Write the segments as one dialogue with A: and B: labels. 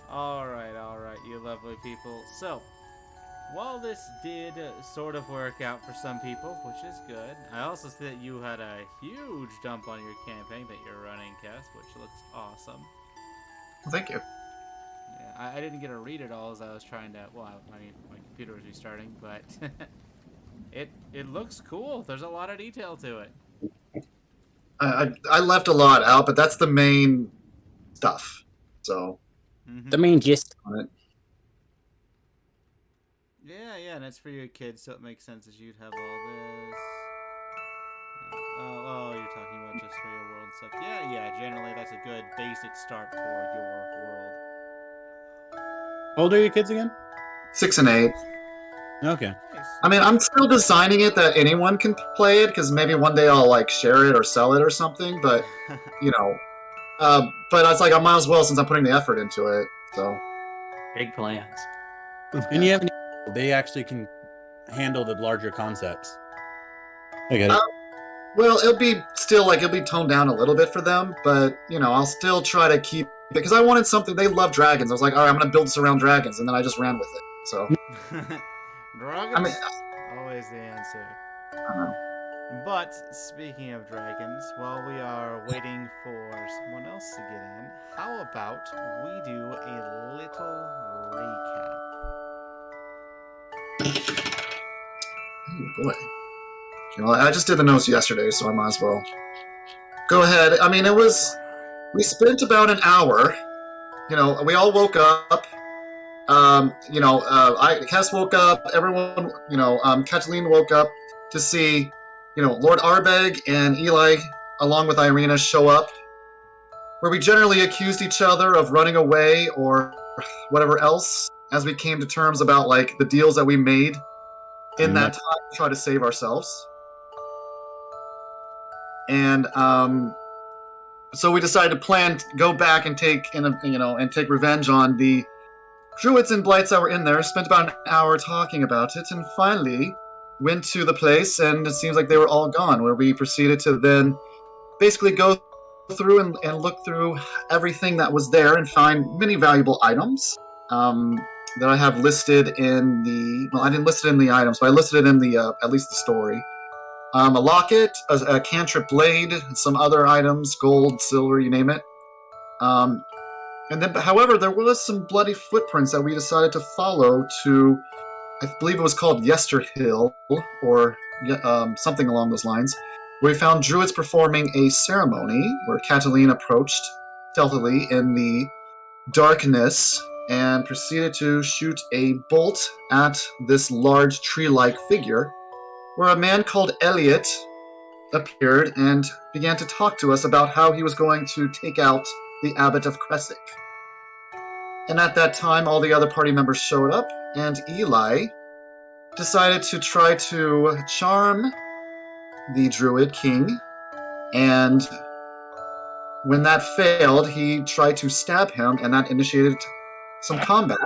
A: All right, you lovely people. So, while this did sort of work out for some people, which is good, I also see that you had a huge dump on your campaign that you're running, Cass, which looks awesome.
B: Well, thank you.
A: Yeah, I didn't get to read it all as I was trying to. Well, I mean, my computer was restarting, but it looks cool. There's a lot of detail to it.
B: I left a lot out, but that's the main stuff. So
C: The main gist.
A: Yeah, and it's for your kids, so it makes sense that you'd have all this. You're talking about just for your world stuff. Yeah, generally that's a good basic start for your world.
C: How old are your kids again?
B: 6 and 8.
C: Okay.
A: Nice.
B: I mean, I'm still designing it that anyone can play it, because maybe one day I'll like share it or sell it or something. But you know, but it's like I might as well since I'm putting the effort into it. So
D: Big plans.
C: And you have they actually can handle the larger concepts. I get it.
B: Well, it'll be toned down a little bit for them, but you know, I'll still try to keep it because I wanted something. They love dragons. I was like, all right, I'm gonna build this around dragons, and then I just ran with it. So
A: Dragons?
B: I mean,
A: always the answer.
B: I don't know.
A: But speaking of dragons, while we are waiting for someone else to get in, how about we do a little recap?
B: Oh boy. You know, I just did the notes yesterday, so I might as well go ahead. I mean, we spent about an hour. You know, we all woke up. Cass woke up. Everyone, Cataline woke up to see, Lord Arbeg and Eli, along with Irina, show up. Where we generally accused each other of running away or whatever else, as we came to terms about like the deals that we made in that time to try to save ourselves. And so we decided to go back and take revenge on the druids and blights that were in there. Spent about an hour talking about it, and finally went to the place, and it seems like they were all gone. Where we proceeded to then basically go through and look through everything that was there and find many valuable items that I have listed in the. Well, I didn't list it in the items, but I listed it in the at least the story. A locket, a cantrip blade, some other items, gold, silver, you name it. And then, however, there was some bloody footprints that we decided to follow to, I believe it was called Yester Hill, or something along those lines, where we found druids performing a ceremony where Cataline approached stealthily in the darkness and proceeded to shoot a bolt at this large tree-like figure, where a man called Elliot appeared and began to talk to us about how he was going to take out the Abbot of Cressick. And at that time, all the other party members showed up, and Eli decided to try to charm the Druid King, and when that failed, he tried to stab him, and that initiated some combat,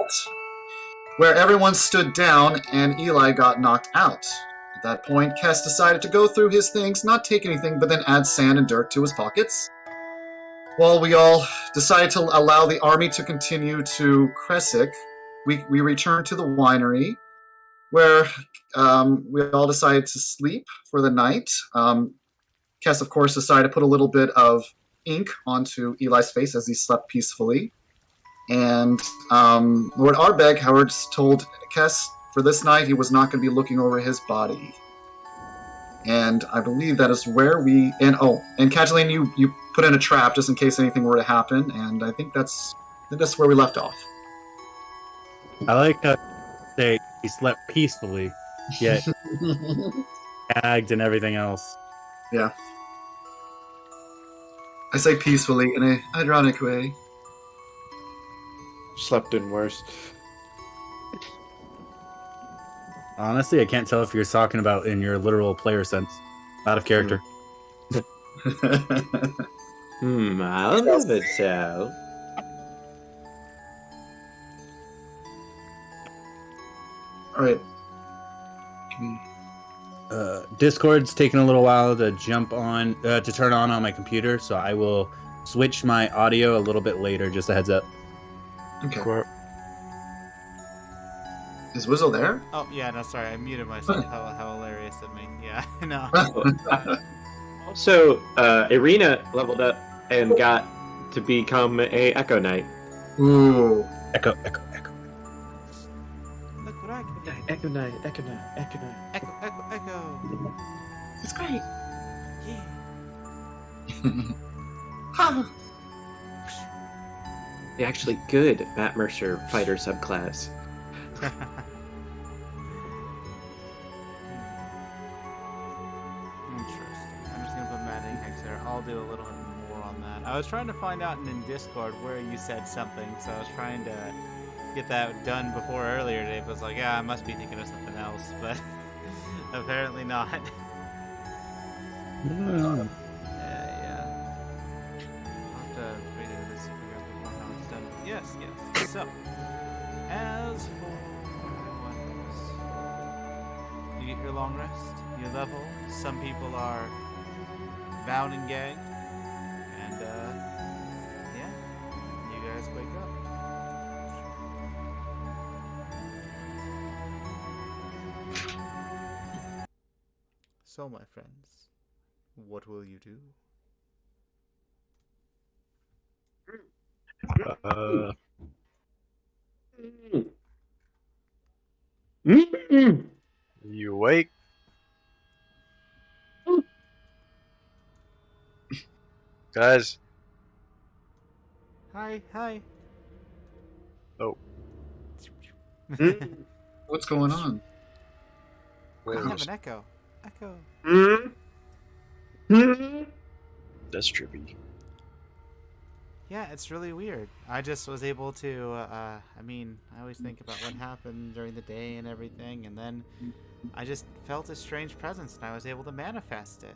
B: where everyone stood down and Eli got knocked out. At that point, Kess decided to go through his things, not take anything, but then add sand and dirt to his pockets. While we all decided to allow the army to continue to Cressick, we returned to the winery, where we all decided to sleep for the night. Kess, of course, decided to put a little bit of ink onto Eli's face as he slept peacefully. And Lord Arbeg, however, told Kess for this night he was not going to be looking over his body. And I believe that is where we... And Cataline, you put in a trap just in case anything were to happen, and I think that's where we left off.
C: I like how they he slept peacefully, yet gagged and everything else.
B: Yeah. I say peacefully in an ironic way.
E: Slept in worse.
C: Honestly, I can't tell if you're talking about in your literal player sense. Out of character.
D: I love it so.
B: Alright.
C: Discord's taking a little while to jump on, to turn on my computer, so I will switch my audio a little bit later. Just a heads up.
B: Okay.
E: Corp.
B: Is Wizo there?
A: Oh, yeah, no, sorry. I muted myself. How hilarious of me. Yeah, no.
D: Also, Irina leveled up and got to become a Echo Knight.
B: Ooh.
C: Echo, echo, echo.
A: Look what I can do.
D: Echo Knight, Echo Knight, Echo Knight.
A: Echo, echo, echo.
B: It's great.
A: Yeah.
B: Ha!
D: The actually good Matt Mercer fighter subclass.
A: Interesting. I'm just gonna put Matt in Hex there. I'll do a little more on that. I was trying to find out in Discord where you said something, so I was trying to get that done before earlier today. But I was like, yeah, I must be thinking of something else, but apparently not. Yeah. I'll have to redo this to figure out how it's done. Yes. So, as for weapons, you get your long rest, you level. Some people are bound and gagged, and yeah, you guys wake up. So, my friends, what will you do?
E: You awake? Guys.
A: Hi.
E: Oh.
B: What's going on?
A: I have
E: Where's
A: an echo. Echo.
E: that's trippy?
A: Yeah, it's really weird. I just was able to, I mean, I always think about what happened during the day and everything, and then I just felt a strange presence and I was able to manifest it.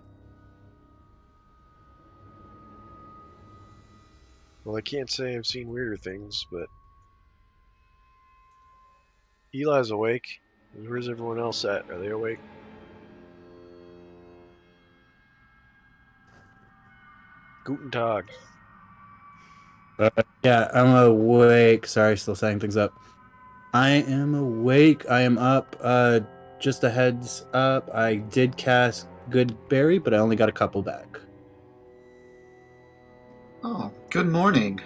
E: Well, I can't say I've seen weirder things, but Eli's awake. Where's everyone else at? Are they awake? Guten Tag.
C: Yeah, I'm awake. Sorry, still setting things up. I am awake. I am up. Just a heads up. I did cast Good Berry, but I only got a couple back.
B: Oh, good morning.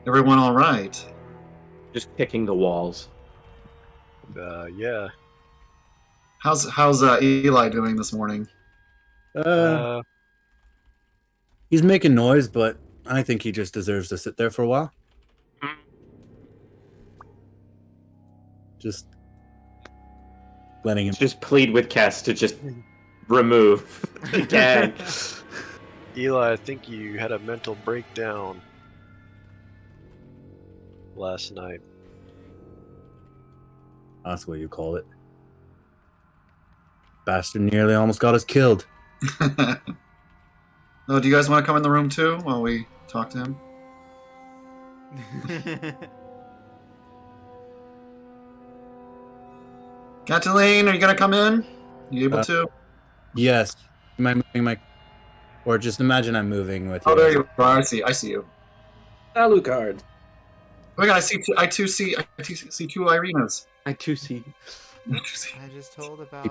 B: Everyone all right?
D: Just kicking the walls.
E: Yeah.
B: How's Eli doing this morning?
C: He's making noise, but I think he just deserves to sit there for a while. Just letting him.
D: Just plead with Cass to just remove the gag.
E: Eli, I think you had a mental breakdown last night.
C: That's what you call it. Bastard nearly almost got us killed.
B: Oh, do you guys want to come in the room too while we talk to him? Cataline, are you gonna come in? You able to?
C: Yes. Am I moving my... Or just imagine I'm moving with you.
B: Oh, there you are. I see you.
D: Alucard.
B: Oh my god, I too see two Irenas.
D: I too see.
A: I just told about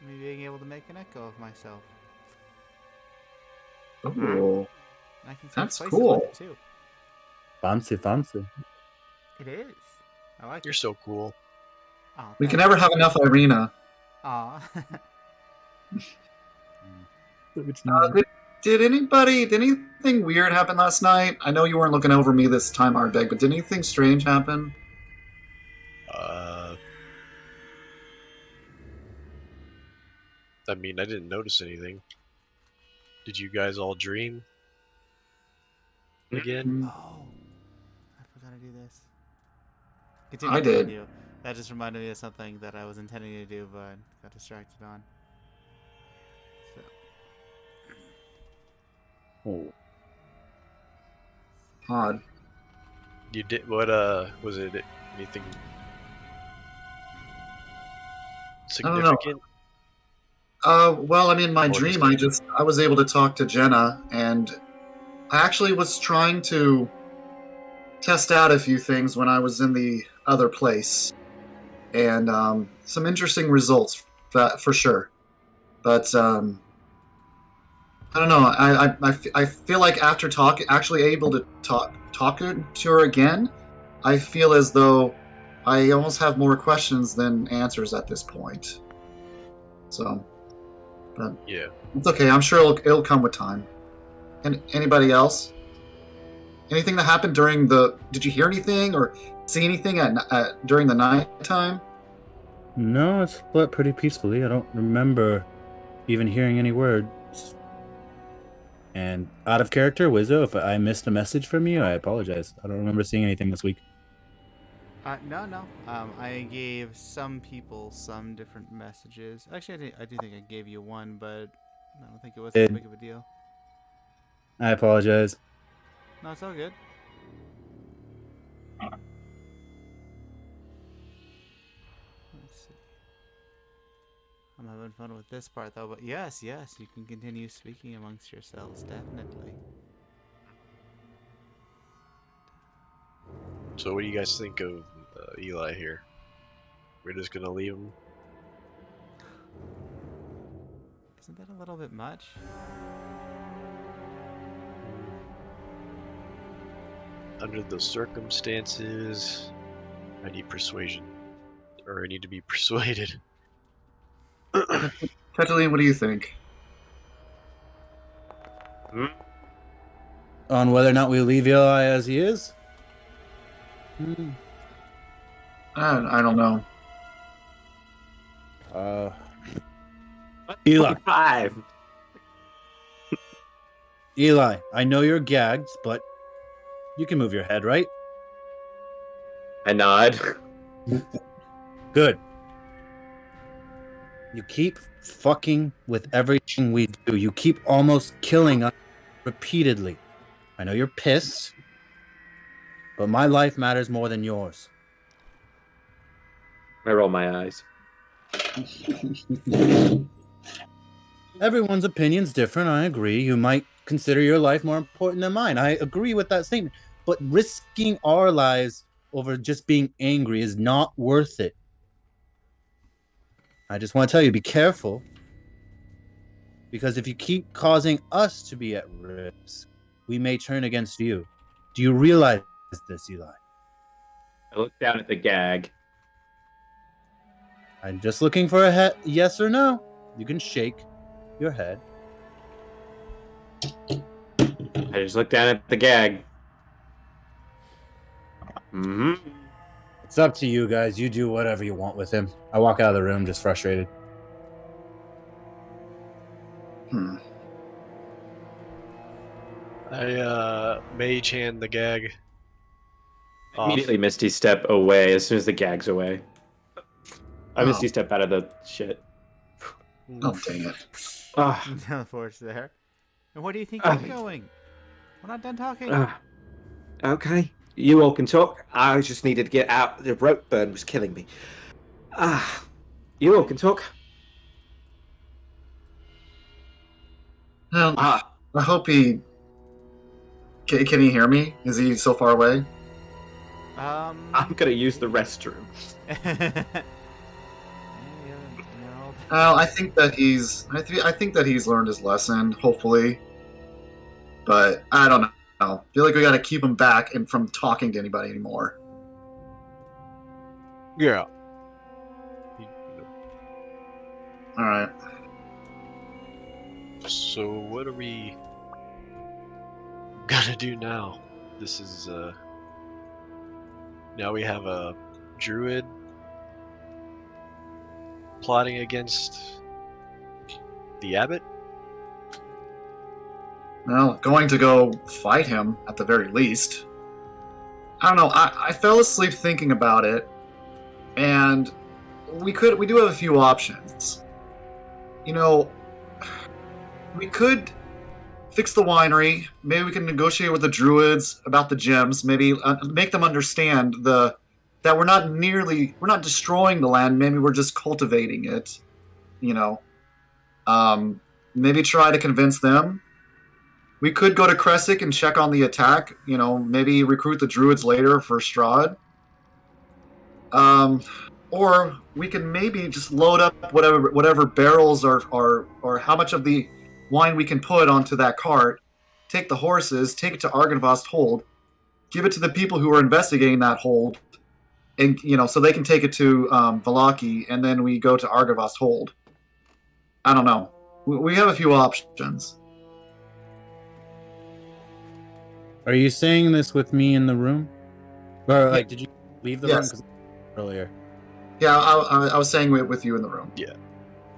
A: me being able to make an echo of myself.
B: Oh,
A: I can see
B: that's
A: places
B: cool.
A: with it too.
C: Fancy.
A: It is. I like
E: You're
A: it.
E: so cool.
A: Oh,
B: We can never have enough Irina.
A: Aw.
B: Did anything weird happen last night? I know you weren't looking over me this time, Ardbeg, but did anything strange happen?
E: I mean, I didn't notice anything. Did you guys all dream again?
A: Oh, I forgot to do this. Continue
B: I
A: what you
B: did.
A: do. That just reminded me of something that I was intending to do, but got distracted on. So.
C: Oh.
B: Odd.
E: You did what? Was it anything significant?
B: Well, I mean, my
E: Or
B: dream,
E: just-
B: I was able to talk to Jenna, and I actually was trying to test out a few things when I was in the other place, and some interesting results for sure. But I don't know. I feel like after actually able to talk to her again, I feel as though I almost have more questions than answers at this point. So, but
E: Yeah.
B: it's okay. I'm sure it'll come with time. And anybody else? Anything that happened during the? Did you hear anything or see anything during the night time?
C: No, it split pretty peacefully. I don't remember even hearing any words. And out of character, Wizo, if I missed a message from you, I apologize. I don't remember seeing anything this week.
A: No. I gave some people some different messages. Actually, I do think I gave you one, but I don't think it was that big of a deal.
C: I apologize.
A: No, it's all good. Let's see. I'm having fun with this part, though. But yes, you can continue speaking amongst yourselves, definitely.
E: So what do you guys think of Eli here? We're just gonna leave him?
A: Isn't that a little bit much?
E: Under the circumstances, I need persuasion. Or I need to be persuaded.
B: Cataline, what do you think?
C: On whether or not we leave Eli as he is?
B: I don't know.
C: Eli.
D: 5.
C: Eli, I know you're gagged, but you can move your head, right?
D: I nod.
C: Good. You keep fucking with everything we do. You keep almost killing us repeatedly. I know you're pissed, but my life matters more than yours.
D: I roll my eyes.
C: Everyone's opinion's different, I agree. You might consider your life more important than mine. I agree with that statement. But risking our lives over just being angry is not worth it. I just want to tell you, be careful. Because if you keep causing us to be at risk, we may turn against you. Do you realize this, Eli?
D: I look down at the gag.
C: I'm just looking for a yes or no. You can shake your head.
D: I just look down at the gag. Mm-hmm.
C: It's up to you guys. You do whatever you want with him. I walk out of the room just frustrated.
E: I mage hand the gag.
D: Immediately Misty step away as soon as the gag's away. I Misty step out of the shit.
B: Oh, dang it.
A: Teleports there. And where do you think you're going? We're not done talking.
F: Okay. You all can talk. I just needed to get out. The rope burn was killing me. You all can talk.
B: I hope he... Can he hear me? Is he so far away?
D: I'm gonna use the restroom.
B: I think that I think that he's learned his lesson, hopefully. But I don't know. I feel like we gotta keep him back and from talking to anybody anymore.
E: Yeah.
B: Alright.
E: So what are we gonna do now? This is now we have a druid plotting against the abbot.
B: Well, going to go fight him at the very least. I don't know. I fell asleep thinking about it, and we do have a few options. You know, we could fix the winery. Maybe we can negotiate with the druids about the gems. Maybe make them understand that we're not destroying the land. Maybe we're just cultivating it. You know, maybe try to convince them. We could go to Kresic and check on the attack. You know, maybe recruit the druids later for Strahd. Or we can maybe just load up whatever barrels or how much of the wine we can put onto that cart. Take the horses, take it to Argynvost Hold, give it to the people who are investigating that hold, and so they can take it to Vallaki, and then we go to Argynvost Hold. I don't know. We have a few options.
C: Are you saying this with me in the room? Or like, did you leave the room?
B: Yes.
C: 'Cause earlier.
B: Yeah, I was saying with you in the room.
E: Yeah.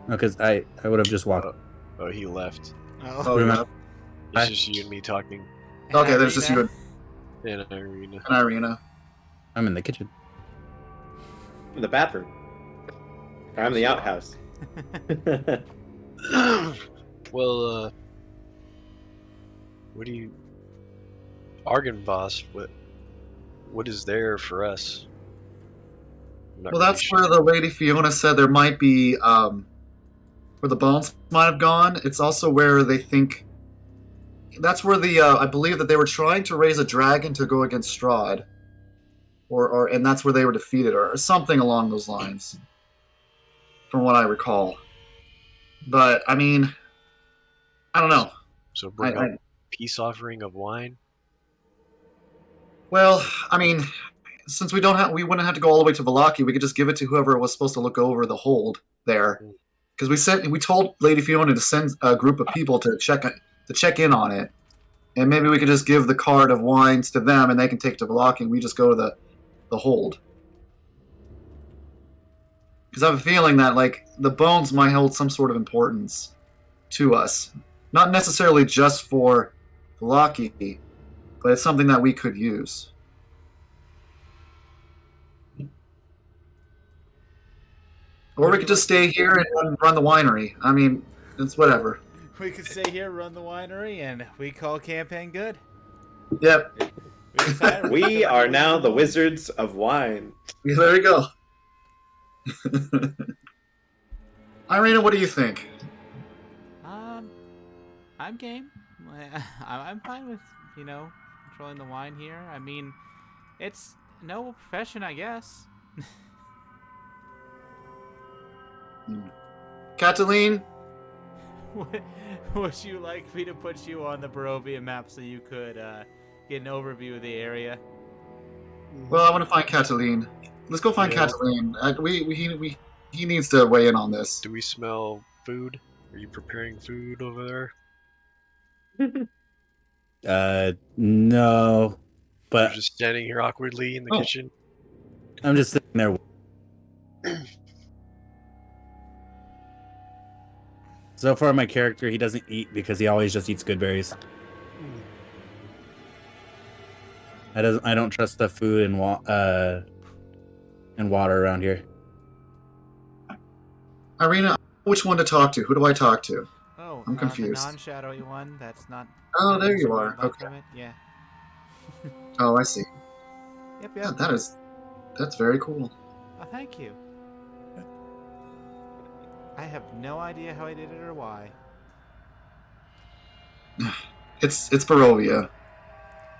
C: No, because I would have just walked.
E: Oh, he left.
B: Oh,
C: Remember-
B: yeah.
E: It's just you and me talking
B: Okay, there's just you
E: in an arena.
B: and Irina.
C: I'm in the kitchen.
D: In the bathroom. Or I'm in the outhouse.
E: Well, what do you... Argynvost, what is there for us? I'm not
B: Well,
E: really
B: that's
E: sure.
B: where the Lady Fiona said there might be, where the bones might have gone. It's also where they think... That's where I believe that they were trying to raise a dragon to go against Strahd. And that's where they were defeated, or something along those lines. From what I recall. But, I mean... I don't know.
E: So bring up peace offering of wine?
B: Well, I mean... Since we wouldn't have to go all the way to Vallaki, we could just give it to whoever was supposed to look over the hold there, because we told Lady Fiona to send a group of people to check in on it, and maybe we could just give the cart of wines to them, and they can take it to Vallaki, and we just go to the hold. Because I have a feeling that the bones might hold some sort of importance to us, not necessarily just for Vallaki, but it's something that we could use. Or we could just stay here and run the winery. I mean, it's whatever.
A: We could stay here, run the winery, and we call campaign good.
B: Yep.
D: We are now the Wizards of Wine.
B: Yeah, there you go. Irina, what do you think?
A: I'm game. I'm fine with, controlling the wine here. I mean, it's no profession, I guess.
B: Cataline?
A: Would you like me to put you on the Barovia map so you could get an overview of the area?
B: Well, I want to find Cataline. Let's go find Cataline. He needs to weigh in on this.
E: Do we smell food? Are you preparing food over there?
C: No. But
E: You're just standing here awkwardly in the kitchen?
C: I'm just sitting there. So far, my character, he doesn't eat because he always just eats good berries. I don't trust the food and water around here.
B: Irina, which one to talk to? Who do I talk to?
A: Oh,
B: I'm confused.
A: The non-shadowy one. That's not.
B: Oh, there you are. Okay.
A: From it. Yeah.
B: Oh, I see.
A: Yep.
B: Yeah, that's very cool.
A: Oh, thank you. I have no idea how I did it or why.
B: It's Barovia.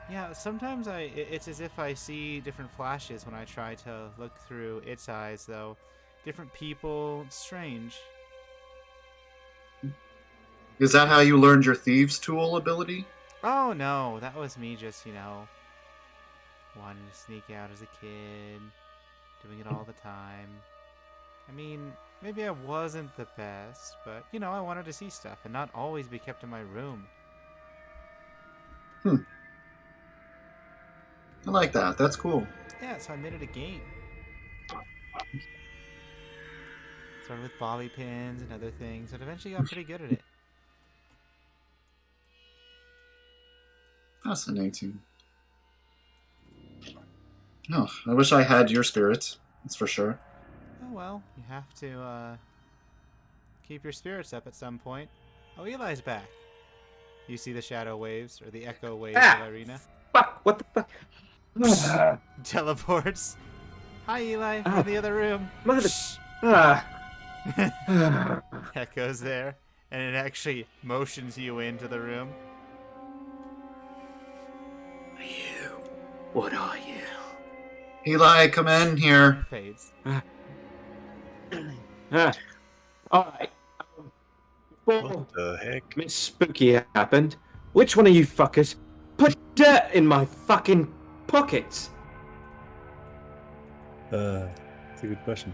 A: Yeah, sometimes it's as if I see different flashes when I try to look through its eyes, though. Different people, it's strange.
B: Is that how you learned your Thieves' Tool ability?
A: Oh no, that was me just, wanting to sneak out as a kid, doing it all the time. I mean, maybe I wasn't the best, but, I wanted to see stuff and not always be kept in my room.
B: I like that. That's cool.
A: Yeah, so I made it a game. Started with bobby pins and other things, but eventually got pretty good at it.
B: Fascinating. Oh, I wish I had your spirit. That's for sure.
A: Oh well, you have to keep your spirits up at some point. Oh, Eli's back. You see the shadow waves, or the echo waves of Irina?
F: Fuck! What the fuck?
A: Teleports. Hi, Eli. We're in the other room.
F: Mother.
A: Echo's there, and it actually motions you into the room.
F: What are you?
B: Eli, come in here.
A: Fades.
F: All right. Before
E: What the heck?
F: Miss Spooky happened, which one of you fuckers put dirt in my fucking pockets?
C: That's a good question.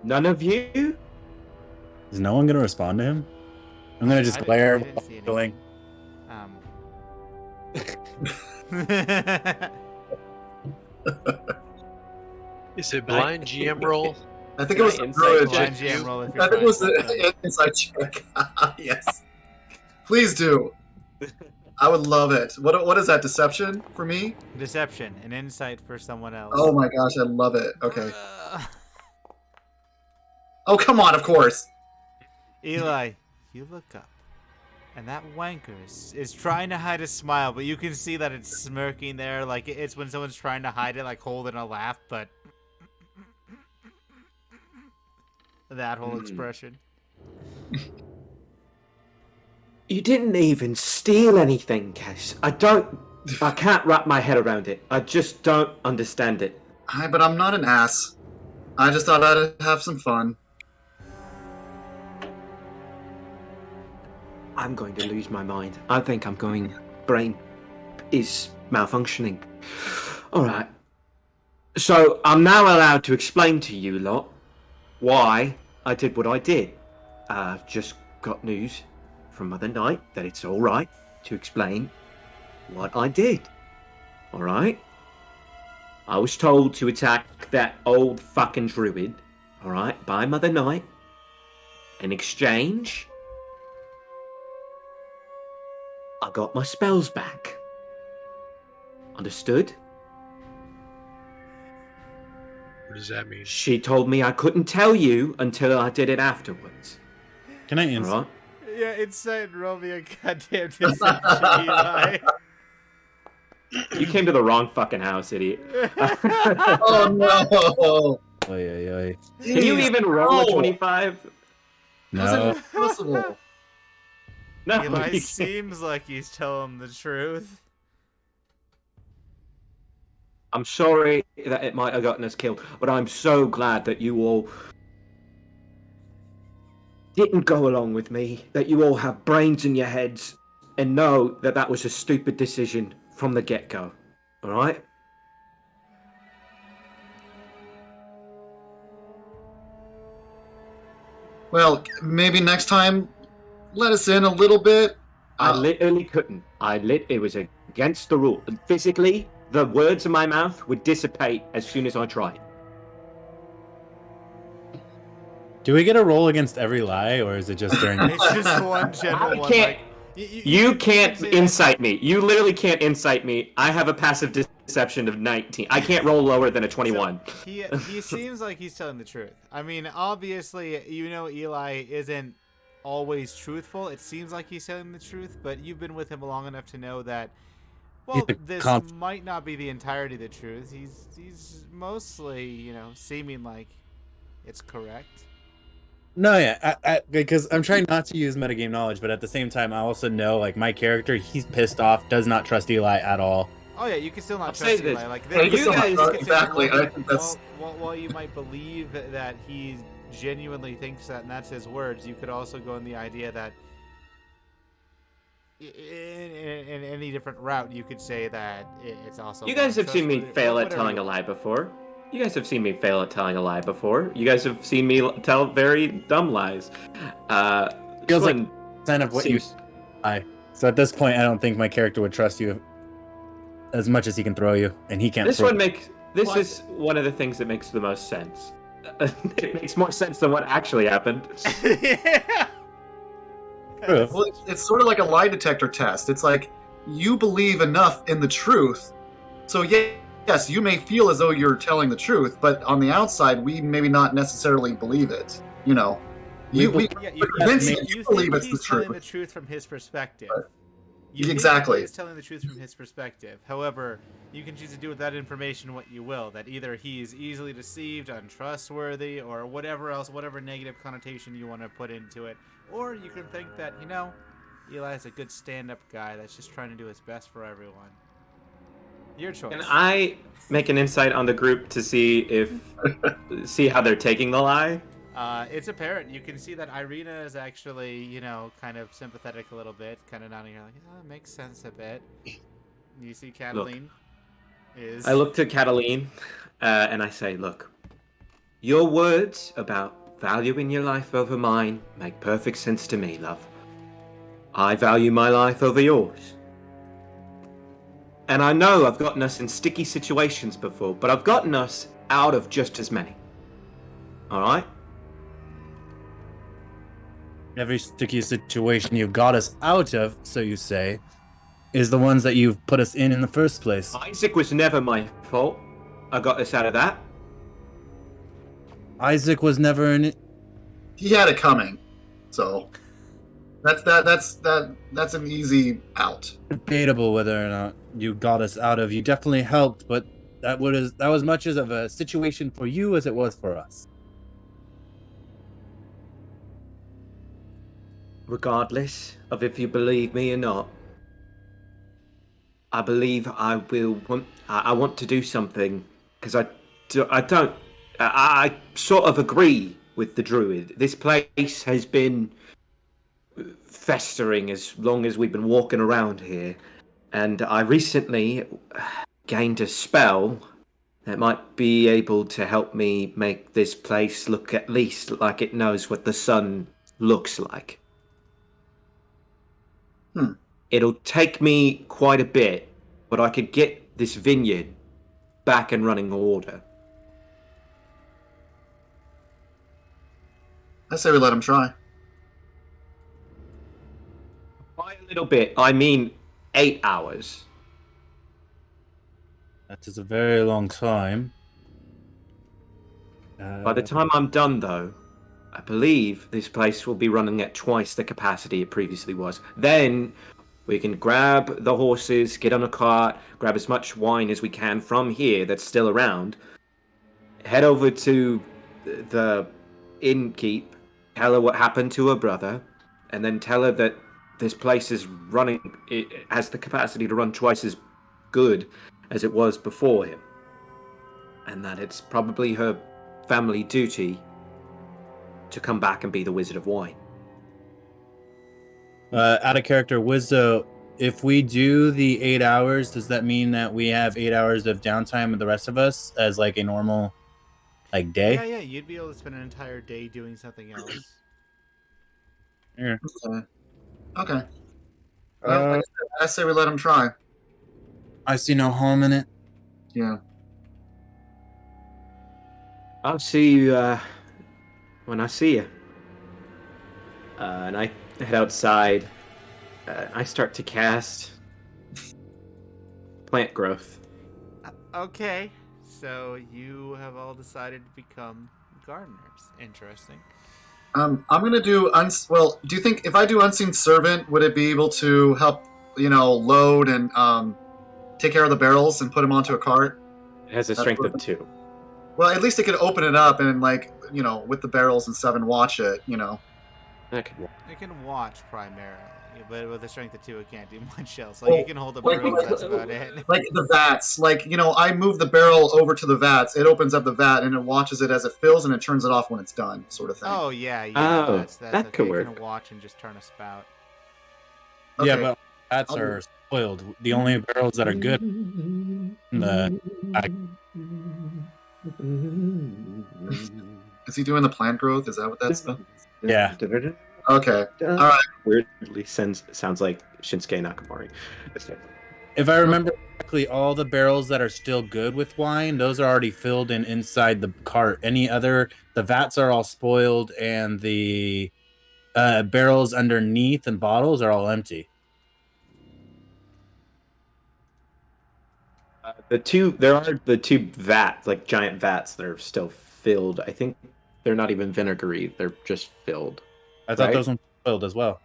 F: None of you?
C: Is no one gonna respond to him? I'm gonna just
A: I
C: glare.
A: didn't see
C: Going.
E: Is it blind GM roll?
B: I think it was
D: Right,
B: a
D: inside
B: druid
A: Blind
B: check.
A: GM roll if you're
B: I think it was
A: trying to
B: an inside check. Yes. Please do. I would love it. What is that, deception for me?
A: Deception, an insight for someone else.
B: Oh my gosh, I love it. Okay. Oh, come on, of course.
A: Eli, you look up, and that wanker is trying to hide a smile, but you can see that it's smirking there, like it's when someone's trying to hide it, like holding a laugh, but that whole expression.
F: You didn't even steal anything, Cass. I can't wrap my head around it. I just don't understand it.
B: Hi, but I'm not an ass. I just thought I'd have some fun.
F: I'm going to lose my mind. I think brain is malfunctioning. Alright. So, I'm now allowed to explain to you lot why I did what I did. I've just got news from Mother Night that it's alright to explain what I did. Alright? I was told to attack that old fucking druid, alright, by Mother Night. In exchange, I got my spells back. Understood?
E: What does that mean?
F: She told me I couldn't tell you until I did it afterwards.
C: Can I answer?
F: Alright?
A: Yeah, insight, roll me a goddamn deception, Eli.
F: You came to the wrong fucking house, idiot.
B: Oh no!
C: Oy, oy, oy.
F: Can you even roll a
B: No.
F: 25?
B: How's
C: No.
B: that impossible?
F: No,
A: Eli
F: you can't.
A: seems like he's telling the truth.
F: I'm sorry that it might have gotten us killed, but I'm so glad that you all didn't go along with me, that you all have brains in your heads and know that that was a stupid decision from the get-go. Alright?
B: Well, maybe next time, let us in a little bit.
F: I literally couldn't. It was against the rule. And physically, the words in my mouth would dissipate as soon as I tried.
C: Do we get a roll against every lie, or is it just during?
A: It's just one general
F: I
A: one.
F: can't-
A: Like,
F: You can't
A: say that-
F: incite me. You literally can't incite me. I have a passive deception of 19. I can't roll lower than a 21.
A: He seems like he's telling the truth. I mean, obviously, Eli isn't always truthful. It seems like he's telling the truth, but you've been with him long enough to know that, well,
C: He's a
A: this
C: conf-
A: might not be the entirety of the truth. He's mostly, seeming like it's correct.
C: No, yeah, because I'm trying not to use metagame knowledge, but at the same time, I also know, like, my character, he's pissed off, does not trust Eli at all.
A: Oh yeah, you can still
F: I'll
A: not
F: say
A: trust
F: this.
A: Eli. Like
B: Yeah, you
F: can still not
A: you
B: trust-
A: could say,
B: exactly,
A: While,
B: I think that's-
A: while you might believe that he genuinely thinks that, and that's his words, you could also go in the idea that in any different route, you could say that it's also.
F: You guys have seen me
A: trustworthy,
F: fail at
A: whatever
F: telling
A: you
F: a
A: want.
F: lie before. You guys have seen me fail at telling a lie before. You guys have seen me tell very dumb lies.
C: Feels like
F: this one
C: Sign of what you
F: seems-
C: lie. So at this point, I don't think my character would trust you as much as he can throw you, and he can't.
F: This
C: throw
F: one This
B: What?
F: is one of the things that makes the most sense. It makes more sense than what actually happened.
A: Yeah.
C: True.
B: Well, it's sort of like a lie detector test. It's like you believe enough in the truth, so yes, you may feel as though you're telling the truth, but on the outside, we maybe not necessarily believe it. You know,
C: We
B: we
A: Yeah,
B: convince
A: you
B: you believe
A: think
B: it's the
A: he's telling
B: truth.
A: the truth from his perspective.
B: Right.
A: You think
B: Exactly.
A: he is telling the truth from his perspective. However, you can choose to do with that information what you will. That either he is easily deceived, untrustworthy, or whatever else, whatever negative connotation you want to put into it. Or you can think that, Eli's a good stand-up guy that's just trying to do his best for everyone. Your choice.
D: Can I make an insight on the group to see how they're taking the lie?
A: It's apparent. You can see that Irina is actually, kind of sympathetic a little bit, kind of nodding her like, oh, it makes sense a bit. You see Cataline is...
D: I look to Cataline, and I say, look, your words about valuing your life over mine make perfect sense to me, love. I value my life over yours. And I know I've gotten us in sticky situations before, but I've gotten us out of just as many. Alright?
C: Every sticky situation you got us out of, so you say, is the ones that you've put us in the first place.
D: Isaac was never my fault. I got us out of that.
C: Isaac was never in it.
B: He had it coming, so that's an easy out.
C: Debatable whether or not you got us out of. You definitely helped, but that was much as of a situation for you as it was for us.
D: Regardless of if you believe me or not, I believe I want to do something because I sort of agree with the druid. This place has been festering as long as we've been walking around here, and I recently gained a spell that might be able to help me make this place look at least like it knows what the sun looks like. It'll take me quite a bit, but I could get this vineyard back and running order.
B: I say we let him try.
D: By a little bit, I mean 8 hours.
C: That is a very long time.
D: By the time I'm done, though, I believe this place will be running at twice the capacity it previously was. Then we can grab the horses, get on a cart, grab as much wine as we can from here that's still around, head over to the innkeep, tell her what happened to her brother, and then tell her that this place is running, it has the capacity to run twice as good as it was before him. And that it's probably her family duty to come back and be the Wizard of Wine.
C: Out of character, Wizo, if we do the 8 hours, does that mean that we have 8 hours of downtime with the rest of us as like a normal day?
A: Yeah, you'd be able to spend an entire day doing something else.
C: Yeah.
B: Okay. Well, I say we let him try.
C: I see no harm in it.
B: Yeah.
D: I'll see you when I see you. And I head outside. I start to cast plant growth.
A: Okay, so you have all decided to become gardeners. Interesting.
B: I'm gonna do well. Do you think if I do Unseen Servant, would it be able to help, load and take care of the barrels and put them onto a cart?
D: It has a strength of 2.
B: Well, at least it could open it up and with the barrels and stuff and watch it.
D: Okay.
A: It can watch primarily, but with a strength of 2, it can't do much else.
B: Well,
A: you can hold the barrels, that's about it.
B: Like the vats, I move the barrel over to the vats, it opens up the vat and it watches it as it fills and it turns it off when it's done, sort of thing.
A: Oh yeah,
D: Oh,
A: that's
D: that
A: okay.
D: could
A: You
D: work.
A: can watch and just turn a spout.
B: Okay.
C: Yeah, but bats are spoiled. The only barrels that are good in the back.
B: Is he doing the plant growth? Is that what that's about?
C: Yeah.
B: Okay. All right.
D: Weirdly sounds like Shinsuke Nakamori.
C: If I remember correctly, all the barrels that are still good with wine, those are already filled in inside the cart. The vats are all spoiled, and the barrels underneath and bottles are all empty.
D: There are the 2 vats, like giant vats, that are still filled. I think they're not even vinegary; they're just filled.
C: I thought
D: Right?
C: those ones were filled as well.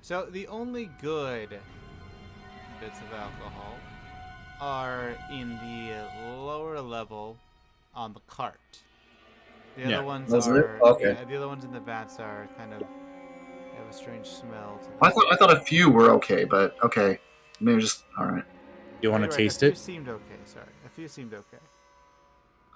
A: So the only good bits of alcohol are in the lower level on the cart. The
C: Yeah.
A: other ones
B: Those
A: are
B: are- okay.
A: the other ones in the vats are kind of You have a strange smell to them.
B: I thought a few were okay, but okay. Maybe just all right.
C: You want
A: You're
C: to
A: right,
C: taste
A: a few
C: it?
A: seemed okay. Sorry, a few seemed okay.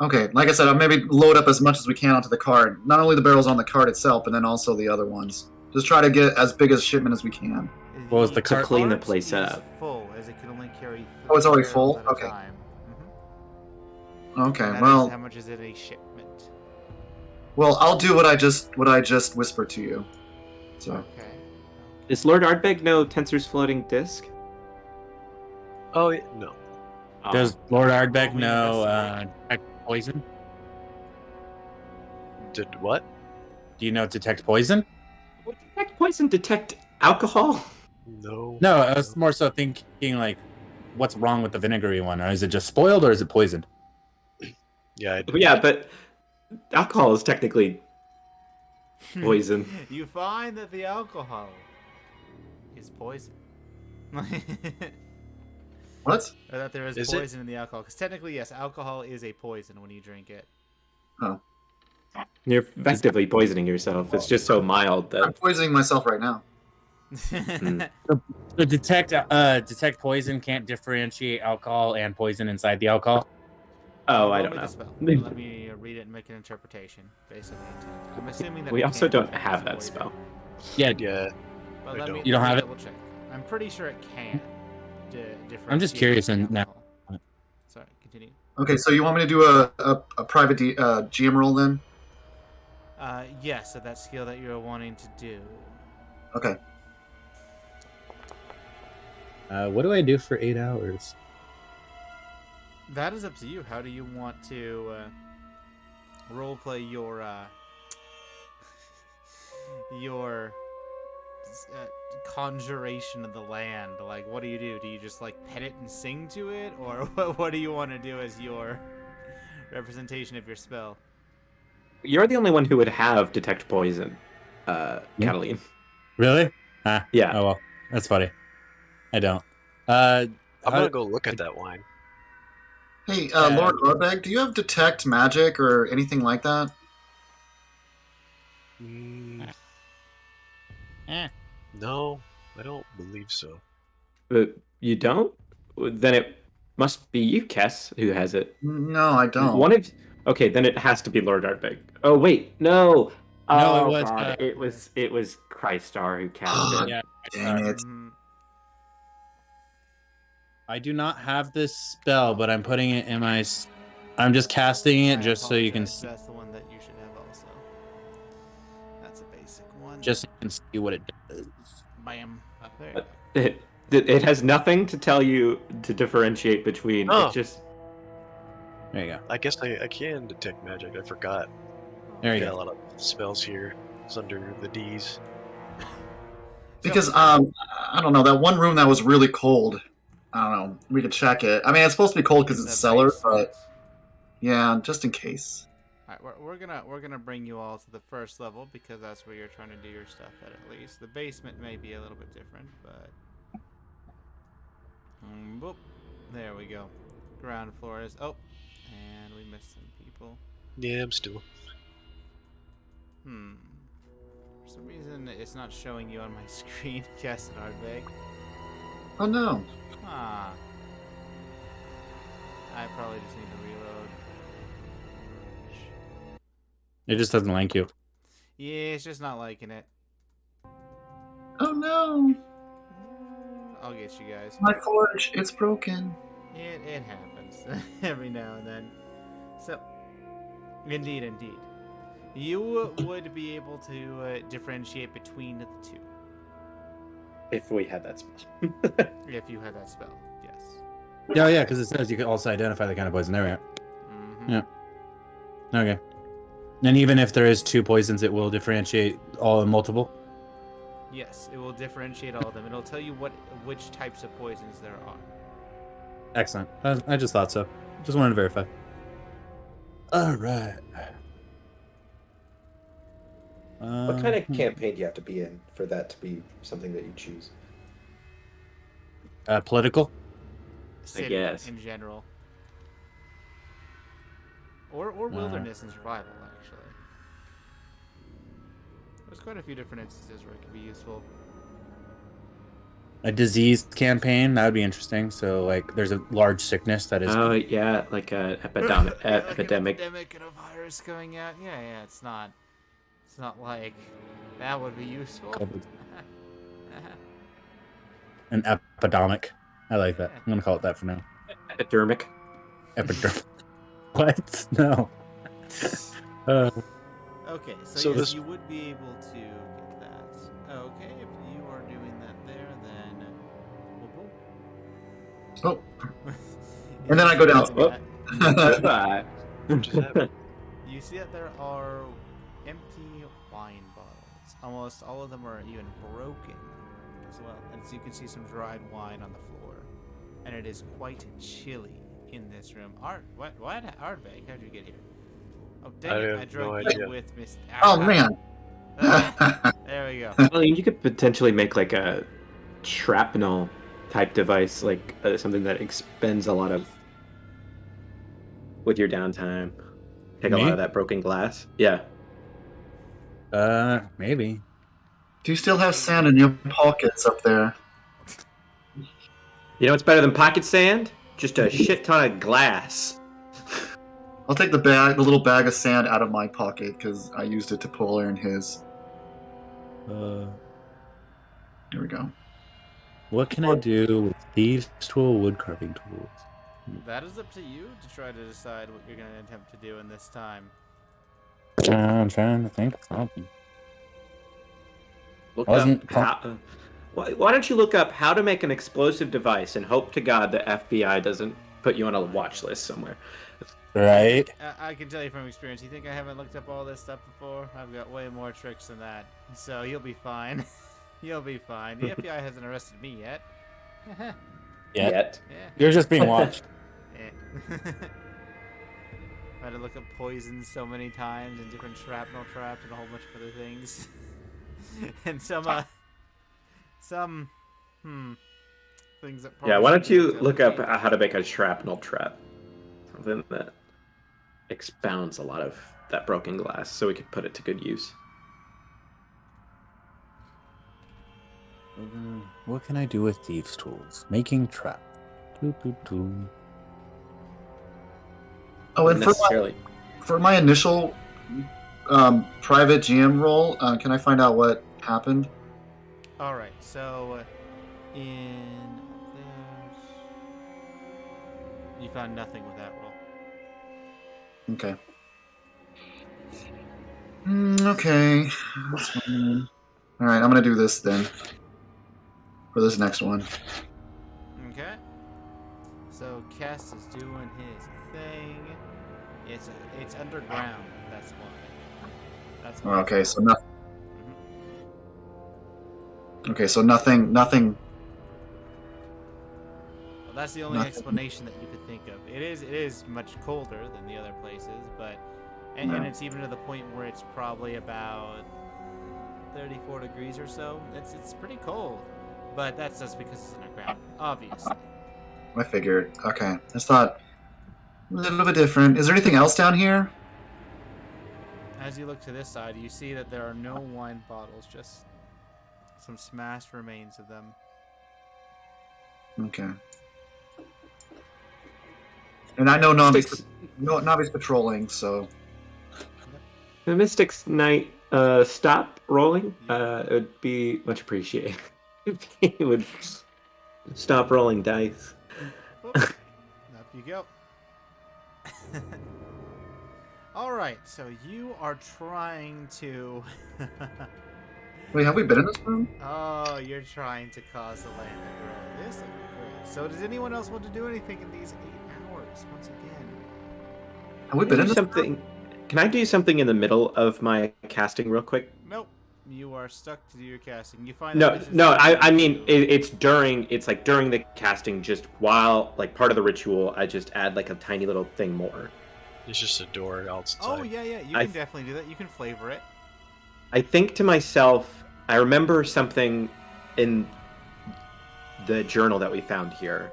B: Okay, like I said, I'll maybe load up as much as we can onto the cart. Not only the barrels on the cart itself, but then also the other ones. Just try to get as big a shipment as we can.
C: What was the
D: To
C: cart?
D: clean the place
A: is
D: up.
A: full, as it can only carry 3
B: Oh, it's already
A: barrels
B: full?
A: at a
B: Okay.
A: time.
B: Okay,
A: And that is
B: well,
A: how much is in a shipment.
B: I'll do what I just whispered to you. So
A: Okay.
D: Does Lord Ardbeg know Tensor's floating disc?
E: Oh, yeah, no.
C: Does Lord Ardbeg
A: Roll me
C: know
A: investigate.
C: detect poison?
E: Did what?
C: Do you know detect poison?
D: Would detect poison detect alcohol?
E: No.
C: No, I was more so thinking like, what's wrong with the vinegary one? Or is it just spoiled or is it poisoned?
E: Yeah, I did.
D: Yeah, but alcohol is technically poison.
A: You find that the alcohol is poison.
B: what?
A: Or that there is
E: Is it?
A: poison in the alcohol. Because technically, yes, alcohol is a poison when you drink it.
B: Oh,
D: You're effectively poisoning yourself. It's just so mild
B: I'm
D: that.
B: poisoning myself right now.
C: The detect poison can't differentiate alcohol and poison inside the alcohol.
D: Oh, I
A: roll
D: don't
A: me the
D: know.
A: spell. Let me read it and make an interpretation based on the intent. I'm assuming that
D: We
A: it
D: also
A: can
D: don't
A: be
D: have that
A: avoided,
D: spell.
C: Yeah,
E: Yeah.
A: But
E: I
A: let me,
E: don't.
C: You don't
A: let me
C: have it?
A: double check. I'm pretty sure it can differentiate.
C: I'm just curious and now.
A: alcohol. Sorry, continue.
B: Okay, so you want me to do a private GM roll then?
A: Yes, so that skill that you're wanting to do.
B: Okay.
C: What do I do for 8 hours?
A: That is up to you. How do you want to roleplay your your conjuration of the land? Like, what do you do? Do you just like pet it and sing to it, or what do you want to do as your representation of your spell?
D: You're the only one who would have detect poison, Cataline.
C: Really? Ah,
D: Yeah.
C: Oh well, that's funny. I don't.
E: I'm
C: How-
E: gonna go look at that wine.
B: Hey, Lord Arbeg, do you have detect magic or anything like that?
E: No, I don't believe so.
D: But you don't? Then it must be you, Kess, who has it.
B: No, I don't.
D: One of. Okay, then it has to be Lord Ardbeg. Oh wait, no.
C: No,
D: Oh
C: it was,
D: God, it was Christar who cast it.
C: Yeah,
B: Dang it.
A: Mhm.
C: I do not have this spell, but I'm putting it in my. I'm just casting it
A: I
C: just so you can
A: apologize.
C: see,
A: That's the one that you should have also. That's a basic one.
C: just so you can see what it does.
A: Bam. There you go.
D: It has nothing to tell you to differentiate between.
E: Oh.
D: It just.
C: There you go.
E: I guess I can detect magic. I forgot.
C: There you
E: Got a
C: go.
E: lot of spells here. It's under the D's.
B: Because I don't know, that one room that was really cold. I don't know. We could check it. I mean, it's supposed to be cold because
A: In
B: it's
A: the
B: cellar,
A: basement.
B: but yeah, just in case.
A: Alright, we're gonna bring you all to the first level because that's where you're trying to do your stuff at least. The basement may be a little bit different, but boop. There we go. Ground floor is and we missed some people.
E: Yeah, I'm still.
A: For some reason it's not showing you on my screen, Cass and Ardbeg.
B: Oh no.
A: Ah. I probably just need to reload.
C: It just doesn't like you.
A: Yeah, it's just not liking it.
B: Oh no.
A: I'll get you guys.
B: My forge, it's broken.
A: It happens every now and then. So, indeed. You would be able to differentiate between the two.
D: If we had that spell.
A: If you had that spell, yes.
C: Yeah, yeah, because it says you can also identify the kind of poison. There we are.
A: Mm-hmm.
C: Yeah. Okay. And even if there is 2 poisons, it will differentiate all and multiple.
A: Yes, it will differentiate all of them. It'll tell you which types of poisons there are.
C: Excellent. I just thought so. Just wanted to verify. All right.
F: What kind of campaign do you have to be in for that to be something that you choose?
C: Political?
A: City
D: guess.
A: in general. Or wilderness and survival, actually. there's quite a few different instances where it can be useful.
C: A disease campaign, that would be interesting. So, like, there's a large sickness that is.
D: Oh yeah, like a epidemic.
A: Yeah, like
D: epidemic.
A: an epidemic and a virus going out. Yeah, it's not like that would be useful.
C: An epidemic. I like that.
A: Yeah.
C: I'm gonna call it that for now.
D: Epidermic.
C: Epidermic. What? No.
A: Okay, so
E: So
A: yes,
E: this-
A: you would be able to get that. Okay, if you are doing that there, then.
B: Oh. And then I go down.
A: Doing that,
D: Goodbye.
E: Just happened.
A: You see that there are empty wine bottles. Almost all of them are even broken as well. And so you can see some dried wine on the floor. And it is quite chilly in this room. Art, what? Ardbeg, how'd you get here? Oh, dang
E: I
A: it,
E: have
A: I drug
E: no
A: you
E: idea.
A: with Miss...
B: Oh man.
A: There we go.
D: Well, you could potentially make like a shrapnel type device, like something that expends a lot of with your downtime. Take a
C: Me?
D: lot of that broken glass. Yeah.
C: Maybe.
B: Do you still have sand in your pockets up there?
D: You know what's better than pocket sand? Just a shit ton of glass.
B: I'll take the little bag of sand out of my pocket because I used it to pull in his. Here we go.
C: What can I do with thieves' tool, wood carving tools?
A: That is up to you to try to decide what you're going to attempt to do in this time.
C: I'm trying to think of something.
D: Look
C: Wasn't
D: up how, why don't you look up how to make an explosive device and hope to God the FBI doesn't put you on a watch list somewhere.
C: Right?
A: I can tell you from experience, you think I haven't looked up all this stuff before? I've got way more tricks than that. So you'll be fine. You'll be fine. The FBI hasn't arrested me yet.
D: Yet.
A: Yeah.
C: You're just being watched.
A: Yeah. I had to look up poisons so many times and different shrapnel traps and a whole bunch of other things. And some things that
D: Yeah, why don't you
A: probably
D: look up how to make a shrapnel trap? Something that expounds a lot of that broken glass so we could put it to good use.
C: What can I do with thieves' tools? Making trap. Doo, doo, doo.
B: Oh, and
D: necessarily.
B: for my initial private GM role, can I find out what happened?
A: All right, so in there's you found nothing with that roll.
B: Okay. Okay. That's fine. All right, I'm gonna do this then. For this next one.
A: Okay. So Cass is doing his thing. It's underground. That's why. That's why.
B: Okay, so nothing.
A: Mhm.
B: Okay, so nothing.
A: Well, that's the only
B: Nothing.
A: explanation that you could think of. It is much colder than the other places, but and
B: No.
A: it's even to the point where it's probably about 34 degrees or so. It's pretty cold, but that's just because it's underground, obviously.
B: I figured. Okay, I just thought a little bit different. Is there anything else down here?
A: As you look to this side, you see that there are no wine bottles, just some smashed remains of them.
B: Okay. And I know Navi's patrolling, so
D: The Mystic's Knight stop rolling. It would be much appreciated. If he would stop rolling dice.
A: Whoop. Up you go. All right, so you are trying to.
B: wait, have we been in this room?
A: Oh, you're trying to cause the land to grow. This would be great. So, does anyone else want to do anything in these 8 hours? Once again.
B: Have we been in
D: Do
B: this room?
D: something. Can I do something in the middle of my casting real quick?
A: Nope. You are stuck to do your casting. You find
D: No,
A: that this is
D: no.
A: something
D: I mean,
A: you-
D: it's like during the casting, just while like part of the ritual, I just add like a tiny little thing more.
E: It's just a door outside.
A: Oh yeah. You
D: I-
A: can definitely do that. You can flavor it.
D: I think to myself, I remember something in the journal that we found here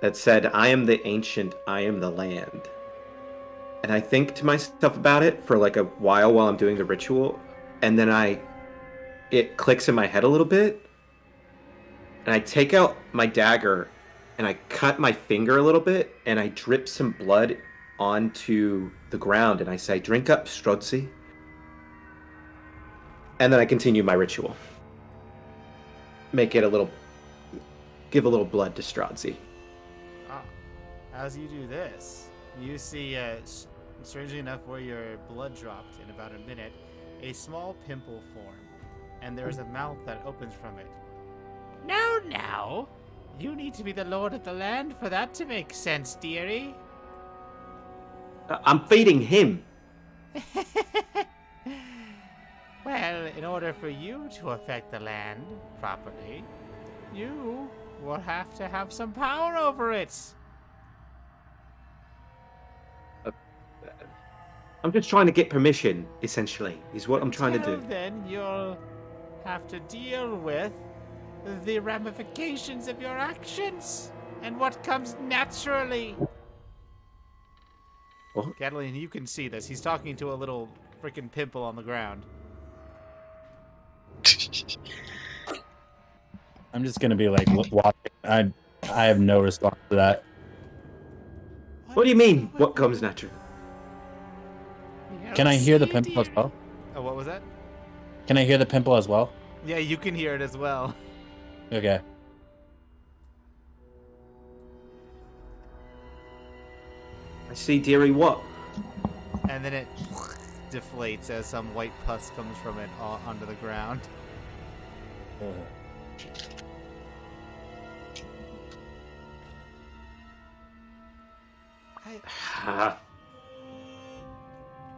D: that said, "I am the ancient, I am the land." And I think to myself about it for like a while I'm doing the ritual, and then I it clicks in my head a little bit, and I take out my dagger, and I cut my finger a little bit, and I drip some blood onto the ground, and I say, "Drink up, Strozzi." And then I continue my ritual. Give a little blood to Strozzi.
A: Ah, as you do this, you see, strangely enough, where your blood dropped in about a minute, a small pimple form, and there's a mouth that opens from it. Now, you need to be the lord of the land for that to make sense, dearie.
D: I'm feeding him.
A: Well, in order for you to affect the land properly, you will have to have some power over it.
D: I'm just trying to get permission, essentially, is what I'm trying to do.
A: Then you'll have to deal with the ramifications of your actions and what comes naturally.
D: What?
A: Catalina, you can see this. He's talking to a little freaking pimple on the ground.
C: I'm just gonna be like watching. I have no response to that.
D: What do you mean, what comes naturally?
C: Can I hear the pimple as well?
A: Oh, what was that?
C: Can I hear the pimple as well?
A: Yeah, you can hear it as well.
C: Okay.
D: I see, dearie, what?
A: And then it deflates as some white pus comes from it onto the ground.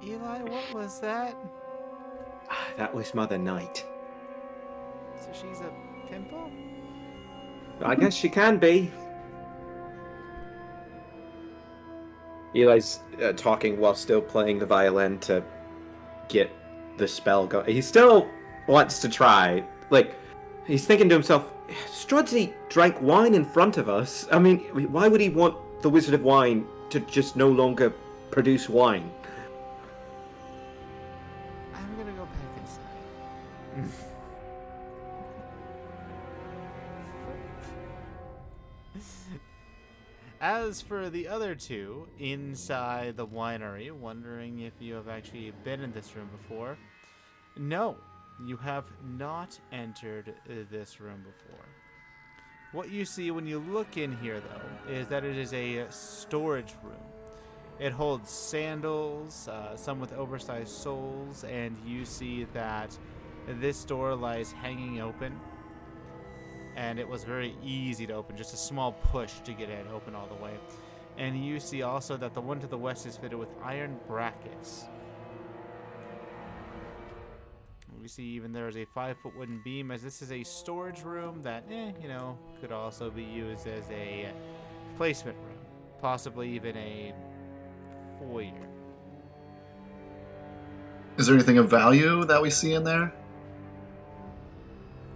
A: Eli, what was that?
D: That was Mother Night.
A: So she's a pimple?
D: I guess she can be. Eli's talking while still playing the violin to get the spell going. He still wants to try. Like, he's thinking to himself, Strozzi drank wine in front of us. I mean, why would he want the Wizard of Wine to just no longer produce wine?
A: I'm gonna go back inside. As for the other two, inside the winery, wondering if you have actually been in this room before. No, you have not entered this room before. What you see when you look in here, though, is that it is a storage room. It holds sandals, some with oversized soles, and you see that this door lies hanging open. And it was very easy to open, just a small push to get it open all the way. And you see also that the one to the west is fitted with iron brackets. We see even there is a 5-foot wooden beam, as this is a storage room that, could also be used as a placement room. Possibly even a foyer.
B: Is there anything of value that we see in there?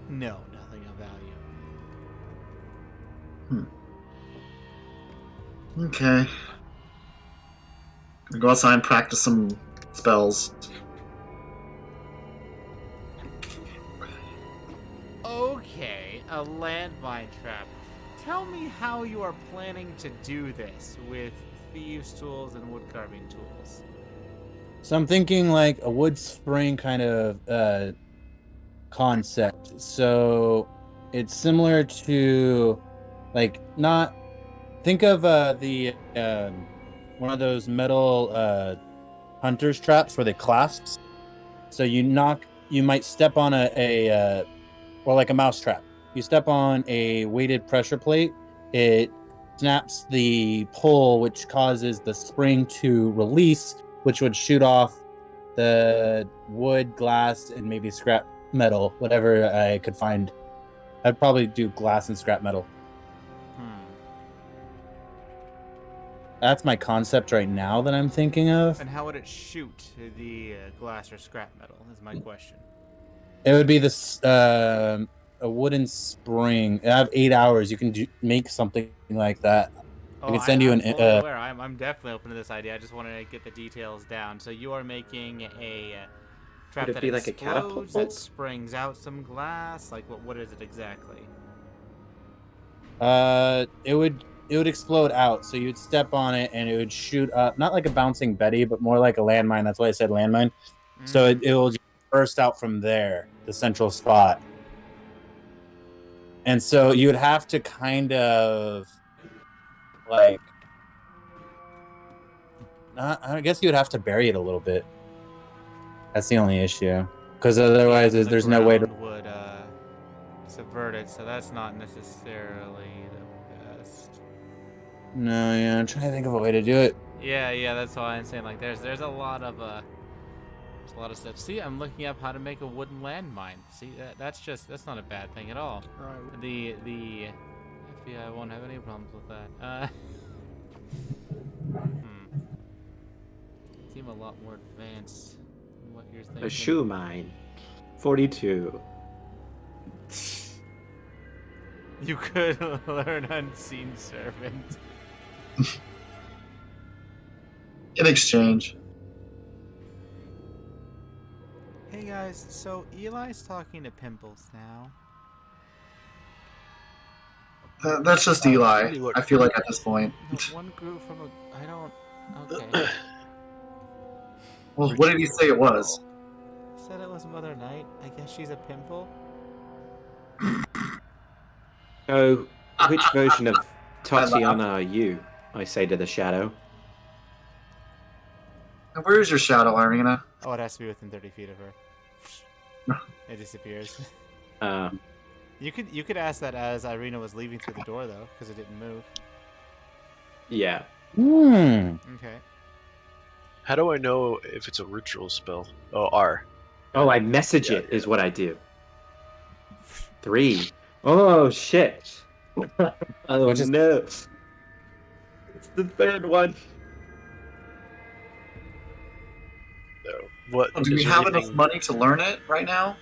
A: No, nothing of value.
B: Okay. I'll go outside and practice some spells.
A: Okay, a landmine trap. Tell me how you are planning to do this with thieves' tools and wood carving tools.
C: So I'm thinking like a wood spring kind of concept. So it's similar to like not think of the one of those metal hunter's traps where they clasps. So you might step on a or like a mouse trap. You step on a weighted pressure plate, it snaps the pull, which causes the spring to release, which would shoot off the wood, glass, and maybe scrap metal, whatever I could find. I'd probably do glass and scrap metal. That's my concept right now that I'm thinking of.
A: And how would it shoot the glass or scrap metal is my question.
C: It would be this a wooden spring. I have 8 hours. You can make something like that. I can send you an.
A: I'm definitely open to this idea. I just want to get the details down. So you are making a trap
D: Would it
A: that
D: be like a
A: explodes,
D: catapult?
A: that springs out some glass? Like, what is it exactly?
C: It would explode out, so you'd step on it and it would shoot up, not like a bouncing Betty, but more like a landmine. That's why I said landmine. So it will just burst out from there, the central spot. And so you would have to kind of like, I guess you would have to bury it a little bit. That's the only issue, because otherwise
A: the
C: there's no way to.
A: ground would subvert it, so that's not necessarily the best.
C: No, yeah, I'm trying to think of a way to do it.
A: Yeah, that's why I'm saying, like, there's a lot of stuff. See, I'm looking up how to make a wooden landmine. See, that's not a bad thing at all.
G: Right.
A: The FBI won't have any problems with that. Seem a lot more advanced than what you're thinking.
D: A shoe mine. 42.
A: You could learn Unseen Servant.
B: In exchange.
A: Hey guys, so Eli's talking to Pimples now.
B: That's just Eli.
E: you look
B: I feel like at this point.
A: No, one group from a... I don't... Okay.
B: Well, what did he say it was?
A: He said it was Mother Night. I guess she's a pimple.
D: So, which version of Tatiana are you? I say to the shadow.
B: And where is your shadow, Irina?
A: Oh, it has to be within 30 feet of her. It disappears. You could ask that as Irina was leaving through the door, though, because it didn't move.
D: Yeah.
A: Okay.
E: How do I know if it's a ritual spell? Oh, R.
D: Oh, I message it is what I do. 3. Oh, shit. Oh,
C: Which is-
D: no. It's the third one.
E: No. What?
B: Do we
E: is there
B: have enough
E: anything-
B: money to learn it right now?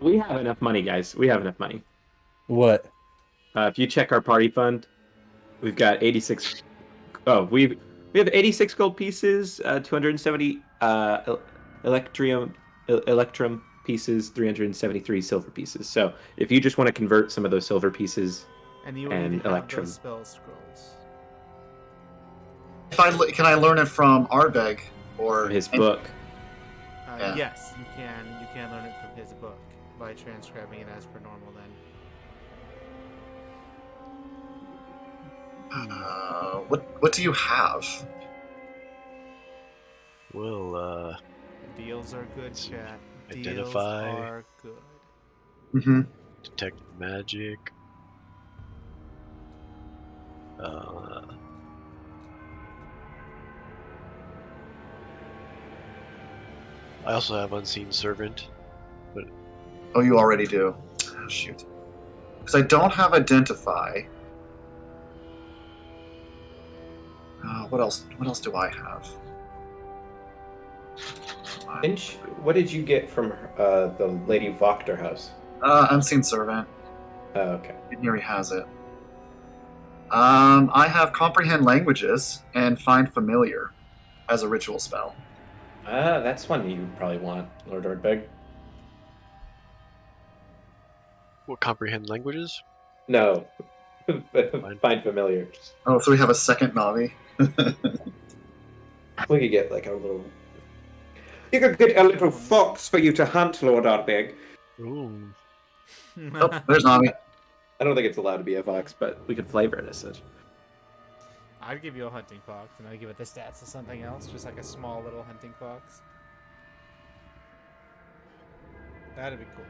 D: We have enough money, guys. We have enough money.
C: What?
D: If you check our party fund, we've got 86. Oh, we have 86 gold pieces, 270 electrum pieces, 373 silver pieces. So if you just want to convert some of those silver pieces,
A: And you
D: And
A: would have
D: Electrum.
A: those spell scrolls.
B: Can I learn it from Arbeg or
D: his book.
B: Yeah.
A: Yes, you can. You can learn it from his book by transcribing it as per normal. Then.
B: What do you have?
E: Well,
A: Deals are good, chat. Deals
E: Identify.
A: are good.
B: Mm-hmm.
E: detect magic. I also have Unseen Servant.
B: Oh, you already do. Oh, shoot. Because I don't have Identify. What else? What else do I have?
D: Finch, what did you get from the Lady Voctor house?
B: Unseen Servant.
D: Oh, okay.
B: And here he has it. I have Comprehend Languages and Find Familiar as a ritual spell.
D: That's one you probably want, Lord Ordbeg.
E: What, comprehend languages?
D: No. Find familiar.
B: Oh, so we have a second Navi.
D: We could get like a little. You could get a little fox for you to hunt, Lord Ordbeg.
E: Ooh.
B: Oh, there's Navi.
D: I don't think it's allowed to be a fox, but we could flavor it as such.
A: I'd give you a hunting fox, and I'd give it the stats of something else, just like a small little hunting fox. That'd be cool.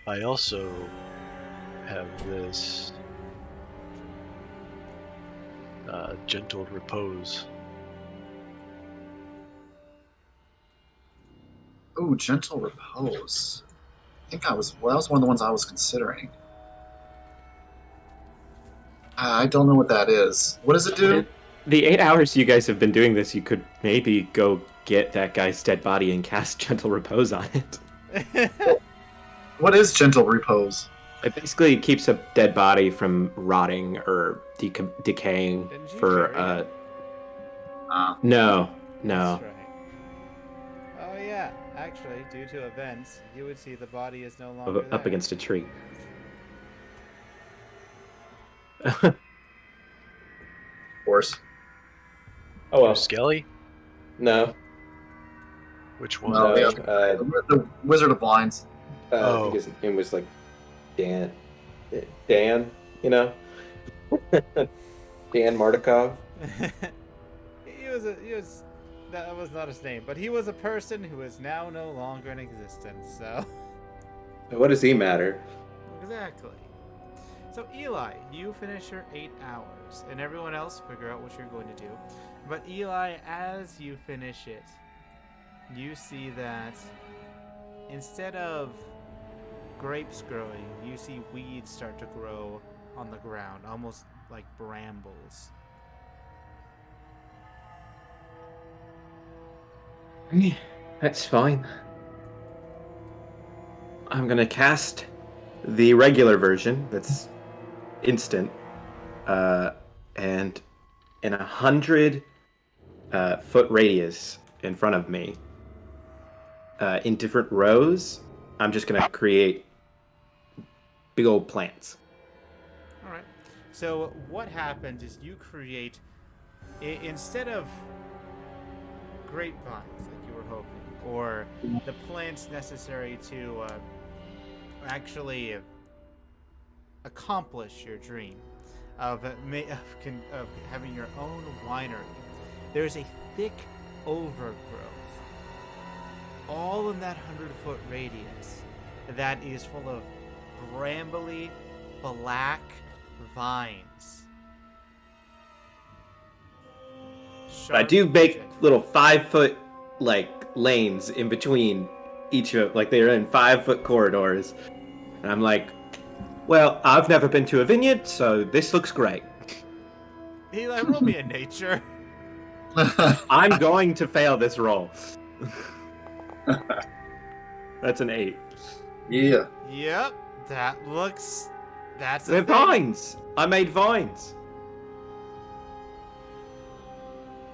E: I also have this Gentle Repose.
B: Ooh, Gentle Repose. I think that was one of the ones I was considering. I don't know what that is. What does it do?
D: The 8 hours you guys have been doing this, you could maybe go get that guy's dead body and cast Gentle Repose on it.
B: What is Gentle Repose?
D: It basically keeps a dead body from rotting or decaying
A: Didn't you
D: for
A: bury it?
D: No.
A: That's right. actually, due to events, you would see the body is no longer there.
D: Up against a tree.
B: Of course.
D: Oh well.
E: Skelly?
D: No.
E: Which one?
B: No,
D: No,
B: the Wizard of Vines.
D: I think his name was like Dan. Dan, you know? Dan Mardukov.
A: That was not his name, but he was a person who is now no longer in existence, so.
D: What does he matter?
A: Exactly. So Eli, you finish your 8 hours, and everyone else figure out what you're going to do. But Eli, as you finish it, you see that instead of grapes growing, you see weeds start to grow on the ground, almost like brambles.
D: That's fine. I'm gonna cast the regular version that's instant, and in 100 foot radius in front of me, in different rows, I'm just gonna create big old plants.
A: All right. So what happens is you create, instead of grapevines like you were hoping, or the plants necessary to actually accomplish your dream of having your own winery. There's a thick overgrowth all in that 100-foot radius that is full of brambly black vines.
D: I do make little 5-foot like lanes in between each of, like they're in 5-foot corridors, and I'm like, well, I've never been to a vineyard, so this looks great.
A: Eli, roll me a nature.
D: I'm going to fail this roll. That's an 8.
B: Yeah.
A: Yep, that's
D: They're
A: a thing.
D: vines. I made vines.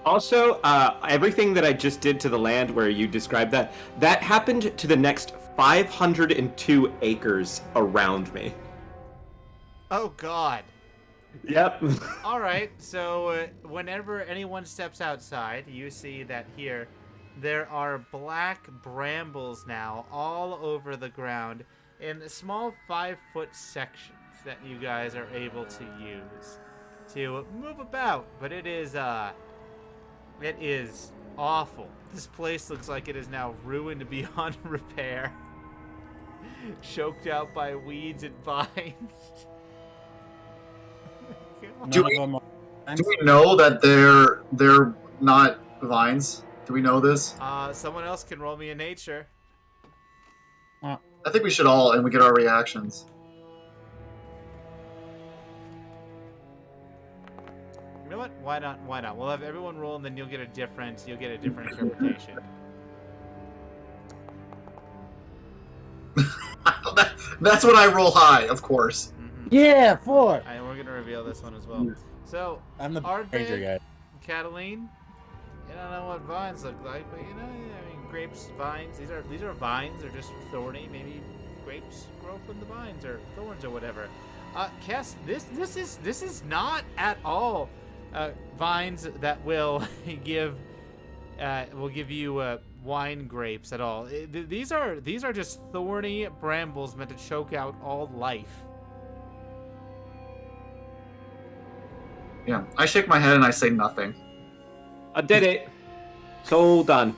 D: Also, everything that I just did to the land where you described that happened to the next 502 acres around me.
A: Oh God.
D: Yep.
A: All right, so whenever anyone steps outside, you see that here there are black brambles now all over the ground in small 5-foot sections that you guys are able to use to move about. But it is awful. This place looks like it is now ruined beyond repair, choked out by weeds and vines.
B: Do we know that they're not vines? Do we know this?
A: Someone else can roll me a nature.
B: I think we should all, and we get our reactions.
A: You know what? Why not? We'll have everyone roll, and then you'll get a different interpretation.
B: That's when I roll high, of course.
A: Mm-hmm.
C: Yeah, 4.
A: And we're gonna reveal this one as well. So,
C: I'm the
A: Ardbeg,
C: ranger guy.
A: Cataline, you don't know what vines look like, but I mean, grapes, vines. These are vines. They're just thorny. Maybe grapes grow from the vines or thorns or whatever. Cass, this is not at all vines that will give you wine grapes at all. These are just thorny brambles meant to choke out all life.
B: Yeah, I shake my head and I say nothing.
D: I did it. It's all done.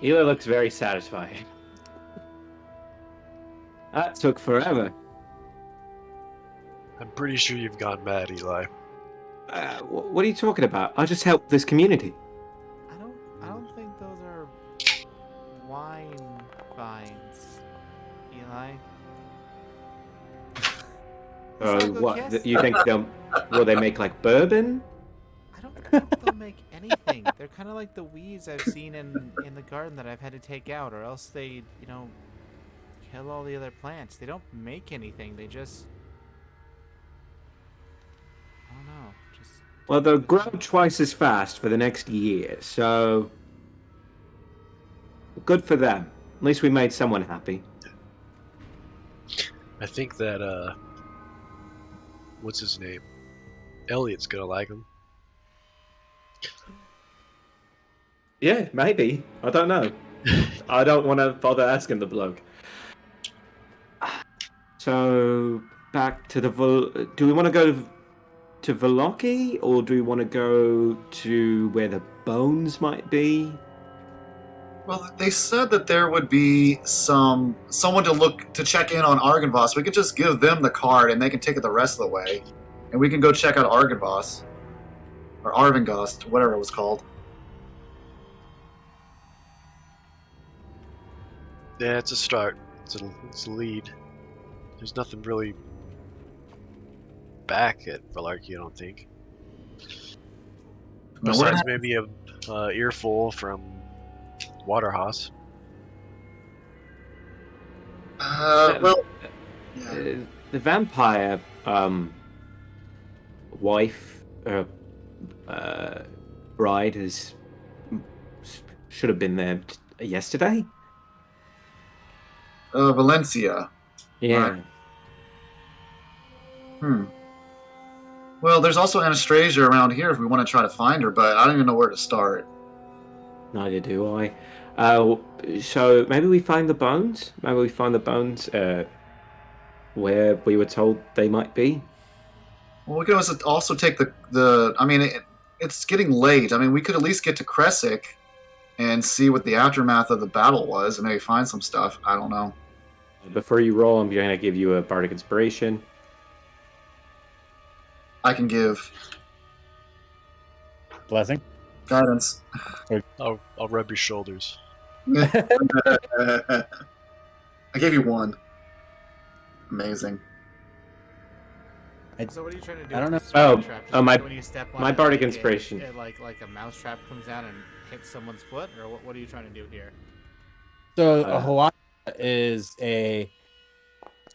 D: Eli looks very satisfied. That took forever.
E: I'm pretty sure you've gone mad, Eli.
D: What are you talking about? I just helped this community.
A: I don't think those are wine vines, Eli.
D: What? You think will they make like bourbon?
A: I don't think they'll make anything. They're kind of like the weeds I've seen in the garden that I've had to take out, or else they, kill all the other plants. They don't make anything. They just, I don't know.
D: Well, they'll grow twice as fast for the next year, so
F: good for them. At least we made someone happy.
E: I think that what's his name? Elliot's gonna like him.
F: Yeah, maybe. I don't know. I don't want to bother asking the bloke. So back to the do we want to go to Veloki, or do we want to go to where the bones might be?
B: Well, they said that there would be someone to check in on Argynvost. We could just give them the card, and they can take it the rest of the way, and we can go check out Argynvost or Arvingost, whatever it was called.
E: Yeah, it's a start. It's a lead. There's nothing really back at Velarki, I don't think.
B: Now,
E: Besides maybe a earful from Waterhouse.
B: well,
F: The vampire wife bride should have been there yesterday.
B: Valencia.
F: Yeah.
B: Right. Well, there's also Anastasia around here if we want to try to find her, but I don't even know where to start.
F: Neither do I. So maybe we find the bones. Maybe we find the bones where we were told they might be.
B: Well, we could also take the. I mean, it's getting late. I mean, we could at least get to Kresic and see what the aftermath of the battle was, and maybe find some stuff. I don't know.
F: Before you roll, I'm going to give you a Bardic Inspiration.
B: I can give
C: Blessing.
B: guidance.
E: I'll rub your shoulders.
B: I gave you one. Amazing.
A: So what are you trying to do?
C: I don't know.
A: with the spider trap? Just
F: my-
A: when you step on
F: my
A: it,
F: Bardic
A: like
F: Inspiration.
A: like a mouse trap comes down and hits someone's foot, or what are you trying to do here?
C: So a Hawaii is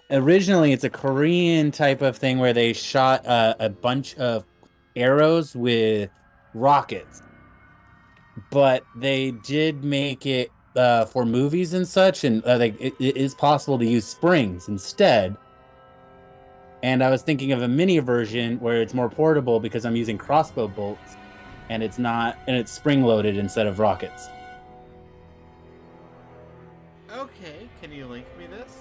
C: originally it's a Korean type of thing where they shot a bunch of arrows with rockets, but they did make it for movies and such, and it is possible to use springs instead. And I was thinking of a mini version where it's more portable because I'm using crossbow bolts, and it's spring loaded instead of rockets.
A: Okay, can you link me this?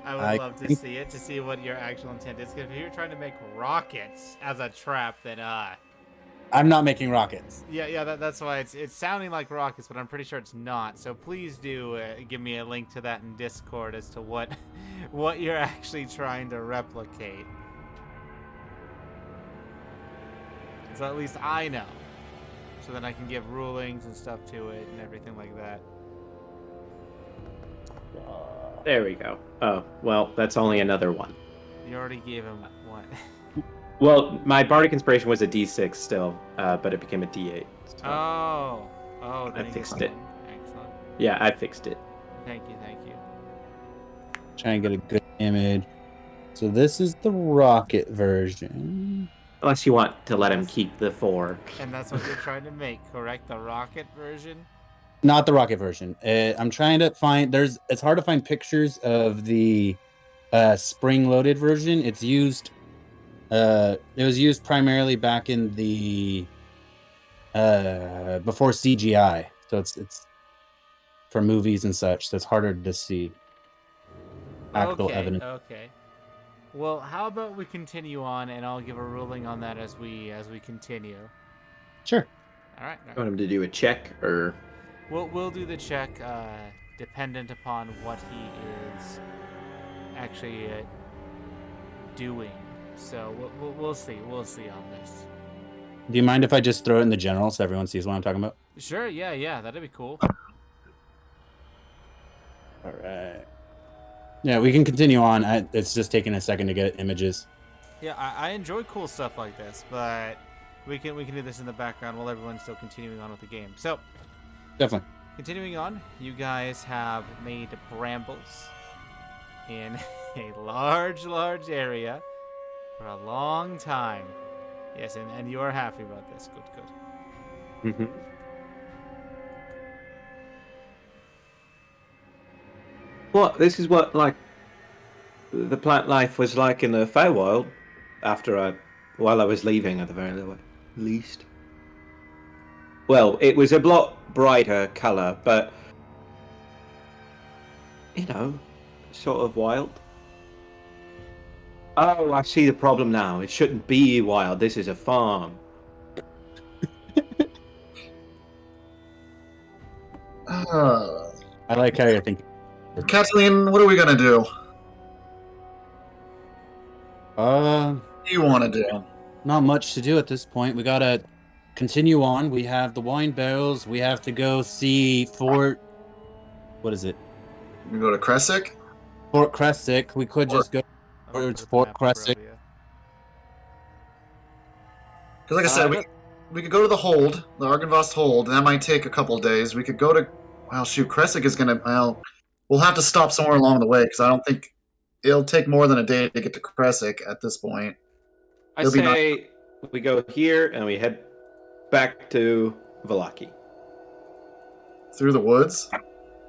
A: I would
C: I
A: love to
C: think-
A: see it, to see what your actual intent is. Because if you're trying to make rockets as a trap, then
C: I'm not making rockets.
A: yeah, that's why it's sounding like rockets, but I'm pretty sure it's not. So please do give me a link to that in Discord as to what what you're actually trying to replicate. So at least I know. So then I can give rulings and stuff to it and everything like that.
F: There we go. Oh, well, that's only another one.
A: You already gave him one.
F: Well, my Bardic Inspiration was a D6 still, but it became a D8. So.
A: Oh,
F: I
A: then you
F: fixed
A: get
F: it.
A: one. Excellent.
F: Yeah, I fixed it.
A: Thank you.
C: Try and get a good image. So this is the rocket version.
F: Unless you want to let him keep the 4.
A: And that's what you're trying to make, correct? The rocket version?
C: Not the rocket version. I'm trying to find. It's hard to find pictures of the spring-loaded version. It's used. It was used primarily back in the before CGI, so it's for movies and such. So it's harder to see actual evidence.
A: Okay. Well, how about we continue on, and I'll give a ruling on that as we continue.
C: Sure.
A: All right.
F: You want him to do a check, or
A: We'll do the check, dependent upon what he is actually doing. So we'll see. We'll see on this.
C: Do you mind if I just throw it in the general so everyone sees what I'm talking about?
A: Sure. Yeah. That'd be cool.
C: All right. Yeah, we can continue on. It's just taking a second to get images.
A: Yeah, I enjoy cool stuff like this, but we can do this in the background while everyone's still continuing on with the game. So,
C: Definitely.
A: continuing on, you guys have made brambles in a large area for a long time. Yes, and you are happy about this. Good.
F: Mhm.
D: What? This is what, like, the plant life was like in the Feywild while I was leaving, at the very least. Well, it was a lot brighter colour, but, sort of wild. Oh, I see the problem now. It shouldn't be wild. This is a farm.
C: I like how you're thinking.
B: Kathleen, what are we gonna do?
C: Uh,
B: What do you want to do?
C: not much to do at this point. We gotta continue on. We have the wine barrels. We have to go see Fort. What is it?
B: We go to Kresic?
C: Fort Cressick. We could just go
A: I'm
C: towards
A: gonna
C: Fort
A: put the map of
C: Cressick.
A: Barovia.
B: Because, like I said, we could go to the hold, the Argynvost hold, and that might take a couple of days. We could go to, well, shoot, Kresic is gonna, well, we'll have to stop somewhere along the way because I don't think it'll take more than a day to get to Kresic at this point.
D: I
B: It'll be
D: say we go here and we head back to Valaki.
B: Through the woods.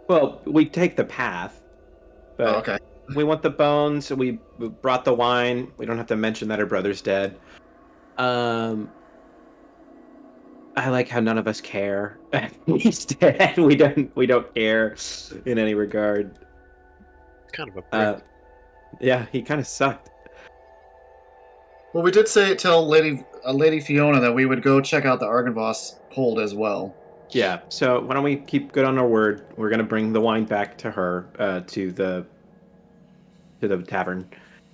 D: Well, we take the path, but
B: Oh, okay.
D: we want the bones. We brought the wine. We don't have to mention that her brother's dead. I like how none of us care. He's dead. We don't care in any regard.
E: Kind of a prick.
D: Yeah, he kind of sucked.
B: Well, we did tell Lady Fiona that we would go check out the Argynvost hold as well.
D: Yeah. So why don't we keep good on our word? We're gonna bring the wine back to her, to the tavern.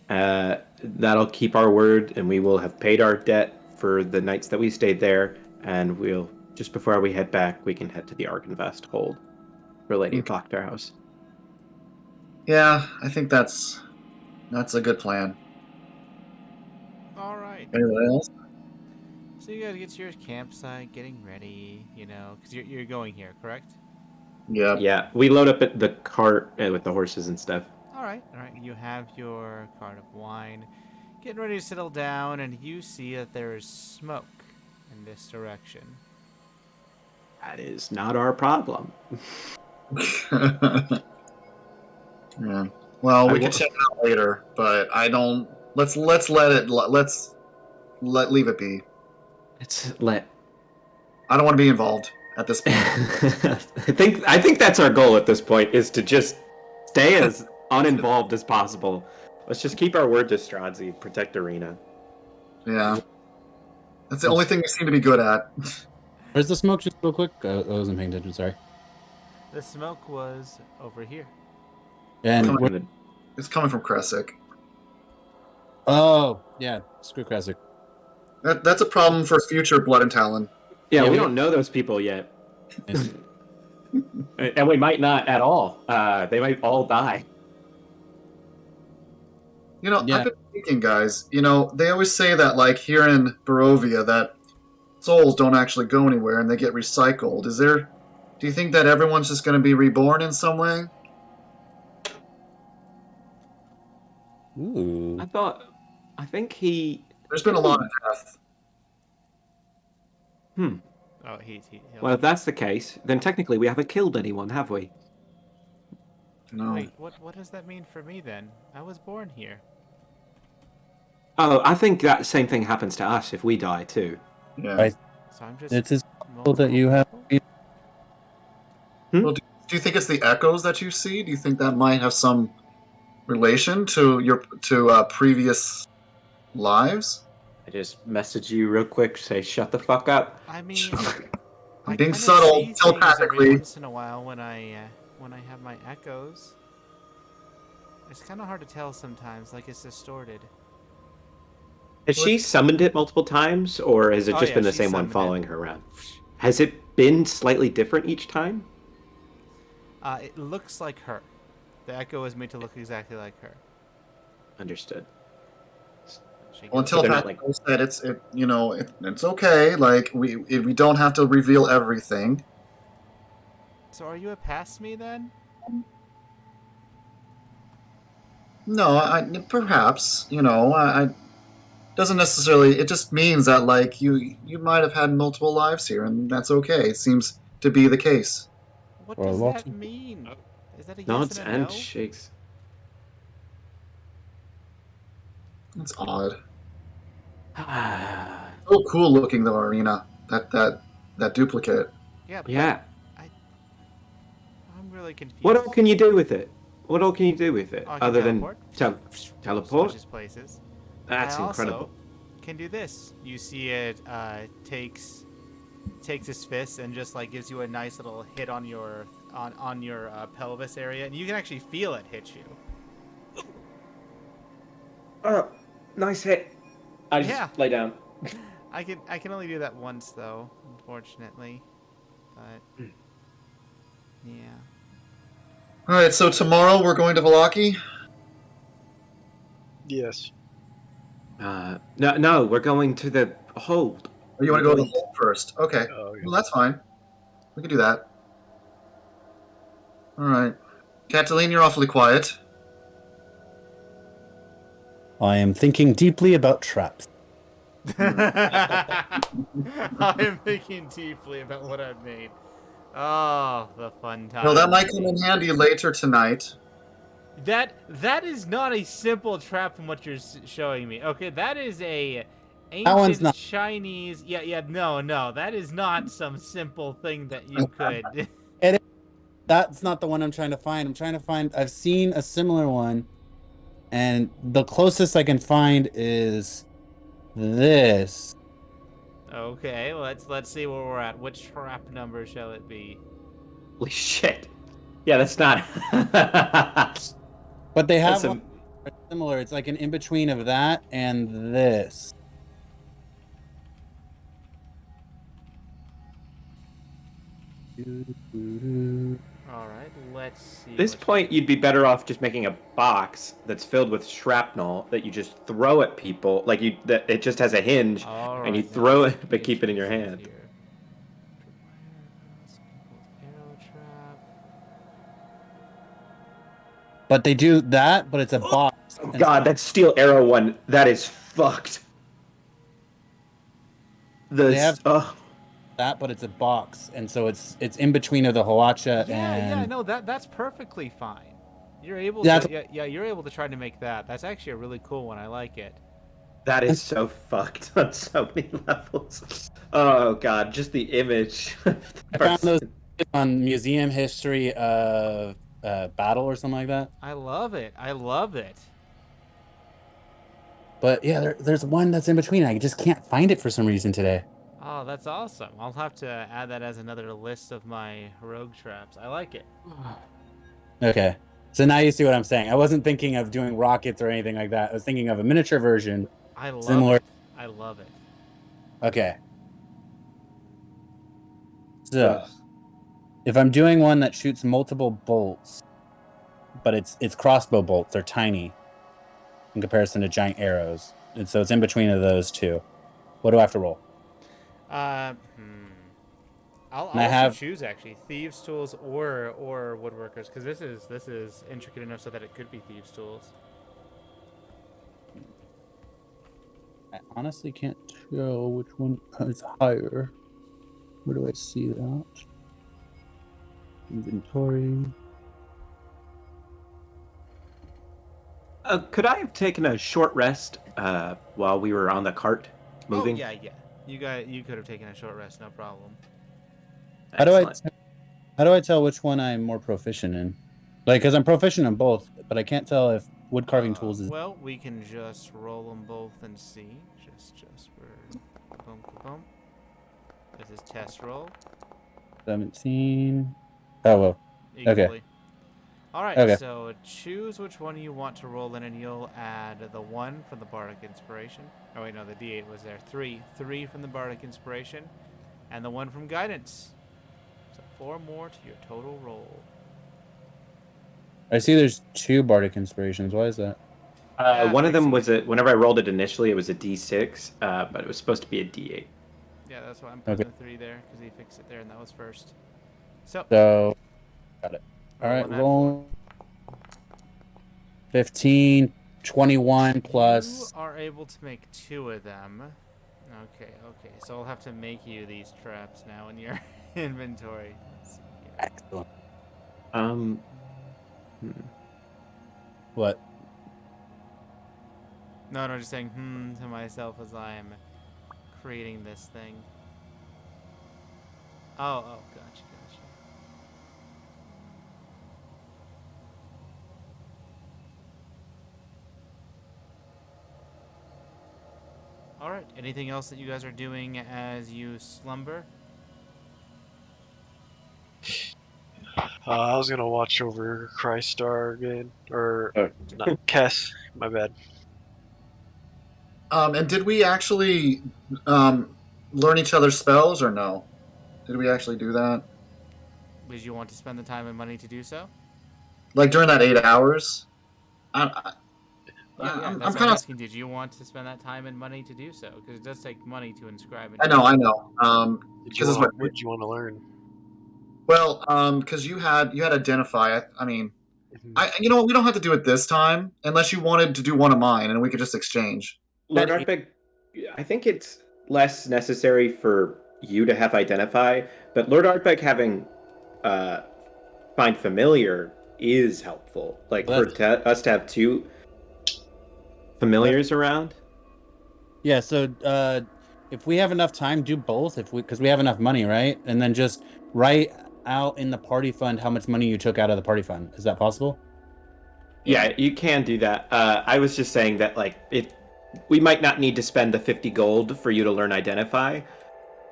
D: That'll keep our word, and we will have paid our debt for the nights that we stayed there. And we'll, just before we head back, we can head to the Argynvost hold for Lady of Lockdown.
B: Yeah, I think that's a good plan.
A: All right.
B: Anyone else?
A: So you guys get to your campsite, getting ready, because you're going here, correct?
B: Yeah.
D: Yeah, we load up at the cart with the horses and stuff.
A: All right. You have your cart of wine, getting ready to settle down, and you see that there is smoke in this direction.
D: That is not our problem.
B: Yeah. Well, we can check it out later, but I don't. Let's leave it be.
D: It's let.
B: I don't want to be involved at this point.
D: I think that's our goal at this point, is to just stay as uninvolved as possible. Let's just keep our word to Strahd, protect Arena.
B: Yeah. That's the only thing we seem to be good at.
C: Where's the smoke? Just real quick. I wasn't paying attention. Sorry.
A: The smoke was over here.
C: And
B: It's coming from Kresic.
C: oh yeah, screw Cressick.
B: That's a problem for future Blood and Talon.
D: Yeah, we don't know those people yet. And we might not at all. They might all die.
B: Yeah. I've been thinking, guys, they always say that, like, here in Barovia, that souls don't actually go anywhere and they get recycled. Do you think that everyone's just going to be reborn in some way?
C: Ooh.
D: I think he...
B: There's been a lot of death.
A: Oh,
D: Well, if that's the case, then technically we haven't killed anyone, have we?
B: No.
A: Wait, what does that mean for me then? I was born here.
D: Oh, I think that same thing happens to us if we die too.
B: Yeah.
A: So I'm just.
C: It's his fault that you have.
B: Well, do you think it's the echoes that you see? Do you think that might have some relation to your previous lives?
D: I just message you real quick, say shut the fuck up.
A: I mean,
B: I'm
A: I
B: being
A: kinda
B: subtle,
A: see things every
B: telepathically.
A: once in a while when I have my echoes. It's kind of hard to tell sometimes, like it's distorted.
D: Has she summoned it multiple times, or has it
A: Oh,
D: just
A: yeah,
D: been the
A: she
D: same one
A: summoned it.
D: following her around? Has it been slightly different each time?
A: It looks like her. The echo is made to look exactly like her.
D: Understood.
B: Well, until
D: they're not,
B: Patrick said it's okay. Like we don't have to reveal everything.
A: So are you a past me then?
B: No, perhaps I doesn't necessarily. It just means that, like, you might have had multiple lives here, and that's okay. It seems to be the case.
A: What
C: Or a
A: does
C: lot
A: that mean? Is that a yes
D: Nods
A: and a
D: and
A: no?
D: shakes.
B: That's odd.
D: yeah.
B: So cool looking though, Arena. That duplicate.
A: Yeah, but I'm really confused.
D: What all can you do with it? What all can you do with it
A: Oh, I can
D: other than
A: teleport.
D: teleport?
A: Switches places.
D: That's
A: I
D: incredible.
A: also can do this. You see it takes his fist and just like gives you a nice little hit on your pelvis area, and you can actually feel it hit you.
D: Oh, nice hit. I just
A: Yeah.
D: lay down.
A: I can only do that once though, unfortunately. But yeah.
B: All right, so tomorrow we're going to Valaki.
E: Yes.
D: No, we're going to the hold.
B: Or you want to go to the hold first? Okay.
E: Oh, yeah.
B: Well, that's fine. We can do that. All right. Cataline, you're awfully quiet.
C: I am thinking deeply about traps.
A: I am thinking deeply about what I've made. Oh, the fun time.
B: Well, that might come in handy later tonight.
A: That is not a simple trap from what you're showing me. Okay, that is a
C: That one's
A: ancient
C: not.
A: Chinese. Yeah, no, that is not some simple thing that you could.
C: That's not the one I'm trying to find. I'm trying to find. I've seen a similar one, and the closest I can find is this.
A: Okay, let's see where we're at. Which trap number shall it be?
D: Holy shit. Yeah, that's not.
C: But they have
D: That's
C: one that's similar. It's like an in between of that and this.
A: All right, let's see.
D: At this
A: which-
D: point, you'd be better off just making a box that's filled with shrapnel that you just throw at people. Like that it just has a hinge,
A: All
D: and you
A: right,
D: throw
A: let's
D: it, but keep it in your
A: see
D: hand.
A: here. Arrow trap.
C: But they do that, but it's a box.
D: Oh
C: And
D: god, that steel arrow one, that is fucked.
C: They have-
D: Oh,
C: that, but it's a box, and so it's in between of the Hawacha
A: Yeah,
C: and
A: no, that's perfectly fine. You're able
C: Yeah,
A: to, you're able to try to make that. That's actually a really cool one. I like it.
D: that is so fucked on so many levels. Oh god, just the image.
C: I found those on Museum History of Battle or something like that.
A: I love it. I love it.
C: But yeah, there's one that's in between. I just can't find it for some reason today.
A: Oh, that's awesome. I'll have to add that as another list of my rogue traps. I like it.
C: Okay. So now you see what I'm saying. I wasn't thinking of doing rockets or anything like that. I was thinking of a miniature version.
A: I love
C: Similar.
A: it. I love it.
C: Okay. So, if I'm doing one that shoots multiple bolts, but it's crossbow bolts, they're tiny in comparison to giant arrows. And so it's in between of those two. What do I have to roll?
A: I'll
C: And I
A: also
C: have-
A: choose actually thieves' tools or woodworkers because this is intricate enough so that it could be thieves' tools.
C: I honestly can't tell which one is higher. Where do I see that? Inventory.
D: Could I have taken a short rest while we were on the cart moving?
A: Oh yeah. You could have taken a short rest, no problem.
C: How do
D: Excellent.
C: how do I tell which one I'm more proficient in? Like, because I'm proficient in both, but I can't tell if wood carving tools is.
A: Well, we can just roll them both and see. Just for boom. This is test roll.
C: 17. Oh well. Okay.
A: Equally. All right.
C: Okay.
A: So choose which one you want to roll in, and you'll add the 1 from the Bardic Inspiration. Oh wait, no, the D8 was there. 3 from the Bardic Inspiration, and the 1 from Guidance. So 4 more to your total roll.
C: I see there's 2 bardic inspirations. Why is that?
D: One of them was whenever I rolled it initially, it was a D6, but it was supposed to be a D8.
A: Yeah, that's why I'm putting
C: Okay.
A: the 3 there because he fixed it there, and that was first. So
C: So, got it. All right,
A: rolling that
C: roll. 15, 21
A: You
C: plus.
A: are able to make 2 of them. Okay. So I'll have to make you these traps now in your inventory. Let's see here.
C: Excellent. What?
A: No, just saying to myself as I am creating this thing. Oh, gotcha. Alright, anything else that you guys are doing as you slumber?
E: I was gonna watch over Crystar again, or
D: Oh.
E: not Kess. My bad.
B: And did we actually learn each other's spells or no? Did we actually do that?
A: Would you want to spend the time and money to do so?
B: Like during that 8 hours? I,
A: Yeah,
B: I'm
A: that's what
B: kind
A: I'm
B: of.
A: asking. Did you want to spend that time and money to do so? Because it does take money to inscribe.
B: I know.
E: Did
B: Because
E: you
B: it's
E: want? What did you want to learn?
B: well, because you had identify. I mean,
E: Mhm.
B: you know what? We don't have to do it this time unless you wanted to do one of mine, and we could just exchange.
D: Lord Ardbeg, I think it's less necessary for you to have identify, but Lord Ardbeg having find familiar is helpful. Like
C: Well,
D: for us to have two familiars around.
C: Yeah, so if we have enough time, do both because we have enough money, right? And then just write out in the party fund how much money you took out of the party fund. Is that possible?
D: Yeah, you can do that. I was just saying that like we might not need to spend the 50 gold for you to learn identify.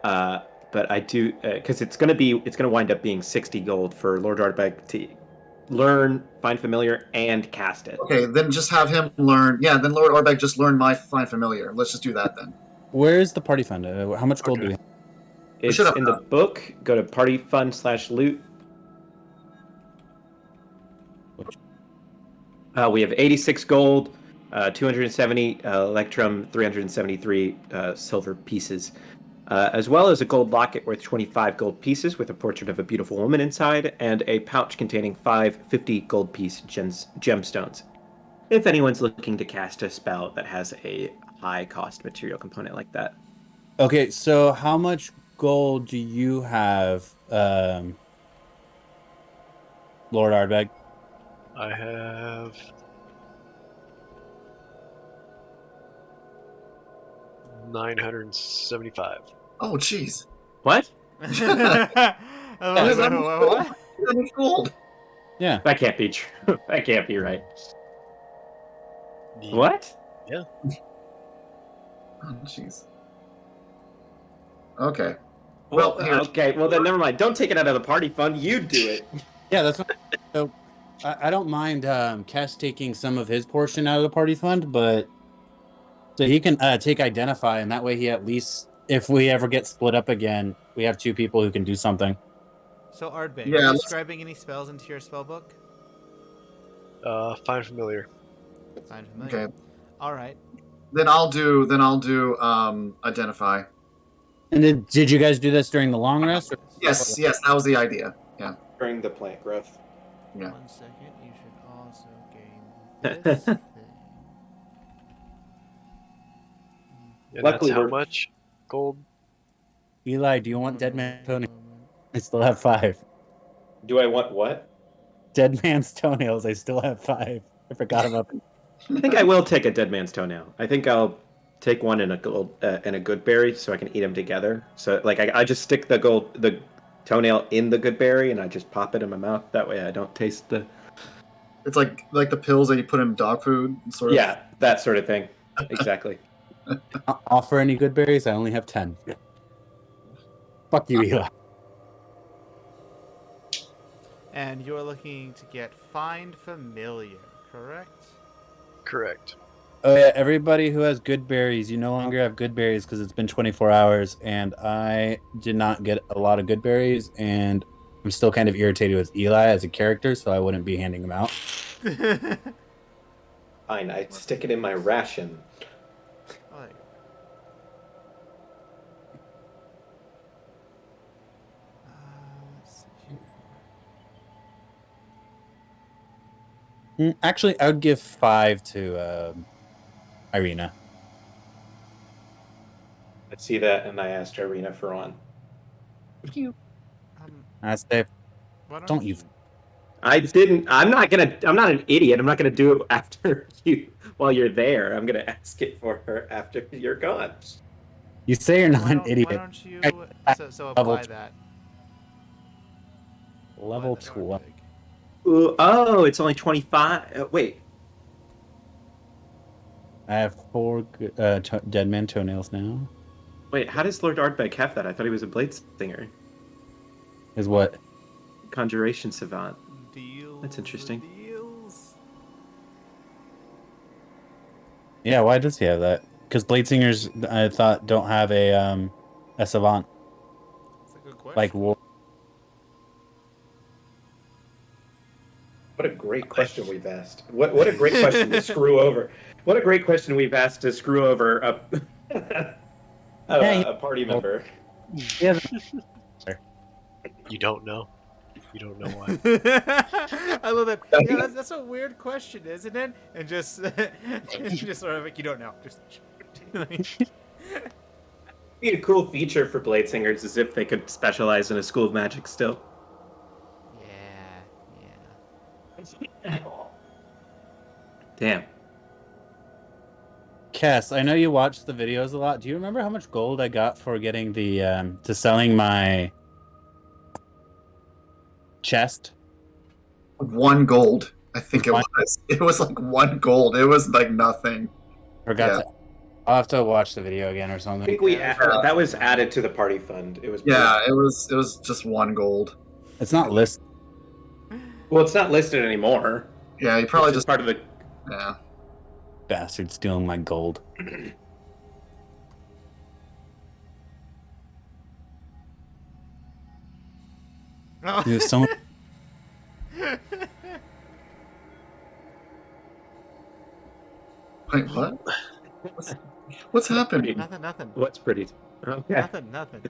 D: But I do because it's gonna wind up being 60 gold for Lord Ardbeg to learn find familiar and cast it.
B: Okay, then just have him learn. Yeah, then Lord Orbeg just learn my find familiar. Let's just do that then.
C: Where is the party fund? How much gold do we
E: Okay.
C: have?
B: We should
D: It's
B: have
D: in the book. Go to party fund/loot. We have 86 gold, 270 electrum, 373 silver pieces, as well as a gold locket worth 25 gold pieces with a portrait of a beautiful woman inside, and a pouch containing 50 gold piece gemstones. If anyone's looking to cast a spell that has a high cost material component like that.
C: Okay, so how much gold do you have, Lord Ardbeg?
E: I have 975.
B: Oh, jeez.
D: What?
A: I was like, what?
B: That much gold.
C: Yeah.
D: That can't be true. That can't be right.
E: The-
D: What?
E: Yeah.
B: Oh, jeez. Okay.
D: Well,
B: Well, here.
D: okay. Well, then never mind. Don't take it out of the party fund. You do it.
C: Yeah, that's what, so I don't mind Cass taking some of his portion out of the party fund, but so he can take identify, and that way he at least, if we ever get split up again, we have two people who can do something.
A: So Ardbeg,
B: Yeah,
A: are you
B: let's-
A: scribing any spells into your spell book?
E: Find familiar.
A: Find familiar.
B: Okay.
A: All right.
B: Then I'll do identify.
C: And did you guys do this during the long rest? Or
B: Yes, that was the idea. Yeah.
D: During the plant growth.
B: Yeah.
A: 1 second. You should also gain this thing.
E: And
D: Luckily,
E: that's how
D: we're-
E: much gold?
C: Eli, do you want Dead Man's Toenails? I still have 5.
D: Do I want what?
C: Dead Man's Toenails, I still have 5. I forgot about them.
D: I think I will take a dead man's toenail. I think I'll take one in a good berry so I can eat them together. So like I just stick the toenail in the good berry and I just pop it in my mouth. That way I don't taste the.
B: It's like the pills that you put in dog food, sort of.
D: Yeah, that sort of thing. Exactly.
C: Offer any good berries? I only have 10. Fuck you, Eli.
A: And you're looking to get Find Familiar, correct?
E: Correct.
C: Oh yeah, everybody who has good berries, you no longer have good berries because it's been 24 hours, and I did not get a lot of good berries, and I'm still kind of irritated with Eli as a character, so I wouldn't be handing them out.
D: Fine, I stick it in my ration.
A: Oh, there you go. Let's see here.
C: Actually, I would give 5 to Irina.
D: I see that, and I asked Irina for one.
C: I say,
A: Why
C: don't you
F: I didn't. I'm not gonna. I'm not an idiot. I'm not gonna do it after you while you're there. I'm gonna ask it for her after you're gone.
C: You say you're not
A: Why
C: an
A: don't
C: idiot.
A: you so
C: Level
A: apply that?
C: Level
A: Apply that
C: 12.
A: Ardbeg.
F: Ooh, oh, it's only 25. Wait.
C: I have 4 dead man toenails now.
F: Wait. How does Lord Ardbeg have that? I thought he was a blade singer.
C: Is what?
F: Conjuration savant.
A: Deals.
F: That's interesting.
A: Deals.
C: Yeah, why does he have that? Because blade singers, I thought, don't have a savant
A: That's a good question.
C: like war.
F: What a great question we've asked. What a great question to screw over. What a great question we've asked to screw over a party member.
C: Yeah.
E: You don't know. You don't know why.
A: I love that. Yeah, that's a weird question, isn't it? And just, just sort of like you don't know. Just.
F: Be a cool feature for blade singers is if they could specialize in a school of magic still.
A: Yeah.
F: Damn.
C: Cass, I know you watch the videos a lot. Do you remember how much gold I got for getting the to selling my chest?
B: 1 gold, I think it was. It was like 1 gold. It was like nothing.
C: Forgot
B: Yeah.
C: to. I'll have to watch the video again or
F: I
C: something.
F: think that was added to the party fund. It was
B: Yeah, it was just 1 gold.
C: It's not listed.
F: Well, it's not listed anymore.
B: Yeah, you probably
F: It's
B: just
F: part of the.
B: yeah.
C: Bastard stealing my gold.
A: No.
C: There's so much.
B: Wait, what? What's happening?
A: Nothing.
F: What's pretty? Okay.
A: Nothing.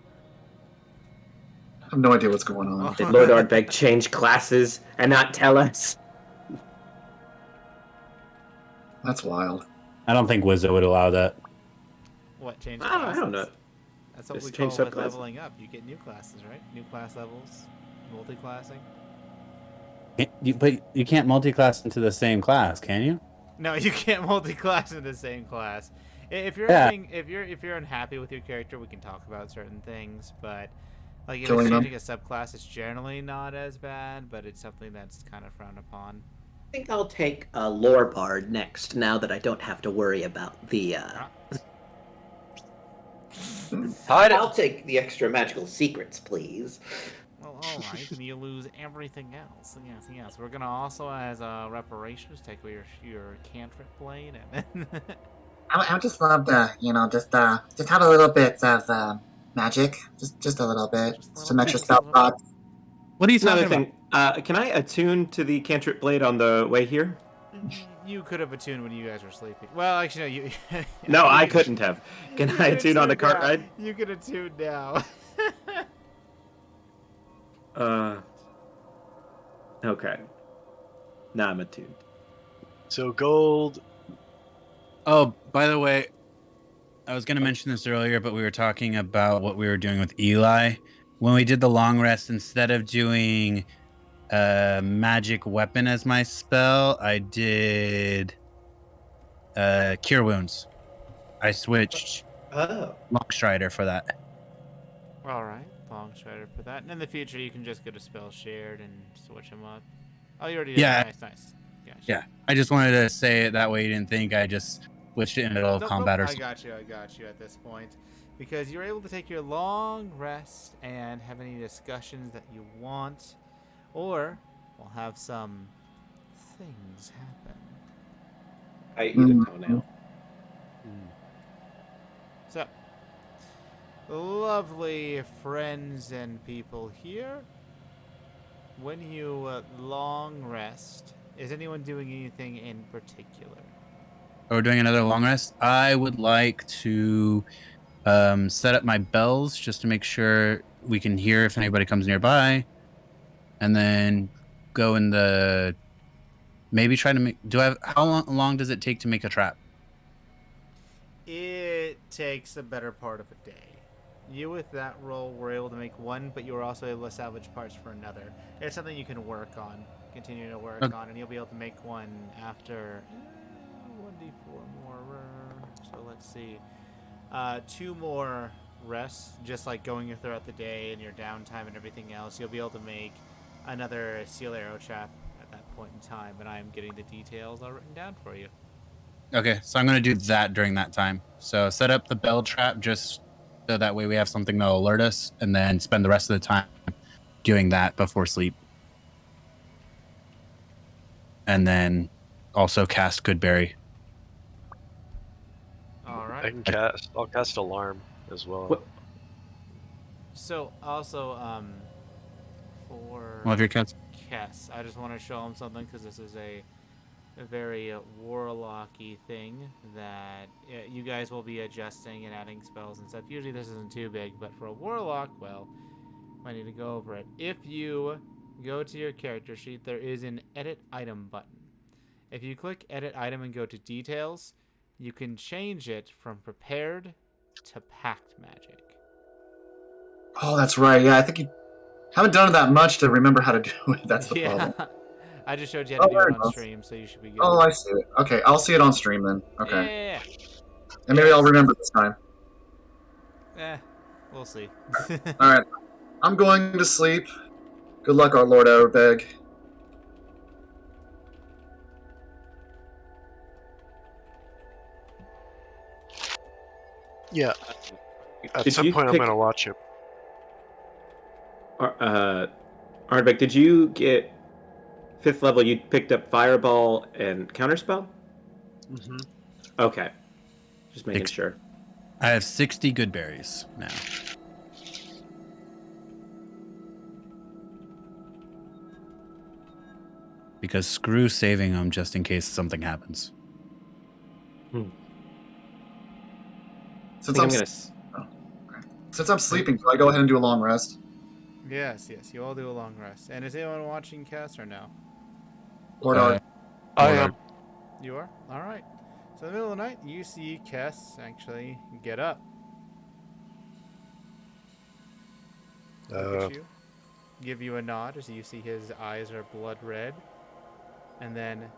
B: I have no idea what's going on.
F: Did Lord Ardbeg change classes and not tell us?
B: That's wild.
C: I don't think Wizo would allow that.
A: What change?
F: I don't know.
A: That's what
F: Just
A: we
F: change
A: call with
F: subclasses.
A: leveling up. You get new classes, right? New class levels, multi-classing.
C: But you can't multi-class into the same class, can you?
A: No, you can't multi-class in the same class. If you're
C: Yeah.
A: if you're unhappy with your character, we can talk about certain things. But like if
B: Killing
A: it's
B: them?
A: changing a subclass, it's generally not as bad, but it's something that's kind of frowned upon.
G: I think I'll take a lore bard next, now that I don't have to worry about the, I'll take the extra magical secrets, please.
A: Well, all right, then you lose everything else. Yes. We're gonna also, as reparations, take away your cantrip blade and.
H: I would just love to, just have a little bit of magic, just a little bit, some extra spell slots.
C: What are you
F: Another
C: talking about?
F: thing. Can I attune to the cantrip blade on the way here?
A: You could have attuned when you guys were sleeping. Well, actually, no. You.
F: No, I couldn't have. Can I attune on the cart ride?
A: You can attune now.
F: Okay. Now I'm attuned.
E: So gold.
C: Oh, by the way, I was going to mention this earlier, but we were talking about what we were doing with Eli. When we did the long rest, instead of doing magic weapon as my spell, I did cure wounds. I switched
F: Oh.
C: Long Strider for that.
A: All right, long strider for that. And in the future, you can just go to spell shared and switch them up. Oh, you already did.
C: Yeah.
A: Nice. Gotcha.
C: Yeah, I just wanted to say it that way you didn't think I just switched it in the middle of combat or
A: I
C: something.
A: got you at this point. Because you're able to take your long rest and have any discussions that you want. Or we'll have some things happen.
F: I eat a toenail.
A: So, lovely friends and people here. When you long rest, is anyone doing anything in particular?
C: Oh, we're doing another long rest. I would like to set up my bells just to make sure we can hear if anybody comes nearby, and then go in the. Maybe try to make. How long does it take to make a trap?
A: It takes a better part of a day. You, with that roll, were able to make one, but you were also able to salvage parts for another. It's something you can work on. continue to work
C: Okay.
A: on, and you'll be able to make one after 1d4 more. So let's see, 2 more rests, just like going throughout the day and your downtime and everything else. You'll be able to make another seal arrow trap at that point in time, and I am getting the details all written down for you.
C: Okay, so I'm going to do that during that time. So set up the bell trap just so that way we have something to alert us, and then spend the rest of the time doing that before sleep. And then also cast Goodberry.
A: All right.
E: I'll cast Alarm as well.
D: What?
A: So also, for
C: One of your cats.
A: Kess, I just want to show him something because this is a very warlocky thing that you guys will be adjusting and adding spells and stuff. Usually this isn't too big, but for a warlock, well, I need to go over it. If you go to your character sheet, there is an edit item button. If you click edit item and go to details, you can change it from prepared to pact magic.
B: Oh, that's right. Yeah, I think you haven't done it that much to remember how to do it. That's the problem.
A: I just showed you how to do
B: there
A: it
B: it
A: on
B: goes.
A: stream, so you should be good.
B: Oh, I see it. Okay, I'll see it on stream then. Okay.
A: Yeah.
B: And maybe I'll remember this time.
A: We'll see.
B: Alright. I'm going to sleep. Good luck, our Lord Ourbeg.
E: Yeah. At
D: Did
E: some
D: you
E: point, I'm
D: pick-
E: gonna watch it.
D: Ardbeg, did you get 5th level? You picked up Fireball and Counterspell?
E: Mm-hmm.
D: Okay. Just making
C: Ex-
D: sure.
C: I have 60 Goodberries now. Because screw saving them just in case something happens.
B: Since
D: I
B: I'm,
D: think I'm gonna...
B: since I'm sleeping, can I go ahead and do a long rest?
A: Yes, you all do a long rest. And is anyone watching Kess or no?
B: Lord Ard.
E: I am.
A: You are? Alright. So in the middle of the night, you see Kess actually get up. Look at you. Give you a nod as you see his eyes are blood red. And then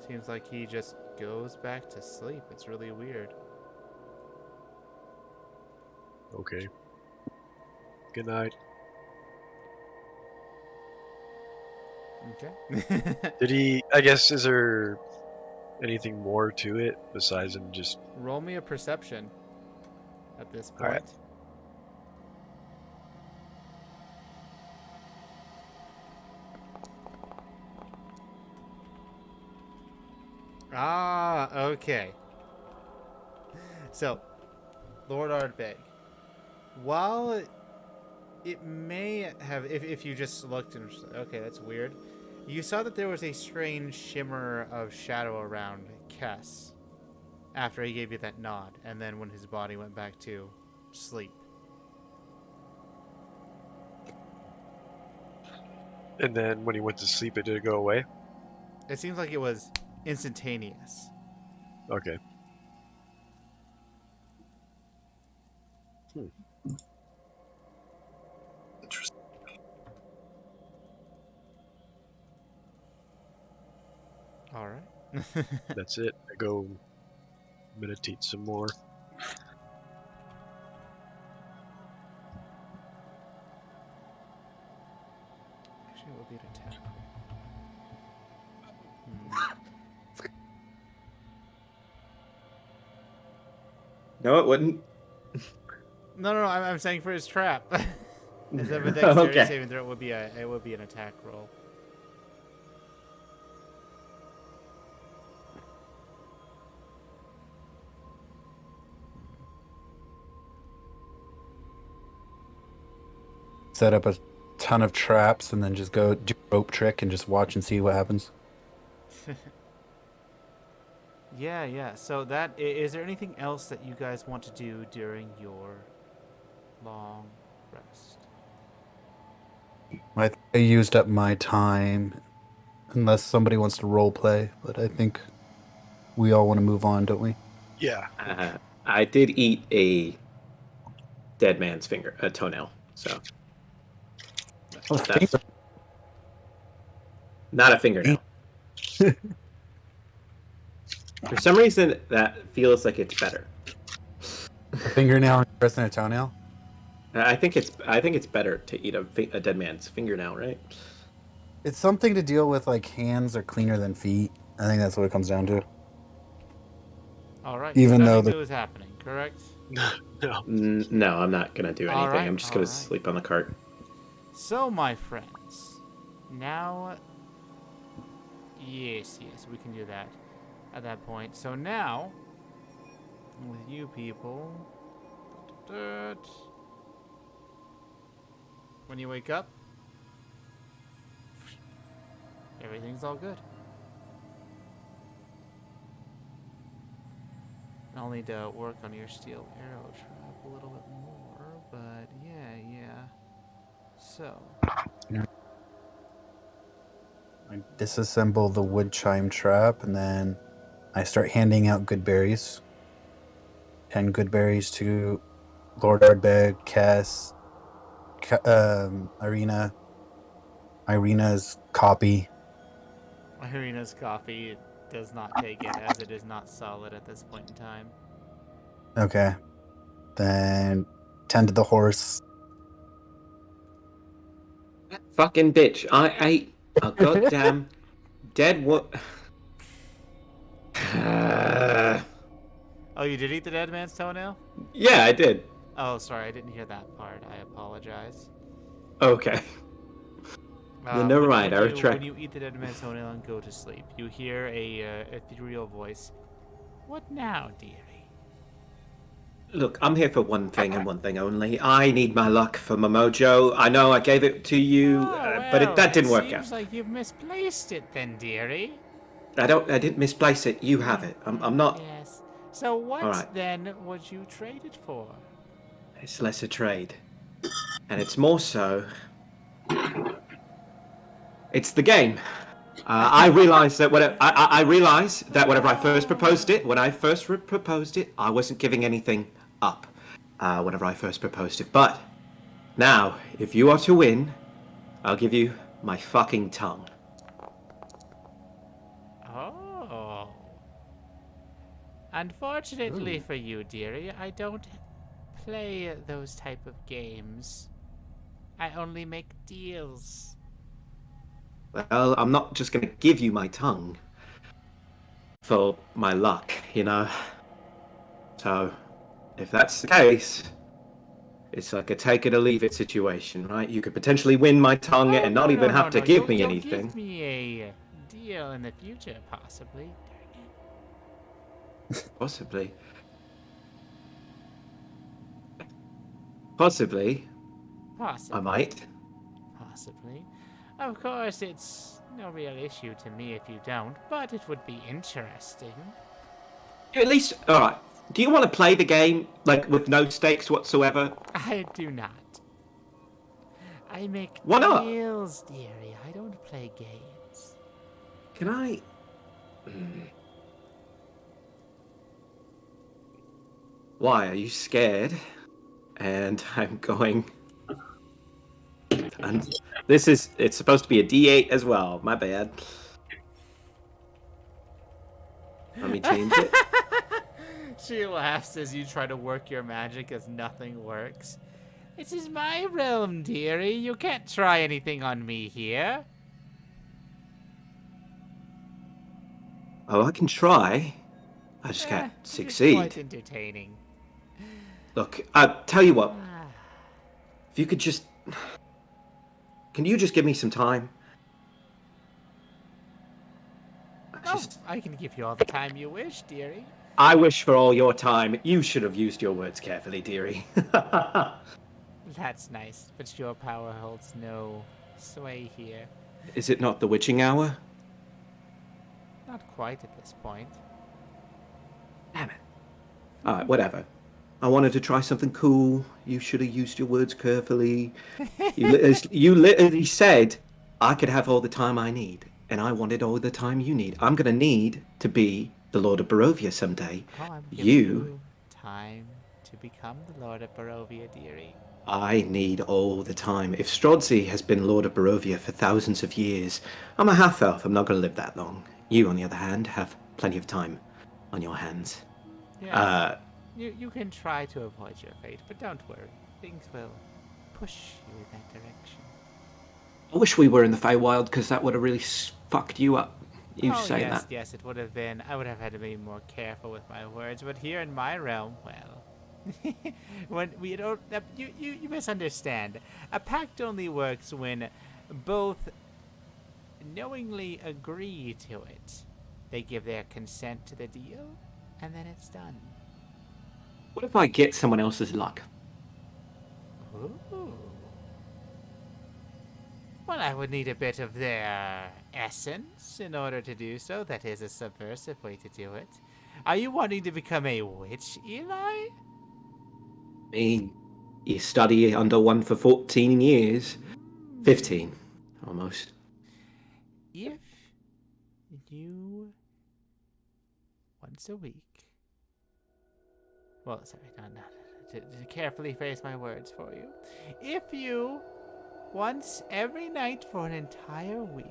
A: seems like he just goes back to sleep. It's really weird.
E: Okay. Good night.
A: Okay.
E: Did he? I guess, is there anything more to it besides him just?
A: Roll me a perception at this point.
E: All right.
A: Ah, okay. So, Lord Ardbeg, while it may have, if you just looked and okay, that's weird, you saw that there was a strange shimmer of shadow around Kess after he gave you that nod, and then when his body went back to sleep.
E: And then when he went to sleep, it did go away.
A: It seems like it was instantaneous.
E: Okay.
B: Interesting.
A: All right.
E: That's it. I go meditate some more.
A: Actually, it would be an attack.
D: No, it wouldn't.
A: No. I'm saying for his trap. Instead of a dexterity
D: Okay.
A: saving throw, it would be an attack roll.
C: Set up a ton of traps and then just go do a rope trick and just watch and see what happens.
A: Yeah. So is there anything else that you guys want to do during your long rest?
C: I think I used up my time, unless somebody wants to role play, but I think we all want to move on, don't we?
E: Yeah.
D: I did eat a dead man's finger, a toenail. So That's not a fingernail. For some reason, that feels like it's better.
C: A fingernail worse than a toenail?
D: I think it's better to eat a dead man's fingernail, right?
C: It's something to deal with, like hands are cleaner than feet. I think that's what it comes down to.
A: All right.
C: Even
A: so
C: though
A: nothing
C: the-
A: new is happening, correct?
E: No.
D: No, I'm not gonna do anything.
A: All right,
D: I'm just
A: all
D: gonna
A: right.
D: sleep on the cart.
A: So, my friends, now... Yes, we can do that at that point. So now, with you people... When you wake up, everything's all good. I'll need to work on your steel arrow trap a little bit more, but yeah. So,
C: I disassemble the wood chime trap, and then I start handing out good berries. 10 good berries to Lord Ardbeg, Cass, Irina's copy.
A: Irina's coffee does not take it, as it is not solid at this point in time.
C: Okay. Then 10 to the horse.
D: Fucking bitch! I ate a goddamn dead what?
A: Oh, you did eat the dead man's toenail?
D: Yeah, I did.
A: Oh, sorry, I didn't hear that part. I apologize.
D: Okay. Then never mind, I
A: When
D: retract.
A: you eat the dead man's toenail and go to sleep, you hear a ethereal voice. What now, dearie?
D: Look, I'm here for one thing and one thing only. I need my luck for my mojo. I know I gave it to you, but that didn't work out.
A: Seems like you've misplaced it then, dearie.
D: I didn't misplace it. You have it. I'm not.
A: Yes. So what
D: Alright.
A: then would you trade it for?
D: It's less a trade, and it's more so. It's the game. I realize that I realize that whenever I first proposed it, I wasn't giving anything up. Whenever I first proposed it, but now, if you are to win, I'll give you my fucking tongue.
A: Oh. Unfortunately for you, dearie, I don't play those type of games. I only make deals.
D: Well, I'm not just gonna give you my tongue for my luck, you know. So, if that's the case, it's like a take it or leave it situation, right? You could potentially win my tongue and not even have to give me anything.
A: Give me a deal in the future, possibly.
D: Possibly. Possibly.
A: Possibly.
D: I might.
A: Possibly. Of course, it's no real issue to me if you don't, but it would be interesting.
D: At least, alright. Do you want to play the game, like, with no stakes whatsoever?
A: I do not. I make
D: Why not?
A: deals, dearie. I don't play games.
D: Can I... Why, are you scared? And I'm going... And it's supposed to be a D8 as well. My bad. Let me change it.
A: She laughs as you try to work your magic as nothing works. This is my realm, dearie. You can't try anything on me here.
D: Oh, I can try. I just can't
A: It's
D: succeed.
A: quite entertaining.
D: Look, I'll tell you what. If you could just... Can you just give me some time?
A: I can give you all the time you wish, dearie.
D: I wish for all your time. You should have used your words carefully, dearie.
A: That's nice, but your power holds no sway here.
D: Is it not the witching hour?
A: Not quite at this point.
D: Damn it. Alright, whatever. I wanted to try something cool. You should have used your words carefully. You literally said I could have all the time I need, and I wanted all the time you need. I'm gonna need to be the Lord of Barovia someday.
A: Oh, I'm giving
D: You
A: time to become the Lord of Barovia, dearie?
F: I need all the time. If Strahd has been Lord of Barovia for thousands of years, I'm a half-elf. I'm not going to live that long. You, on the other hand, have plenty of time on your hands.
A: Yes. You can try to avoid your fate, but don't worry. Things will push you in that direction.
F: I wish we were in the Feywild, because that would have really fucked you up. You say
A: yes,
F: that.
A: yes, it would have been. I would have had to be more careful with my words, but here in my realm, well, when we don't, you misunderstand. A pact only works when both knowingly agree to it. They give their consent to the deal, and then it's done.
F: What if I get someone else's luck?
A: Ooh. Well, I would need a bit of their essence in order to do so. That is a subversive way to do it. Are you wanting to become a witch, Eli?
F: I mean, you study under one for 14 years. 15, almost.
A: If you once a week. Well, sorry, not to carefully phrase my words for you. If you once every night for an entire week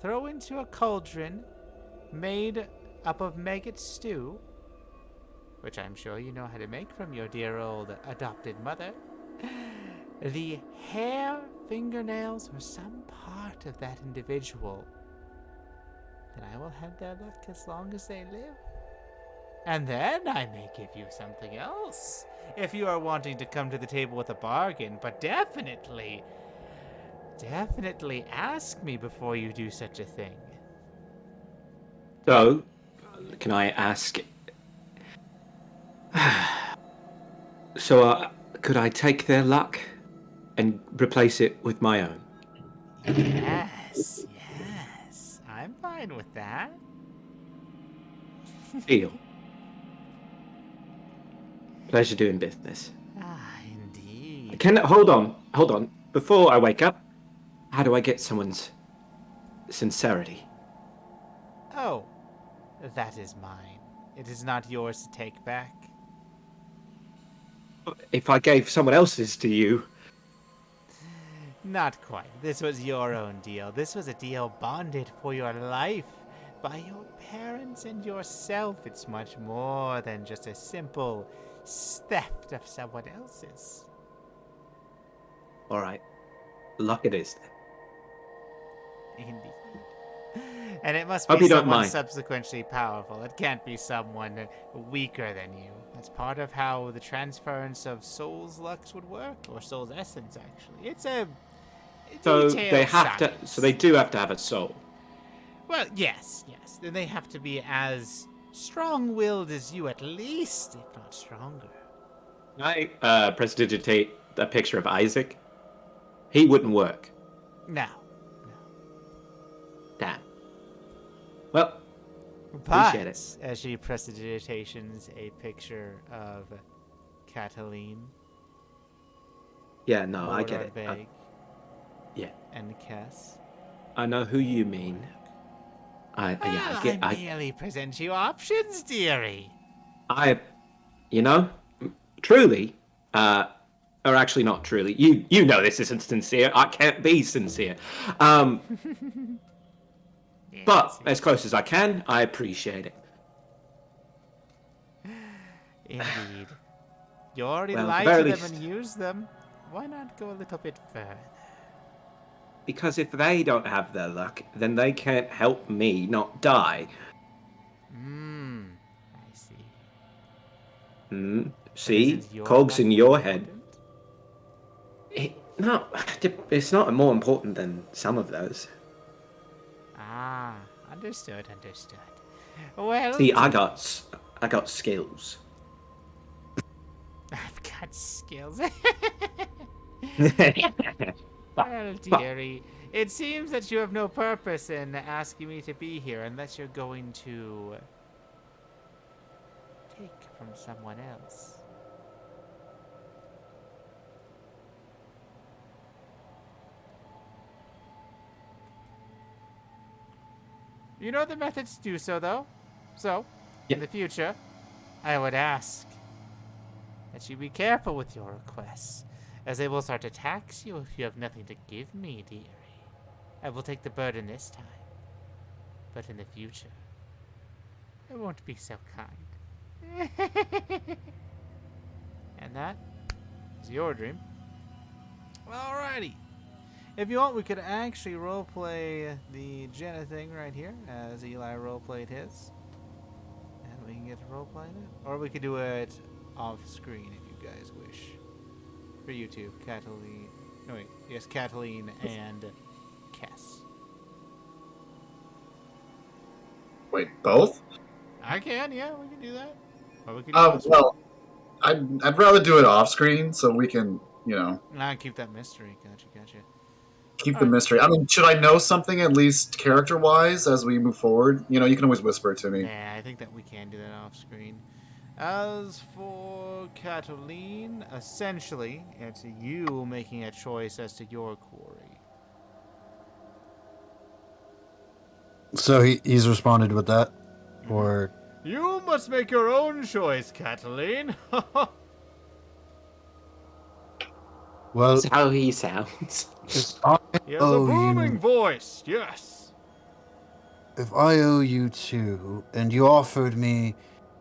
A: throw into a cauldron made up of maggot stew, which I'm sure you know how to make from your dear old adopted mother, the hair, fingernails, or some part of that individual, then I will have their luck as long as they live. And then I may give you something else, if you are wanting to come to the table with a bargain, but definitely ask me before you do such a thing.
F: So, can I ask... So, could I take their luck and replace it with my own?
A: Yes, I'm fine with that.
F: Deal. Pleasure doing business.
A: Ah, indeed.
F: Hold on. Before I wake up, how do I get someone's sincerity?
A: Oh, that is mine. It is not yours to take back.
F: If I gave someone else's to you...
A: Not quite. This was your own deal. This was a deal bonded for your life by your parents and yourself. It's much more than just a simple theft of someone else's.
F: All right. Luck it is, then.
A: Indeed. And it must
F: Hope
A: be
F: you don't
A: someone
F: mind.
A: subsequently powerful. It can't be someone weaker than you. That's part of how the transference of soul's lux would work, or soul's essence, actually. It's a
F: So
A: detailed
F: they have
A: science.
F: to. So they do have to have a soul.
A: Well, yes. Then they have to be as strong-willed as you, at least, if not stronger.
F: Can I prestidigitate a picture of Isaac? He wouldn't work.
A: No.
F: Damn. Well,
A: But,
F: appreciate it.
A: as she prestidigitations a picture of Cataline,
F: Yeah, no, I get it.
A: Beg,
F: Yeah,
A: and Kess.
F: I know who you mean. I get.
A: I merely present you options, dearie.
F: You know, truly, or actually not truly. You know this isn't sincere. I can't be sincere. But as close as I can, I appreciate it.
A: Indeed. You already
F: Well, at the
A: lied
F: very
A: to them
F: least-
A: and used them. Why not go a little bit further?
F: Because if they don't have their luck, then they can't help me not die.
A: I see.
F: See?
A: Isn't your
F: Cogs in
A: luck
F: your head.
A: important?
F: No, it's not more important than some of those.
A: Ah, understood. Well,
F: See, I got skills.
A: I've got skills. Well, dearie, it seems that you have no purpose in asking me to be here unless you're going to take from someone else. You know the methods to do so, though. So, in the future, I would ask that you be careful with your requests, as they will start to tax you if you have nothing to give me, dearie. I will take the burden this time, but in the future, I won't be so kind. And that is your dream. Alrighty. If you want, we could actually roleplay the Jenna thing right here, as Eli roleplayed his. And we can get to roleplay it. Or we could do it off screen if you guys wish. For you two, Cataline. No, wait. Yes, Cataline and Cass.
B: Wait, both?
A: I can, yeah, we can do that. Or we can do it
B: Well, I'd rather do it off screen so we can,
A: Nah, keep that mystery. Gotcha.
B: keep the mystery. I mean, should I know something at least character-wise as we move forward? You can always whisper it to me.
A: Nah, I think that we can do that off screen. As for Cataline, essentially, it's you making a choice as to your quarry.
I: So he's responded with that? Or...
A: You must make your own choice, Cataline.
I: Well,
F: That's how he sounds.
I: if I
A: He has a
I: owe
A: booming
I: you,
A: voice, yes.
I: if I owe you 2, and you offered me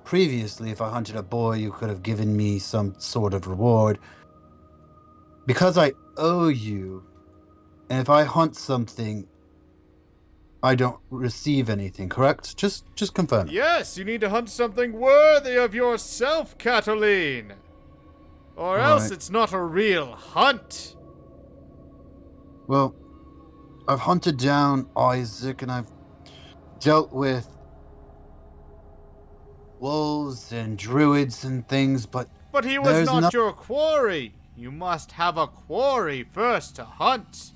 I: previously, if I hunted a boy, you could have given me some sort of reward. Because I owe you, and if I hunt something, I don't receive anything, correct? Just confirm.
A: Yes, you need to hunt something worthy of yourself, Cataline. Or else
I: Right.
A: it's not a real hunt.
I: Well, I've hunted down Isaac, and I've dealt with wolves and druids and things, but
A: But he was
I: there's
A: not your quarry. You must have a quarry first to hunt.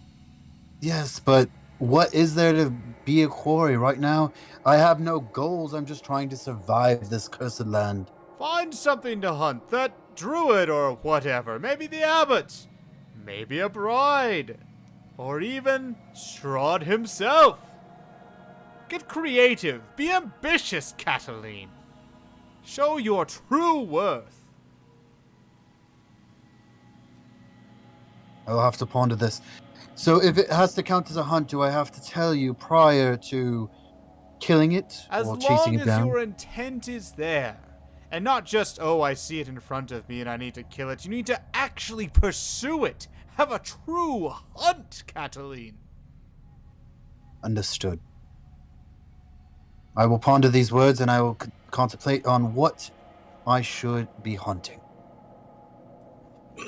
I: yes, but what is there to be a quarry right now? I have no goals. I'm just trying to survive this cursed land.
A: Find something to hunt. That druid or whatever. Maybe the abbot. Maybe a bride. Or even Strahd himself. Get creative. Be ambitious, Cataline. Show your true worth.
I: I'll have to ponder this. So if it has to count as a hunt, do I have to tell you prior to killing it
A: As
I: or chasing
A: long
I: it
A: as
I: down?
A: your intent is there. And not just, oh, I see it in front of me and I need to kill it. You need to actually pursue it. Have a true hunt, Cataline.
I: Understood. I will ponder these words and I will contemplate on what I should be hunting.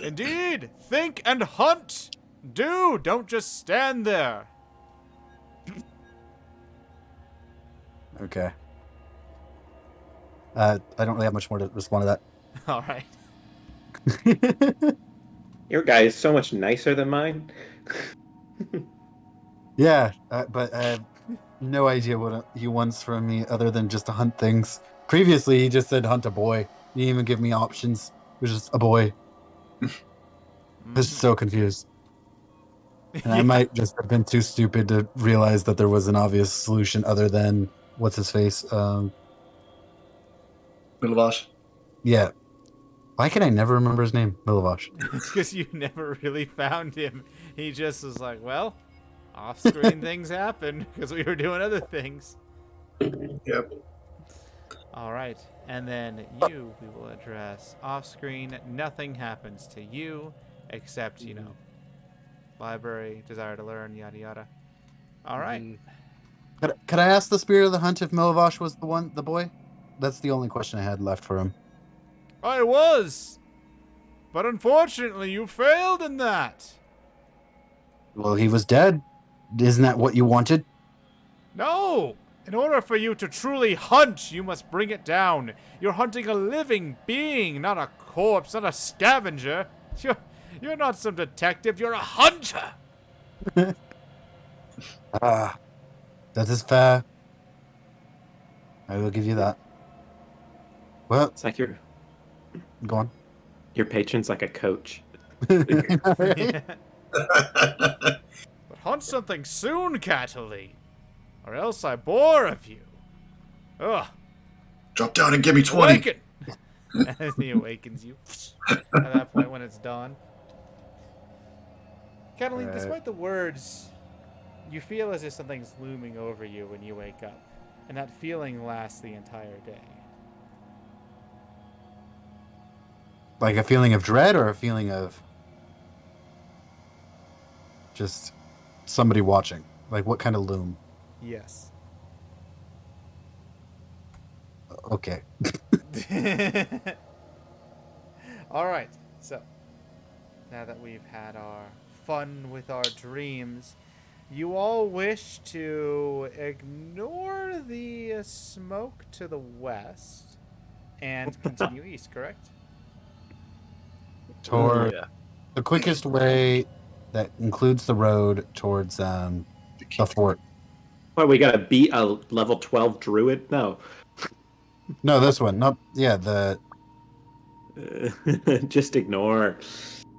A: Indeed. Think and hunt. Do. Don't just stand there.
I: Okay. I don't really have much more to respond to
A: All right.
I: that.
D: Your guy is so much nicer than mine.
I: Yeah, but I have no idea what he wants from me other than just to hunt things. Previously, he just said hunt a boy. He didn't even give me options. It was just a boy. I was so confused. And I might just have been too stupid to realize that there was an obvious solution other than what's his face.
B: Milavash.
I: Yeah. Why can I never remember his name? Milavash.
A: It's because you never really found him. He just was like, well, off-screen things happen because we were doing other things.
B: Yep.
A: All right. And then you, we will address off-screen. Nothing happens to you except, library, desire to learn, yada yada. All right.
I: Could I ask the spirit of the hunt if Milavash was the boy? That's the only question I had left for him.
A: I was, but unfortunately you failed in that.
I: Well, he was dead. Isn't that what you wanted?
A: No! In order for you to truly hunt, you must bring it down. You're hunting a living being, not a corpse, not a scavenger. You're not some detective, you're a hunter!
I: Ah, that is fair. I will give you that. Well,
D: It's like your
I: go on.
D: patron's like a coach.
A: But hunt something soon, Cataline, or else I bore of you. Ugh.
B: Drop down and give me 20.
A: Awaken! as he awakens you at that point when it's dawn. Cataline, despite the words, you feel as if something's looming over you when you wake up, and that feeling lasts the entire day.
I: Like a feeling of dread or a feeling of just somebody watching? Like what kind of loom?
A: Yes.
I: Okay.
A: All right, so now that we've had our fun with our dreams, you all wish to ignore the smoke to the west and continue east, correct?
I: Toward
E: Yeah.
I: the quickest way that includes the road towards the fort.
D: What, we gotta beat a level 12 druid? No.
I: No, this one. Not the
D: Just ignore.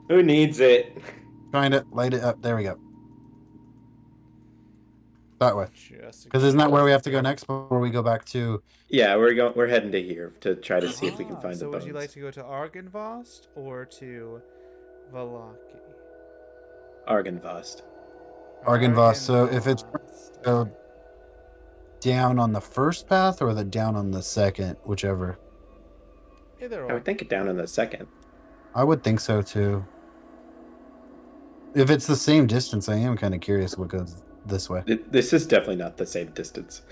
D: Who needs it?
I: trying to light it up. There we go. That way.
A: Just
I: Because isn't that where we have to go next before we go back to
D: Yeah, we're heading to here to try to see if we can find
A: so
D: the
A: would
D: bones.
A: you like to go to Argynvost or to Valaki?
D: Argynvost.
I: Argynvost? So if it's
A: Argynvost,
I: go
A: okay.
I: down on the first path or the down on the second, whichever.
A: Either
D: I
A: or.
D: would think it down in the second.
I: I would think so too. If it's the same distance, I am kind of curious what goes this way.
D: This is definitely not the same distance.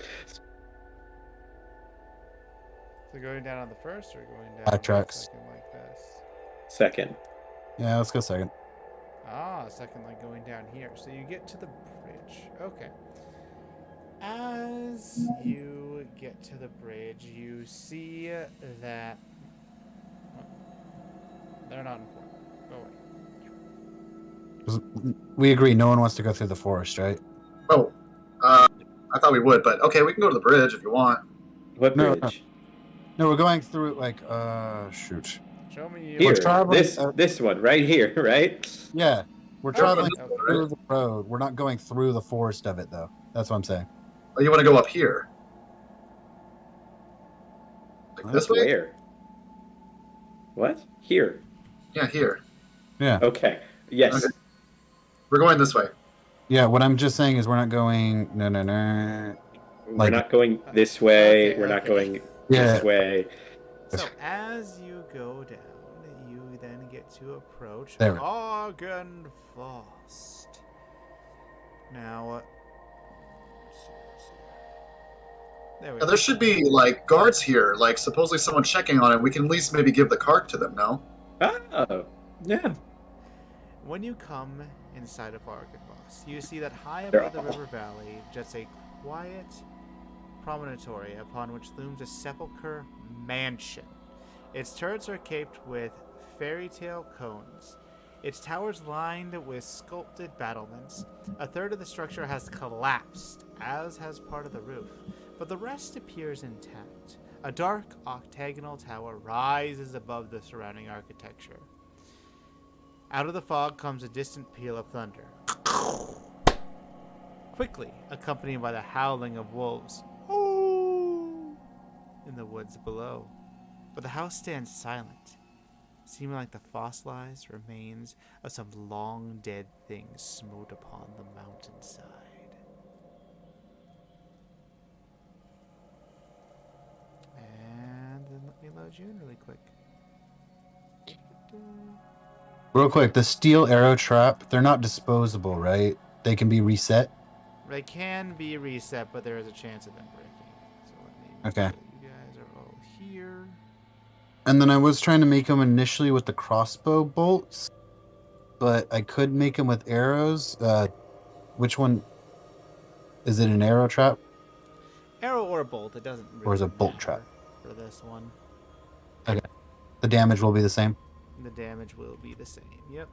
A: So going down on the first or going down
I: Backtracks.
A: on the second like this?
D: Second.
I: Yeah, let's go second.
A: Second like going down here. So you get to the bridge. Okay. As you get to the bridge, you see that they're not important. Go away.
I: 'Cause we agree no one wants to go through the forest, right?
B: Oh, I thought we would, but okay, we can go to the bridge if you want.
D: What
I: No,
D: bridge?
I: No, we're going through like shoot.
A: Show me
D: Here.
A: your
I: traveling-
D: This one right here, right?
I: Yeah. We're
A: Okay,
I: traveling
A: okay.
I: through the road. We're not going through the forest of it though. That's what I'm saying.
B: Oh, you want to go up here? Like this way?
D: Where? What? Here.
B: Yeah, here.
I: Yeah.
D: Okay. Yes.
B: Okay. We're going this way.
I: Yeah, what I'm just saying is we're not going no.
D: We're
I: Like-
D: not going this way.
A: Okay,
D: We're not
A: okay.
D: going
I: Yeah.
D: this way.
A: So as you go down, you then get to approach
I: There.
A: Argynvost. Now, there we
B: Now,
A: go.
B: there should be like guards here, like supposedly someone checking on it. We can at least maybe give the cart to them. No?
D: Oh. Yeah.
A: When you come inside of Argynvost, you see that high
D: They're
A: above the
D: all-
A: river valley, just a quiet promontory upon which looms a sepulchre mansion. Its turrets are caped with fairy tale cones. Its towers lined with sculpted battlements. A third of the structure has collapsed, as has part of the roof, but the rest appears intact. A dark octagonal tower rises above the surrounding architecture. Out of the fog comes a distant peal of thunder, quickly accompanied by the howling of wolves in the woods below. But the house stands silent, seeming like the fossilized remains of some long dead thing smote upon the mountainside. And then let me load you in really quick.
I: Real quick, the steel arrow trap, they're not disposable, right? They can be reset.
A: They can be reset, but there is a chance of them breaking. So let me make
I: Okay.
A: sure you guys are all here.
I: And then I was trying to make them initially with the crossbow bolts, but I could make them with arrows. Which one? Is it an arrow trap?
A: Arrow or bolt, it doesn't really
I: Or is it bolt
A: matter
I: trap?
A: for this one.
I: The damage will be the same.
A: The damage will be the same. Yep.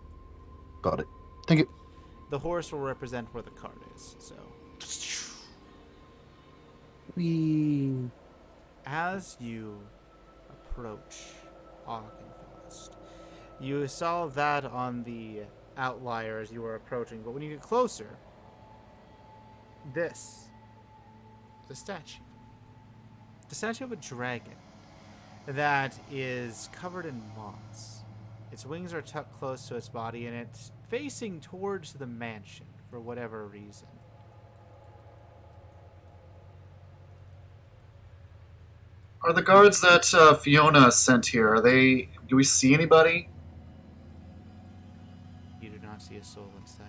I: Got it. Thank you.
A: The horse will represent where the cart is. So
I: Whee.
A: as you approach Argynvost, you saw that on the outlier as you were approaching, but when you get closer, this, the statue of a dragon. that is covered in moss. Its wings are tucked close to its body, and it's facing towards the mansion for whatever reason.
B: Are the guards that Fiona sent here, are they... Do we see anybody?
A: You do not see a soul in sight,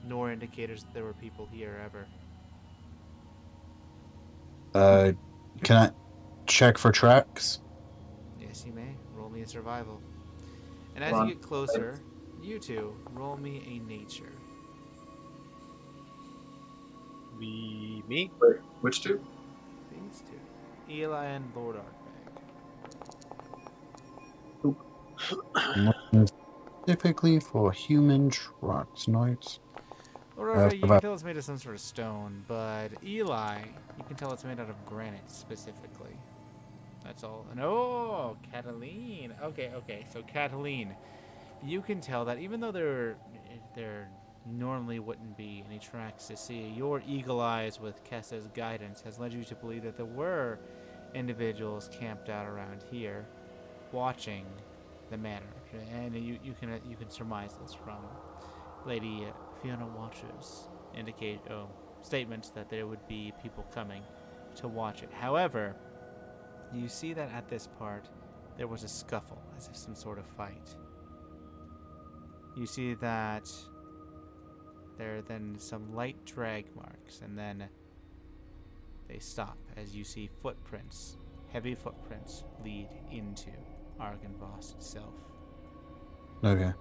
A: nor indicators that there were people here ever.
I: Can I check for tracks?
A: Yes, you may. Roll me a survival. And as
B: Hold on.
A: you get closer, you two, roll me a nature.
E: Me?
B: Wait, which two?
A: These two. Eli and Lord Artbag.
I: Looking specifically for human tracks, knights.
A: Lord Artbag, you can tell it's made of some sort of stone, but Eli, you can tell it's made out of granite specifically. That's all. And oh, Cataline. Okay. So Cataline, you can tell that even though there normally wouldn't be any tracks to see, your eagle eyes with Kessa's guidance has led you to believe that there were individuals camped out around here, watching the manor, and you can surmise this from Lady Fiona Watcher's statements that there would be people coming to watch it. However, you see that at this part there was a scuffle, as if some sort of fight. You see that there are then some light drag marks, and then they stop as you see footprints, heavy footprints, lead into Argynvost itself.
I: Okay.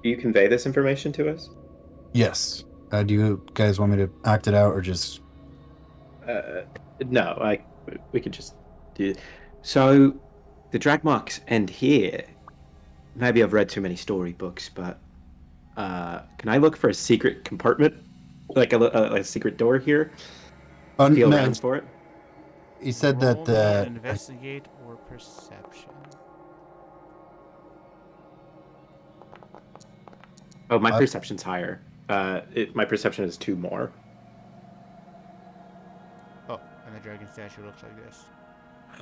D: Do you convey this information to us?
I: Yes. Do you guys want me to act it out or just...
D: No, we could just do. So, the drag marks end here. Maybe I've read too many storybooks, but can I look for a secret compartment, like a secret door here? Feel
I: no,
D: around for it.
I: he said
A: Roll
I: that
A: me an
I: the...
A: investigate or perception.
D: Oh, my perception's higher. My perception is 2 more.
A: Oh, and the dragon statue looks like this.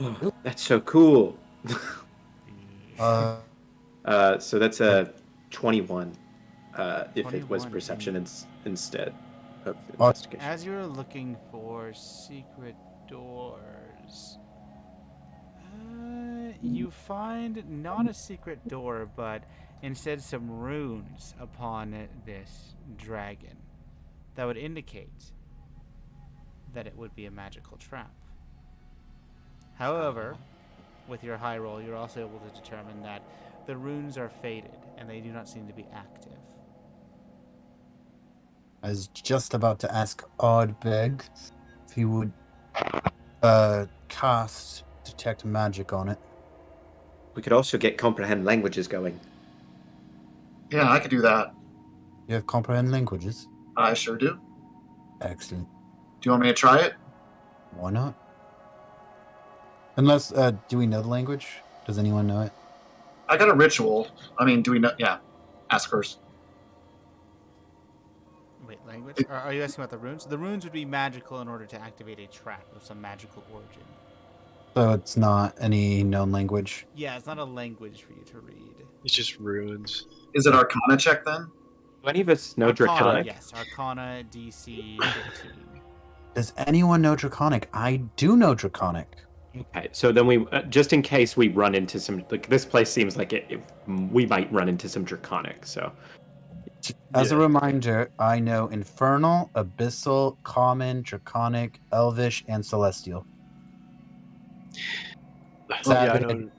D: Oh, that's so cool. So that's a 21. If it was
A: 21,
D: perception instead of
I: Oh.
D: investigation.
A: As you're looking for secret doors, you find not a secret door, but instead some runes upon this dragon that would indicate that it would be a magical trap. However, with your high roll, you're also able to determine that the runes are faded and they do not seem to be active.
I: I was just about to ask Oddbeg if he would cast Detect Magic on it.
D: We could also get comprehend languages going.
B: Yeah, I could do that.
I: You have Comprehend Languages?
B: I sure do.
I: Excellent.
B: Do you want me to try it?
I: Why not? Unless, do we know the language? Does anyone know it?
B: I got a ritual. I mean, do we know? Yeah. Ask first.
A: Wait, language? Are you asking about the runes? The runes would be magical in order to activate a trap of some magical origin.
I: So it's not any known language?
A: Yeah, it's not a language for you to read.
E: It's just runes.
B: Is it Arcana check then?
D: Do any of us know
A: Arcana,
D: Draconic?
A: yes. Arcana DC 15.
I: Does anyone know Draconic? I do know Draconic.
D: Okay, so then we, just in case we run into some, like this place seems like we might run into some Draconic, so.
I: As a reminder, I know Infernal, Abyssal, Common, Draconic, Elvish, and Celestial.
E: Yeah, I don't.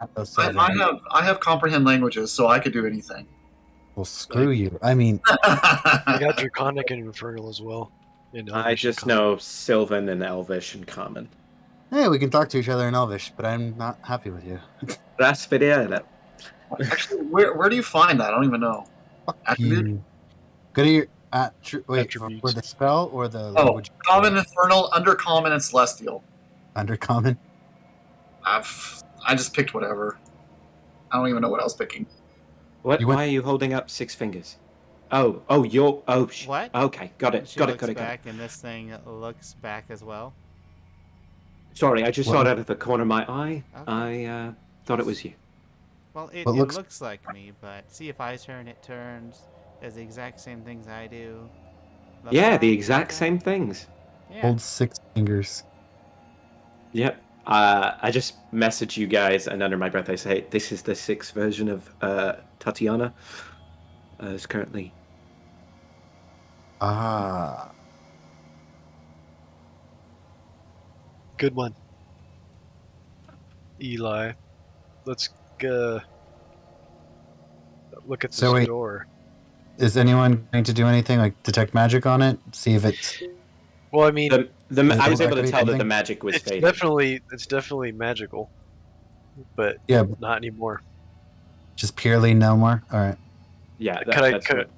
B: I have comprehend languages, so I could do anything.
I: Well, screw you. I mean,
E: I got Draconic and Infernal as well. And
D: I
E: Elvish
D: just
E: and Common.
D: know Sylvan and Elvish and Common.
I: hey, we can talk to each other in Elvish, but I'm not happy with you.
D: Rasfidiana.
B: Actually, where do you find that? I don't even know. Attribute?
I: You go to your wait,
E: Attributes.
I: for the spell or the
B: Oh,
I: language?
B: common, infernal, undercommon, and celestial.
I: Undercommon.
B: I just picked whatever. I don't even know what I was picking.
D: What?
I: You went-
D: Why are you holding up 6 fingers? Oh,
A: What?
D: Okay, got it,
A: She
D: got it,
A: looks
D: got it, got it.
A: back, and this thing looks back as well.
F: Sorry, I just saw
I: What?
F: it out of the corner of my eye.
A: Okay.
F: I thought it was you.
A: Well, it
I: What looks-
A: looks like me, but see if I turn, it turns. Does the exact same things I do. Blah,
F: Yeah,
A: blah,
F: the
A: blah,
F: exact
A: blah.
F: same things.
A: Yeah.
I: Hold 6 fingers.
F: Yep. I just message you guys, and under my breath, I say, "This is the 6th version of Tatiana. Is currently."
I: Ah.
E: Good one. Eli. Let's look at this
I: So wait.
E: door.
I: Is anyone going to do anything like detect magic on it? See if it's
E: Well, I mean,
F: I was able to
I: activate
F: tell that the
I: anything?
F: magic was
E: it's
F: fading.
E: definitely magical, but
I: yeah,
E: not anymore.
I: just purely no more. All right.
F: Yeah,
E: Can I-
F: that's
E: can-
F: what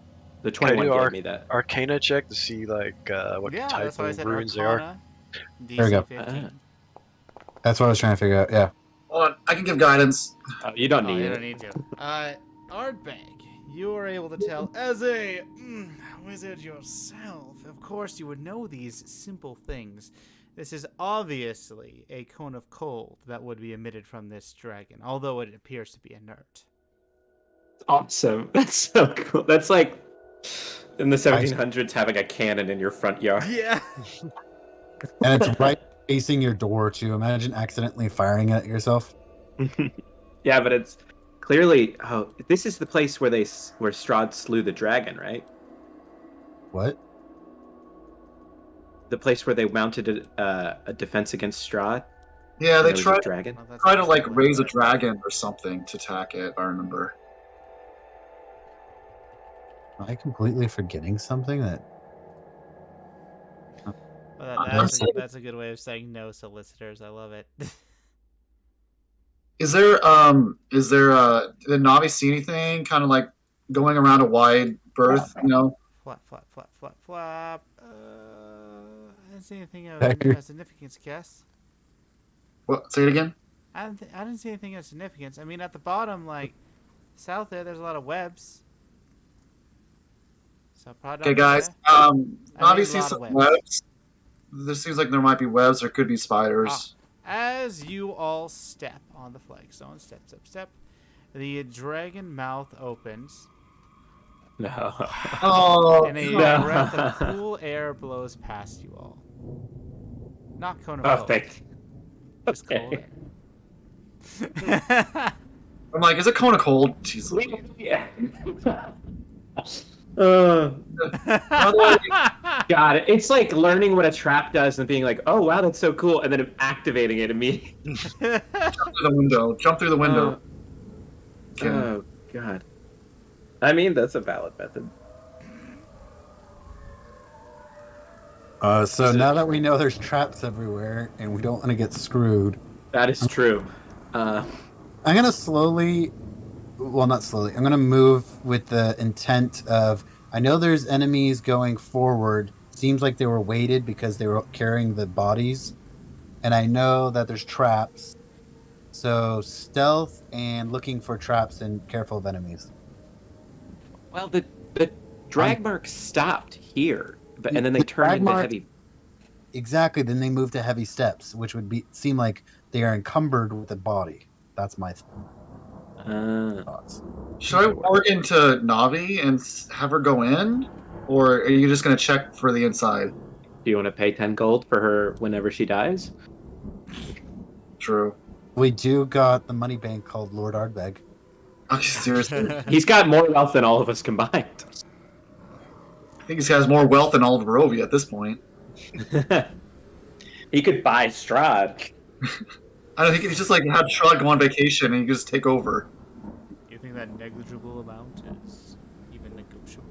F: the
E: can I
F: 21
E: do
F: gave me that.
E: Arcana check to see like what
A: Yeah,
E: type
A: that's why I
E: of
A: said
E: runes they are.
A: Arcana. DC
I: There we go.
A: 15.
I: That's what I was trying to figure out. Yeah.
B: Hold on, I can give guidance.
F: You don't
A: Oh,
F: need
A: you
F: it.
A: don't need to. Ardbeg, you are able to tell as a wizard yourself. Of course, you would know these simple things. This is obviously a cone of cold that would be emitted from this dragon, although it appears to be inert.
F: Awesome. That's so cool. That's like in the 1700s having a cannon in your front yard.
A: Yeah.
I: And it's right facing your door too. Imagine accidentally firing at yourself.
F: Yeah, but it's clearly. Oh, this is the place where where Strahd slew the dragon, right?
I: What?
F: The place where they mounted a defense against Strahd.
B: Yeah,
F: and
B: they
F: there was a
B: tried
F: dragon.
A: Well, that's
B: try to like
A: absolutely
B: raise a
A: right.
B: dragon or something to attack it, if I remember.
I: Am I completely forgetting something that?
A: Well, that's a good way of saying no, solicitors. I love it.
B: Is there did Navi see anything kind of like going around a wide berth, you know?
A: Flap, flap, flap, flap, flap. I didn't see anything of
I: Accurate.
A: significance, Cass.
B: What, say it again?
A: I didn't see anything of significance. I mean, at the bottom, like, south there's a lot of webs. So probably
B: Okay, guys.
A: I
B: Navi
A: mean, a
B: sees
A: lot
B: some
A: of
B: webs. There seems like there might be webs or could be spiders.
A: As you all step on the flagstone, step, step, step, the dragon mouth opens,
F: No.
B: Oh,
A: and a
F: no.
A: breath of cool air blows past you all. Not cone of
F: Oh,
A: cold,
F: thank.
A: just cold
F: Okay.
A: air.
B: I'm like, is it cone of cold? Jesus.
F: Yeah. Got it. It's like learning what a trap does and being like, "Oh wow, that's so cool," and then activating it immediately.
B: Jump through the window. Jump through the window. Okay.
F: Oh god. I mean, that's a valid method.
I: So now that we know there's traps everywhere and we don't want to get screwed,
F: That is true.
I: I'm gonna slowly, well, not slowly. I'm gonna move with the intent of I know there's enemies going forward. Seems like they were weighted because they were carrying the bodies, and I know that there's traps. So stealth and looking for traps and careful of enemies.
F: Well, the drag marks stopped here, but and then they
I: The
F: turned
I: drag
F: into
I: mark-
F: heavy.
I: Exactly. Then they move to heavy steps, which would seem like they are encumbered with the body. That's my thoughts.
B: Should I walk into Navi and have her go in? Or are you just going to check for the inside?
F: Do you want to pay 10 gold for her whenever she dies?
B: True.
I: We do got the money bank called Lord Ardbeg.
B: Okay, seriously.
F: He's got more wealth than all of us combined.
B: I think he has more wealth than all of Barovia at this point.
F: He could buy Strahd.
B: I don't think he's just like had Shrug go on vacation and you just take over.
A: You think that negligible amount is even negotiable?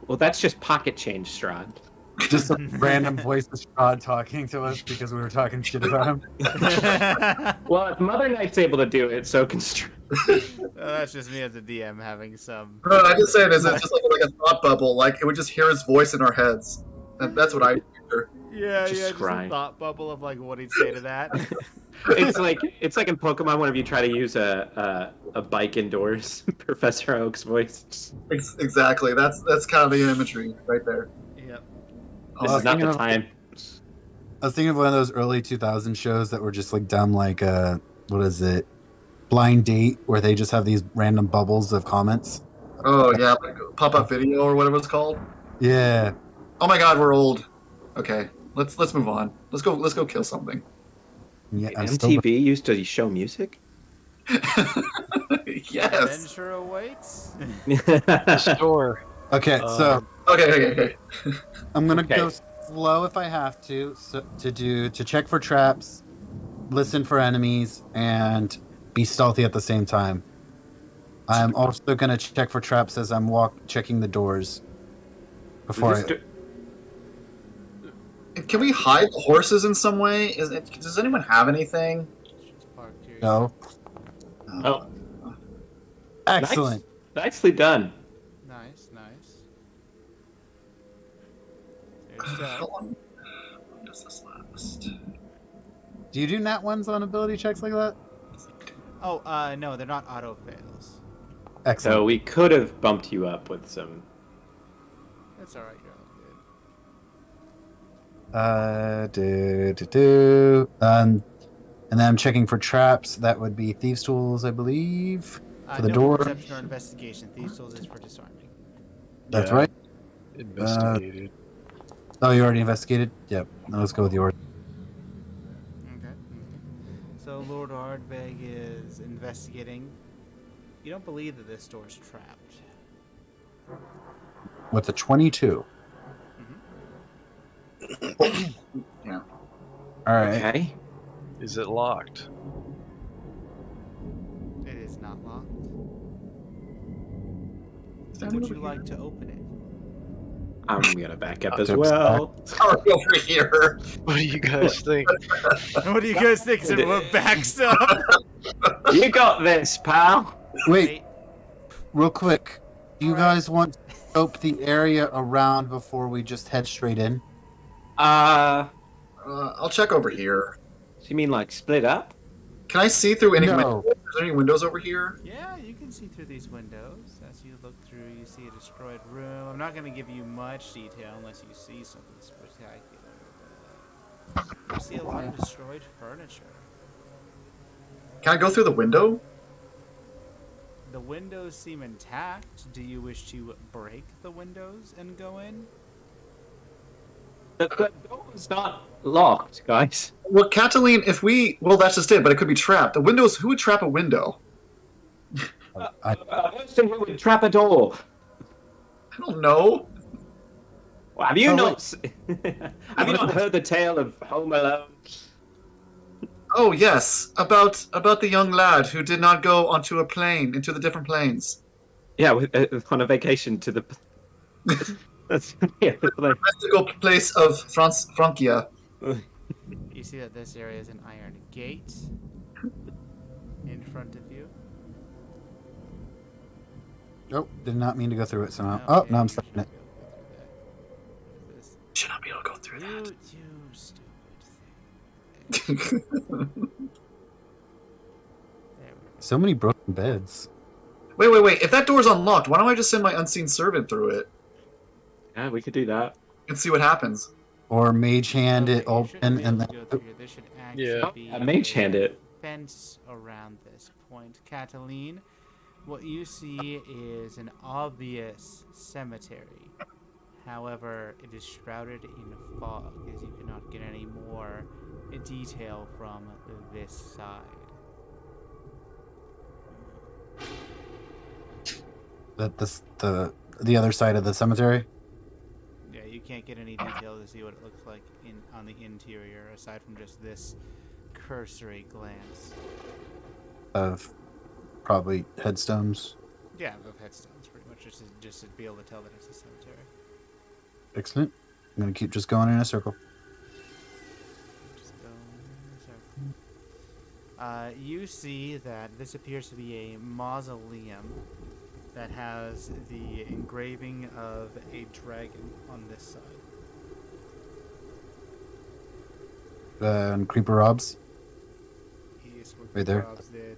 F: Well, that's just pocket change, Strahd.
I: Just a random voice of Strahd talking to us because we were talking shit about him.
F: Well, if Mother Knight's able to do it, so can Strahd.
A: That's just me as a DM having some.
B: No, I just say it as just like a thought bubble. Like it would just hear his voice in our heads. That's what I picture.
A: Yeah,
F: Just
A: just a
F: scrying.
A: thought bubble of like what he'd say to that.
F: It's like in Pokemon whenever you try to use a bike indoors. Professor Oak's voice.
B: Exactly. That's kind of the imagery right there.
A: Yep.
F: This
I: I
F: is not the
I: was
F: time.
I: I was thinking of one of those early 2000 shows that were just like dumb, like what is it? Blind Date, where they just have these random bubbles of comments.
B: Oh yeah, like pop-up video or whatever it's called.
I: Yeah.
B: Oh my God, we're old. Okay, let's move on. Let's go kill something.
I: Yeah, I'm still.
D: MTV used to show music.
B: Yes.
A: Adventure awaits.
E: Store.
I: Okay, so
B: Okay.
I: I'm gonna
D: Okay.
I: go slow if I have to. So to check for traps, listen for enemies, and be stealthy at the same time. I'm also gonna check for traps as I'm checking the doors before I.
B: Can we hide the horses in some way? Does anyone have anything?
A: Just parked here.
I: No.
D: Oh,
I: Excellent.
D: nicely done.
A: Nice.
B: How long does this last?
I: Do you do nat ones on ability checks like that?
A: Oh, no, they're not auto fails.
I: Excellent.
D: So we could have bumped you up with some.
A: That's alright, you're all
I: And then I'm checking for traps. That would be thieves' tools, I believe,
A: good.
I: for the
A: No
I: door.
A: perception or investigation. Thieves' tools is for disarming.
I: That's
E: Yeah.
I: right.
E: Investigated.
I: Oh, you already investigated? Yep. Now let's go with yours.
A: Okay. So Lord Ardbeg is investigating. You don't believe that this door's trapped.
I: With a 22.
B: Yeah.
I: All right.
D: Okay.
E: Is it locked?
A: It is not locked.
B: Standing
A: Would
B: over
A: you
B: here.
A: like to open it?
D: I'm gonna back up as
I: Oops.
D: well.
B: Sorry, over here.
E: What do you guys think?
A: What do you guys think? Is it what backs up?
D: You got this, pal.
I: Wait, real quick. Do you guys want to scope the area around before we just head straight in?
B: I'll check over here.
D: So you mean like split up?
B: Can I see through any
I: No.
B: windows? Is there any windows over here?
A: Yeah, you can see through these windows. As you look through, you see a destroyed room. I'm not going to give you much detail unless you see something spectacular. But, you see a lot of destroyed furniture.
B: Can I go through the window?
A: The windows seem intact. Do you wish to break the windows and go in?
D: The door's not locked, guys.
B: Well, Cataline, well, that's just it, but it could be trapped. The windows, who would trap a window?
D: A person who would trap a door.
B: I don't know.
D: Well, have you
I: Oh,
D: not? Have you not heard the tale of Home Alone?
B: Oh, yes, about the young lad who did not go onto a plane, into the different planes.
D: Yeah, on a vacation to the. That's yeah. Like,
B: Mystical place of Francia.
A: You see that this area is an iron gate in front of you.
I: Nope, did not mean to go through it somehow.
A: No,
I: Oh,
A: yeah,
I: now I'm
A: you
I: starting
A: should
I: it.
A: be able to go through that. What is this?
B: Should not be able to go through
A: You stupid thing.
B: that.
A: There we go.
I: So many broken beds.
B: Wait. If that door's unlocked, why don't I just send my unseen servant through it
D: yeah, we could do that.
B: and see what happens?
I: Or mage hand it
A: Okay, you shouldn't
I: open
A: be
I: and
A: able
I: then.
A: to go through here. There should actually
E: Yeah.
A: be
D: A mage hand it.
A: fence around this point. Cataline, what you see is an obvious cemetery. However, it is shrouded in fog, as you cannot get any more detail from this side.
I: The other side of the cemetery.
A: Yeah, you can't get any detail to see what it looks like on the interior, aside from just this cursory glance.
I: Of probably headstones.
A: Yeah, of headstones, pretty much, just to be able to tell that it's a cemetery.
I: Excellent. I'm gonna keep just going in a circle.
A: Just go in a circle. You see that this appears to be a mausoleum that has the engraving of a dragon on this side.
I: And creeper robs.
A: He's what
I: Right there.
A: Rob's did,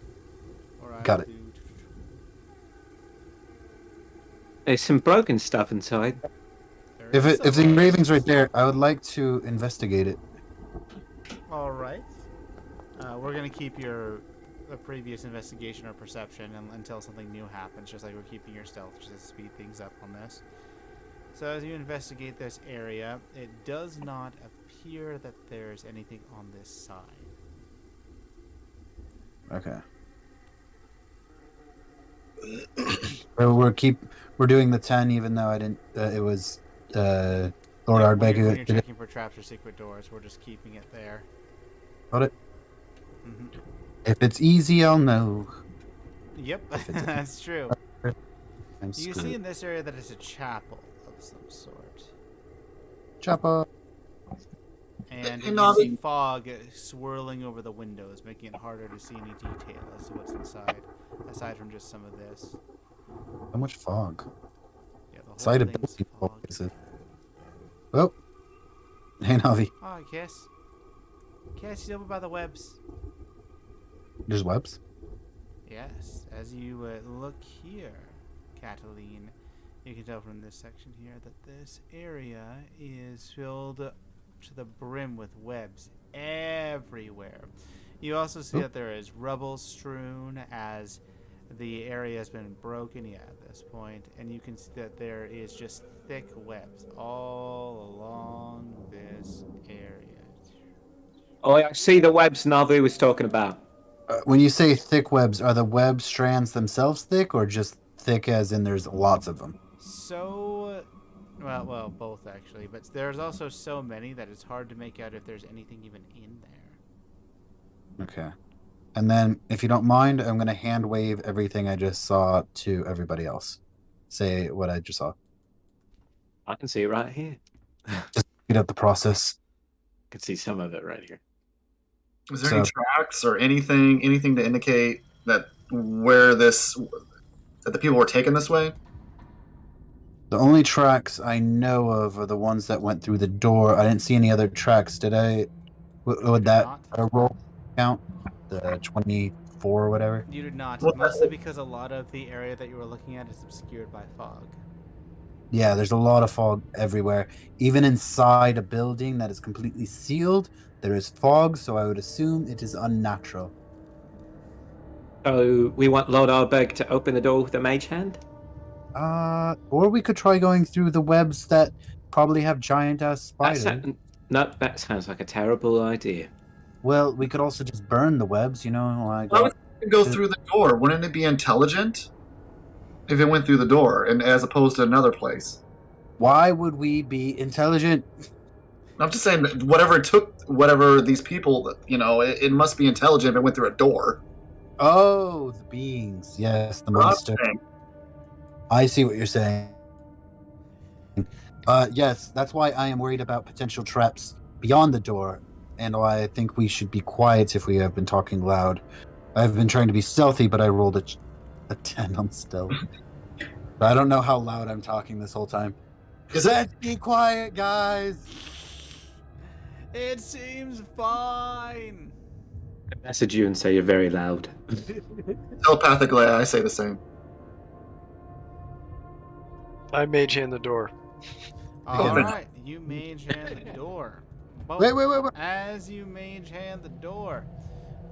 A: or I
I: Got it.
A: do.
D: There's some broken stuff inside.
A: There
I: If
A: is
I: the
A: some-
I: engraving's right there, I would like to investigate it.
A: All right. We're gonna keep your previous investigation or perception until something new happens, just like we're keeping your stealth, just to speed things up on this. So as you investigate this area, it does not appear that there's anything on this side.
C: Okay. So we're doing the 10, even though I didn't. It was Lord Ardbeg who
A: When you're
C: did it.
A: checking for traps or secret doors, we're just keeping it there.
C: Got it.
A: Mm-hmm.
C: If it's easy, I'll know.
A: Yep, that's true.
C: I'm
A: You
C: screwed.
A: see in this area that it's a chapel of some sort.
C: Chopper.
A: And
B: Hey,
A: you
B: Navi.
A: see fog swirling over the windows, making it harder to see any detail as to what's inside, aside from just some of this.
C: How much fog?
A: Yeah, the whole
C: Side of
A: thing's
C: building fog,
A: fog.
C: is it? Oh. Hey, Navi.
A: Oh, Cass. Cass, he's over by the webs.
C: There's webs.
A: Yes, as you look here, Cataline, you can tell from this section here that this area is filled to the brim with webs everywhere. You also see that there is rubble strewn as the area has been broken at this point, and you can see that there is just thick webs all along this area.
F: Oh, I see the webs Navu was talking about.
C: When you say thick webs, are the web strands themselves thick, or just thick as in there's lots of them?
A: So, well, both actually, but there's also so many that it's hard to make out if there's anything even in there.
C: Okay. And then, if you don't mind, I'm going to hand wave everything I just saw to everybody else. Say what I just saw.
F: I can see it right here.
C: Just speed up the process.
F: I can see some of it right here.
B: Is there any tracks or anything to indicate that that the people were taken this way?
C: The only tracks I know of are the ones that went through the door. I didn't see any other tracks, did I? Would that roll count? The 24 or whatever?
A: You did not,
B: Well,
A: mostly because a lot of the area that you were looking at is obscured by fog.
C: Yeah, there's a lot of fog everywhere. Even inside a building that is completely sealed, there is fog, so I would assume it is unnatural.
F: So we want Lord Ardbeg to open the door with a mage hand?
C: Or we could try going through the webs that probably have giant-ass spiders.
F: That sounds like a terrible idea.
C: Well, we could also just burn the webs, like...
B: Why would it go through the door? Wouldn't it be intelligent if it went through the door, and as opposed to another place?
C: Why would we be intelligent?
B: I'm just saying that whatever these people, it must be intelligent if it went through a door.
C: Oh, the beings. Yes, the monster. I see what you're saying. Yes, that's why I am worried about potential traps beyond the door, and why I think we should be quiet if we have been talking loud. I've been trying to be stealthy, but I rolled a 10 on stealth. But I don't know how loud I'm talking this whole time. Let's be quiet, guys!
A: It seems fine!
F: I message you and say you're very loud.
B: Telepathically, I say the same.
E: I mage hand the door.
A: Alright, you mage hand the door. But
C: Wait.
A: as you mage hand the door,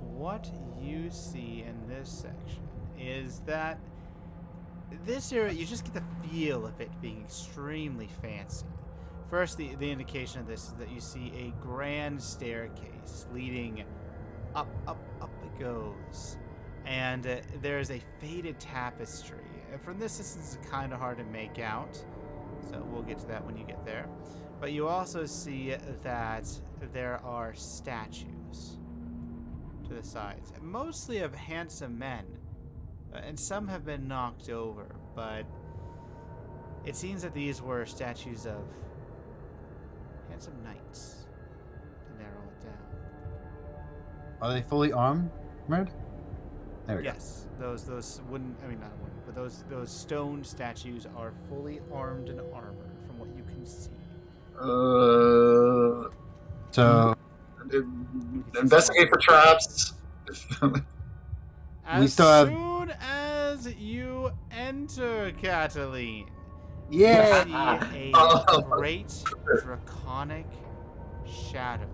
A: what you see in this section is that this area, you just get the feel of it being extremely fancy. First, the indication of this is that you see a grand staircase leading up it goes. And there's a faded tapestry. From this distance, it's kind of hard to make out. So we'll get to that when you get there. But you also see that there are statues to the sides, mostly of handsome men. And some have been knocked over, but it seems that these were statues of handsome knights, to narrow it down.
C: Are they fully armed? There we go.
A: Yes, those wooden, I mean not wooden, but those stone statues are fully armed and armored from what you can see.
C: So
B: Investigate for traps.
A: As
C: still have-
A: soon as you enter, Cataline,
C: yeah.
A: you see a great draconic shadow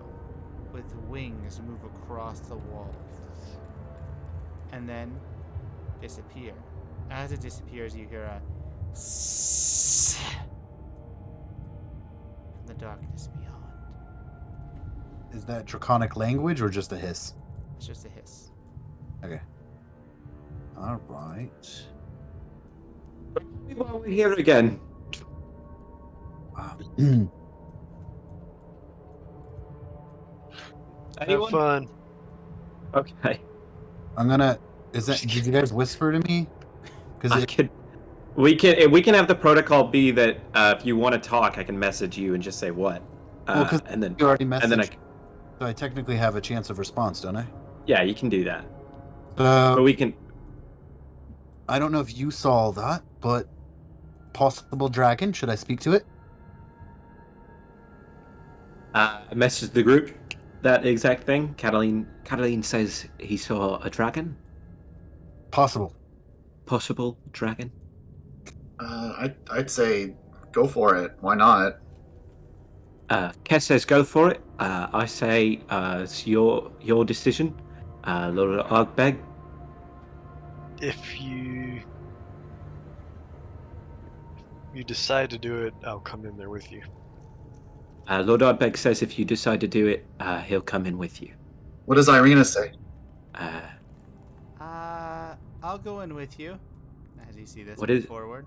A: with wings move across the wall and then disappear. As it disappears, you hear a from the darkness beyond.
I: Is that draconic language or just a hiss?
A: It's just a hiss.
I: Okay. All right.
F: While we're here again.
I: Wow.
E: Have
F: Anyone?
E: fun.
F: Okay.
I: I'm gonna. Is that? Did you guys whisper to me? Because
F: We can have the protocol be that if you want to talk, I can message you and just say what.
I: because
F: and then
I: you already messaged,
F: and then
I: so I technically have a chance of response, don't I?
F: yeah, you can do that.
I: So
F: But we can.
I: I don't know if you saw that, but possible dragon. Should I speak to it?
F: Message the group that exact thing. Cataline says he saw a dragon.
I: Possible.
F: Possible dragon.
B: I'd say go for it. Why not?
F: Kes says go for it. I say it's your decision. Lord Argbeg.
E: If you decide to do it, I'll come in there with you.
F: Lord Argbeg says if you decide to do it, he'll come in with you.
B: What does Irina say?
A: I'll go in with you. As you see this
F: What
A: move
F: is-
A: forward.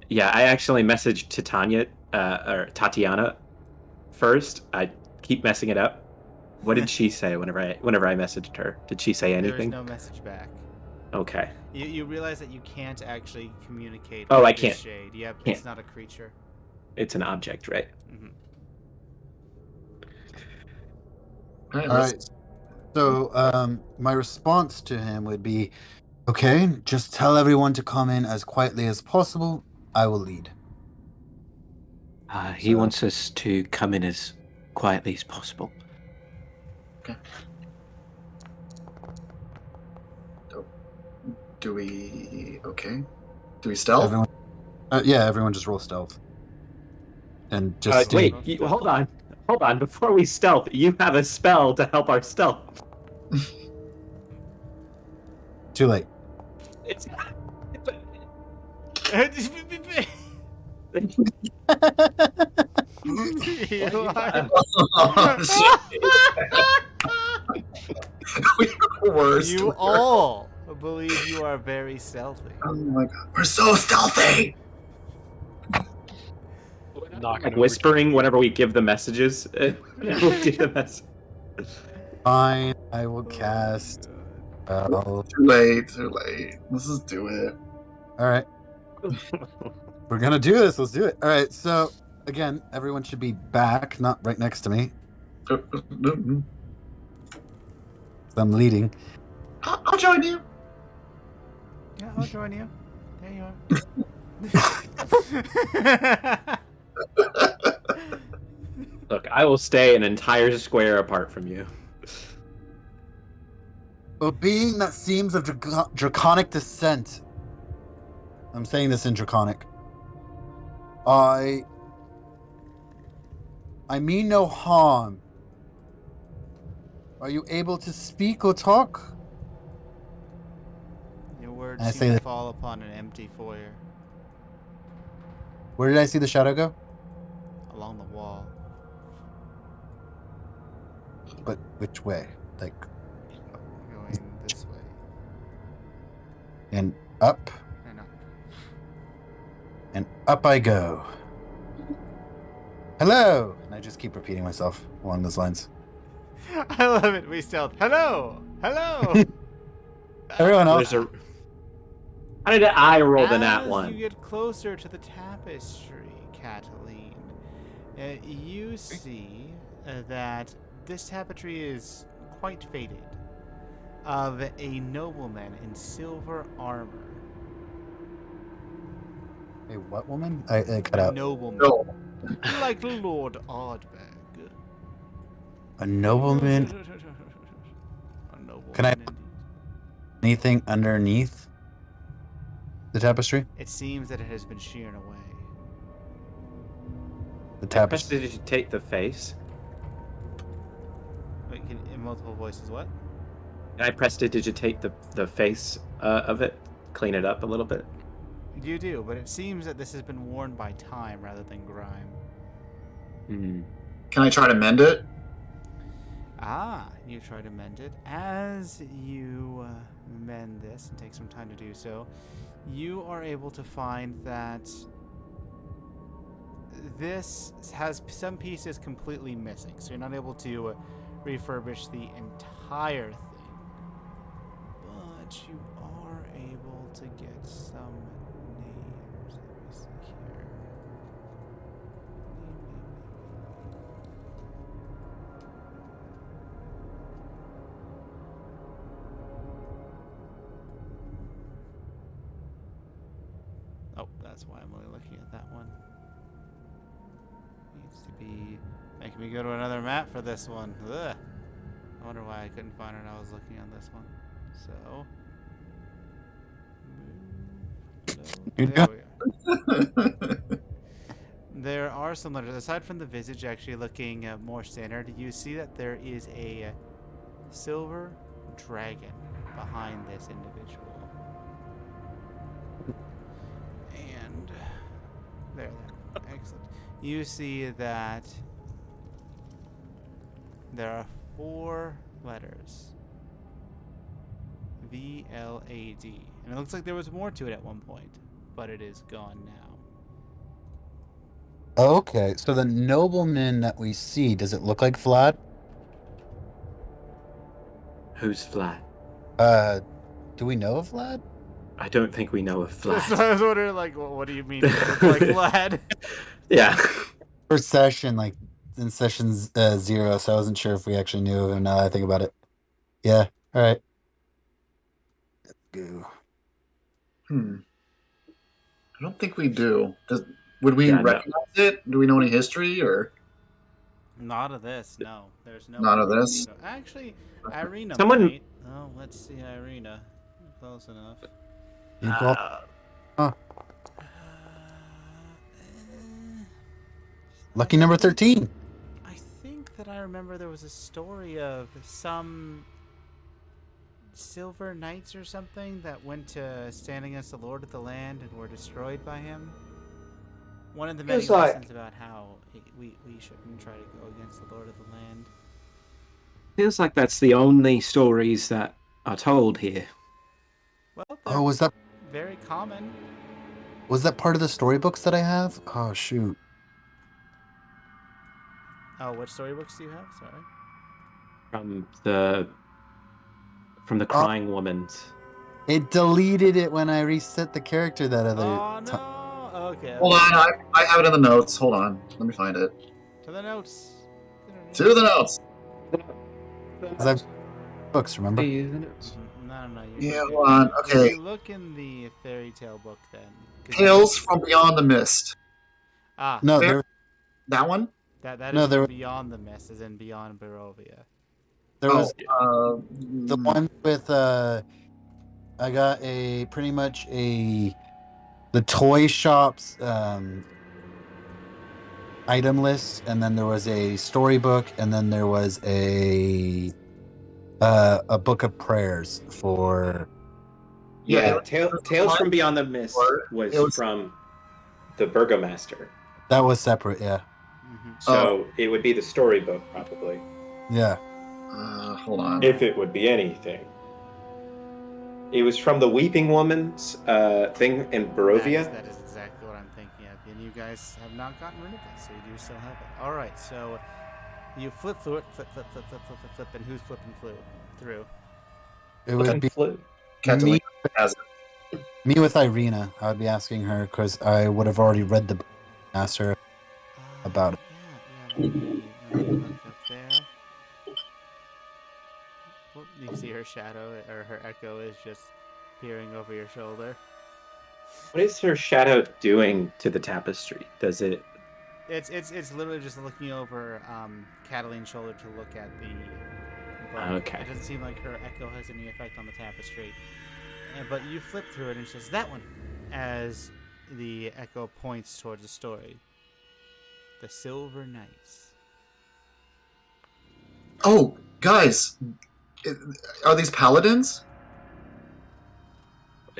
F: Yeah, I actually messaged to Tanya or Tatiana first. I keep messing it up. What did she say whenever I messaged her? Did she say anything?
A: There is no message back.
F: Okay.
A: You realize that you can't actually communicate
F: Oh,
A: with
F: I
A: this
F: can't.
A: shade. Yep,
F: Can't.
A: it's not a creature.
F: It's an object, right?
A: Mm-hmm.
B: All right,
I: All
B: let's-
I: right. So, my response to him would be, okay, just tell everyone to come in as quietly as possible. I will lead.
F: He wants us to come in as quietly as possible.
B: Do we? Okay. Do we stealth?
I: Everyone, yeah, everyone just roll stealth. And just
F: Wait, hold on. Hold on. Before we stealth, you have a spell to help our stealth.
I: Too late.
F: It's
A: You are-
B: We're worst.
A: You all believe you are very stealthy.
B: Oh my god, we're so stealthy.
E: Knocking
F: like
E: over
F: whispering whenever we give the messages. Whenever we do the mess.
I: Fine, I will cast.
B: Too late. Let's just do it.
I: All right. We're gonna do this. Let's do it. All right. So again, everyone should be back, not right next to me. I'm leading.
B: I'll join you.
A: Yeah, I'll join you. There you are.
F: Look, I will stay an entire square apart from you.
I: A being that seems of draconic descent. I'm saying this in draconic. I mean no harm. Are you able to speak or talk?
A: Your words
I: I say
A: seem to
I: that-
A: fall upon an empty foyer
I: Where did I see the shadow go?
A: along the wall.
I: But which way? Like,
A: Going this way.
I: and up,
A: And up.
I: and up I go. Hello! And I just keep repeating myself along those lines.
A: I love it. We stealth. Hello! Hello!
I: Everyone else.
F: There's a. How did I roll the nat
A: As
F: one?
A: you get closer to the tapestry, Cataline, you see that this tapestry is quite faded, of a nobleman in silver armor.
I: A what woman? I cut
A: A
I: out.
A: nobleman,
B: No.
A: like Lord Ardbeg.
I: A nobleman.
A: A nobleman.
I: Can I-
A: indeed.
I: Anything underneath the tapestry?
A: It seems that it has been sheared away.
I: The
F: Press,
I: tapestry.
F: did you take the face?
A: Wait, in multiple voices. What?
D: Can I prestidigitate the face of it? Clean it up a little bit?
A: You do, but it seems that this has been worn by time rather than grime.
D: Hmm.
B: Can I try to mend it?
A: Ah, you try to mend it. As you mend this and take some time to do so, you are able to find that this has some pieces completely missing. So you're not able to refurbish the entire thing. But you are able to get some names. Let me see here. Oh, that's why I'm only looking at that one. Needs to be making me go to another map for this one. Ugh. I wonder why I couldn't find it when I was looking on this one. So,
I: Good
A: there
I: go.
A: we are. There are some letters. Aside from the visage actually looking more standard, you see that there is a silver dragon behind this individual. And there. Excellent. You see that there are 4 letters. VLAD. And it looks like there was more to it at one point, but it is gone now.
I: Okay, so the nobleman that we see, does it look like Vlad?
D: Who's Vlad?
I: Do we know of Vlad?
D: I don't think we know of Vlad.
A: I was wondering, like, what do you mean? Look like Vlad?
D: Yeah.
I: First session, like in sessions 0, so I wasn't sure if we actually knew of him now that I think about it. Yeah, all right. Let's go.
B: I don't think we do. Would we
D: Yeah, no.
B: recognize it? Do we know any history or
A: Not of this, no. There's no.
B: not of this?
A: Actually, Irina
D: Someone-
A: might. Oh, let's see, Irina. Close enough.
I: You call? Lucky number 13.
A: I think that I remember there was a story of some silver knights or something that went to stand against the Lord of the Land and were destroyed by him. One of the many
D: Feels like-
A: lessons about how we shouldn't try to go against the Lord of the Land.
D: Feels like that's the only stories that are told here.
A: Well, they're
I: Oh, was that
A: very common.
I: part of the storybooks that I have? Oh shoot.
A: Oh, what storybooks do you have? Sorry.
D: From the crying woman's.
I: It deleted it when I reset the character that other
A: Oh
I: time.
A: no. Okay.
B: Hold on, I have it in the notes. Hold on, let me find it.
A: To the notes.
B: To the notes.
I: 'Cause I've books, remember?
A: No. You
B: Yeah,
A: look
B: hold on.
A: in-
B: Okay.
A: You look in the fairy tale book then. 'Cause
B: Tales from Beyond the Mist.
A: Ah,
I: No,
B: Fair.
I: there
B: That one?
A: that
I: no,
A: is
I: there-
A: from Beyond the Mist, as in Beyond Barovia.
I: was
B: the
I: the one with I got a pretty much the toy shop's item list, and then there was a storybook, and then there was a book of prayers for
B: Yeah,
D: Tales from Beyond the Mist was,
B: it was-
D: from the Burgomaster.
I: that was separate, yeah.
D: So it would be the storybook, probably.
I: Yeah.
B: Hold on.
D: If it would be anything. It was from the Weeping Woman's thing in Barovia.
A: That is exactly what I'm thinking of. And you guys have not gotten rid of it, so you do still have it. Alright, so you flip through it, flip, and who's flipping through?
I: It would be
B: Catalina has it.
I: me with Irina. I would be asking her because I would have already read the book and asked her about it.
A: Yeah, let me look up there. Whoop, you can see her shadow, or her echo is just peering over your shoulder.
D: What is her shadow doing to the tapestry? Does it...
A: It's literally just looking over Cataline's shoulder to look at the book.
D: Okay.
A: It doesn't seem like her echo has any effect on the tapestry. But you flip through it and it says, that one! As the echo points towards the story. The Silver Knights.
B: Oh, guys, are these paladins?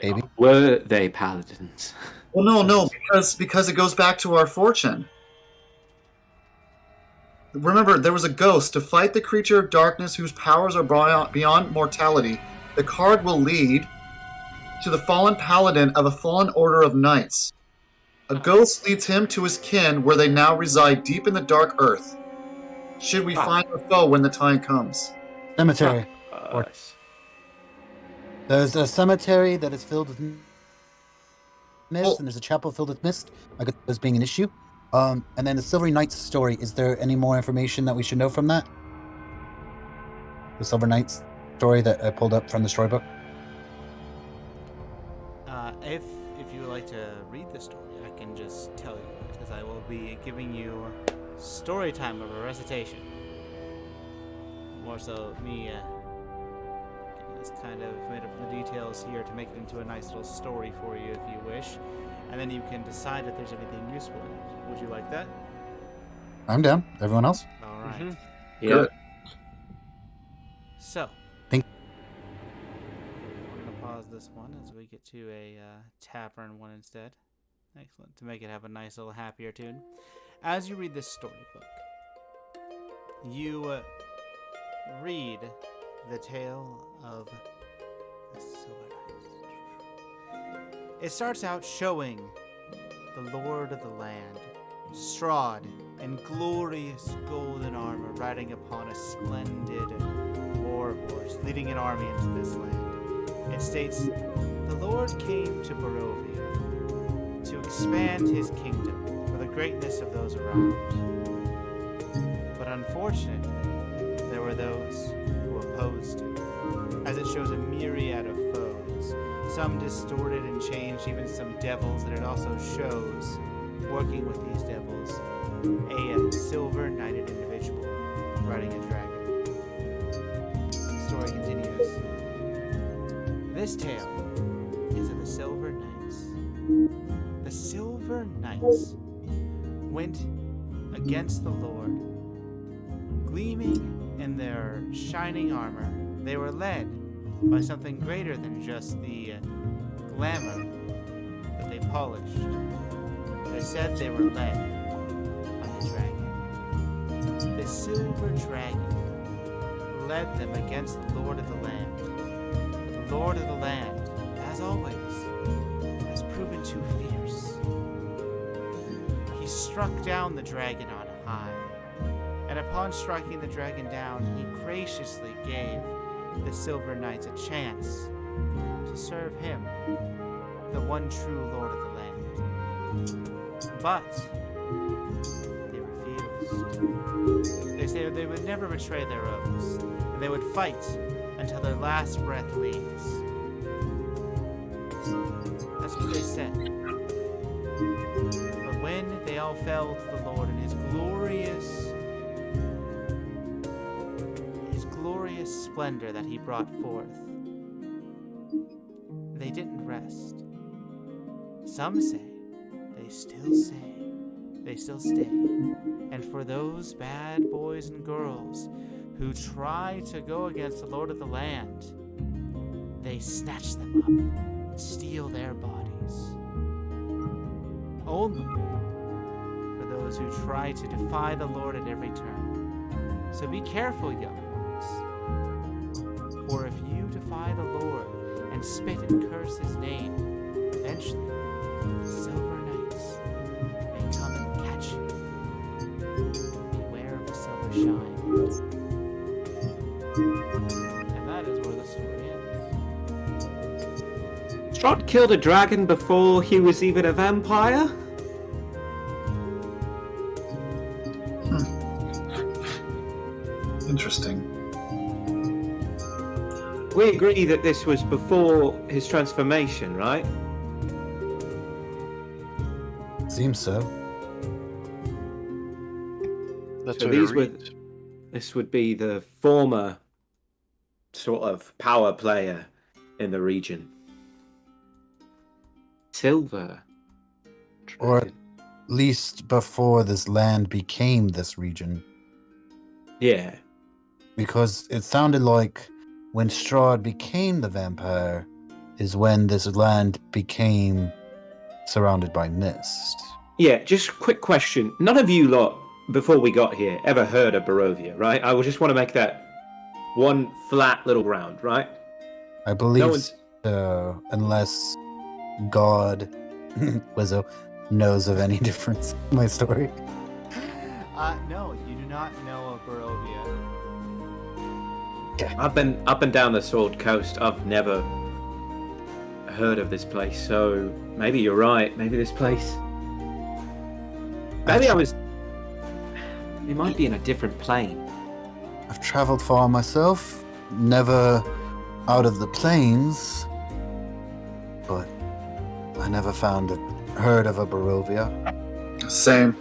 I: Maybe.
F: Were they paladins?
B: Well, no, because it goes back to our fortune. Remember, there was a ghost. To fight the creature of darkness whose powers are beyond mortality, the card will lead to the fallen paladin of a fallen order of knights. A ghost leads him to his kin, where they now reside deep in the dark earth. Should we find our foe when the time comes?
I: Cemetery.
F: Uh,
I: There's a cemetery that is filled with mist, and there's a chapel filled with mist. I could as being an issue. And then the Silver Knights story. Is there any more information that we should know from that? The Silver Knights story that I pulled up from the storybook.
A: If you would like to read the story, I can just tell you it, because I will be giving you story time of a recitation. More so me getting this kind of made up from the details here to make it into a nice little story for you if you wish. And then you can decide if there's anything useful in it. Would you like that?
I: I'm down. Everyone else?
A: All right.
F: Yeah.
B: Good.
A: So,
I: Think-
A: I'm going to pause this one as we get to a tavern one instead. Excellent. To make it have a nice little happier tune. As you read this storybook, you read the tale of the Silver Knights. It starts out showing the Lord of the Land, Strahd, in glorious golden armor, riding upon a splendid war horse, leading an army into this land. It states, the Lord came to Barovia to expand his kingdom for the greatness of those around. But unfortunately, there were those who opposed him, as it shows a myriad of foes, some distorted and changed, even some devils, and it also shows, working with these devils, a silver-knighted individual riding a dragon. The story continues. This tale is of the Silver Knights. The Silver Knights went against the Lord, gleaming in their shining armor. They were led by something greater than just the glamour that they polished. They said they were led by the dragon. The silver dragon led them against the Lord of the Land. The Lord of the Land, as always, has proven too fierce. He struck down the dragon on high, and upon striking the dragon down, he graciously gave the Silver Knights a chance to serve him, the one true Lord of the Land. But they refused. They said they would never betray their oaths, and they would fight until their last breath leaves. That's what they said. But when they all fell to the Lord in his glorious splendor that he brought forth, they didn't rest. Some say they still stay. And for those bad boys and girls who try to go against the Lord of the Land, they snatch them up and steal their bodies. Only for those who try to defy the Lord at every turn. So be careful, young ones. For if you defy the Lord and spit and curse his name, eventually the Silver Knights may come and catch you. Beware of the silver shine. And that is where the story ends.
F: Strahd killed a dragon before he was even a vampire?
B: Interesting.
F: We agree that this was before his transformation, right?
I: Seems so.
E: That's
F: So
E: what it
F: these were-
E: reads.
F: This would be the former sort of power player in the region. Silver.
I: Or-
F: Dragon.
I: At least before this land became this region.
F: Yeah.
I: Because it sounded like when Strahd became the vampire is when this land became surrounded by mist.
F: Yeah, just quick question. None of you lot, before we got here, ever heard of Barovia, right? I just want to make that one flat little ground, right?
I: I believe
F: No one's...
I: so, unless God, Wizo, knows of any difference in my story.
A: No, you do not know of Barovia.
F: I've been up and down the Sword Coast. I've never heard of this place, so maybe you're right. Maybe this place... Maybe I was... We might be in a different plane.
I: I've traveled far myself, never out of the plains, but I never heard of a Barovia.
B: Same.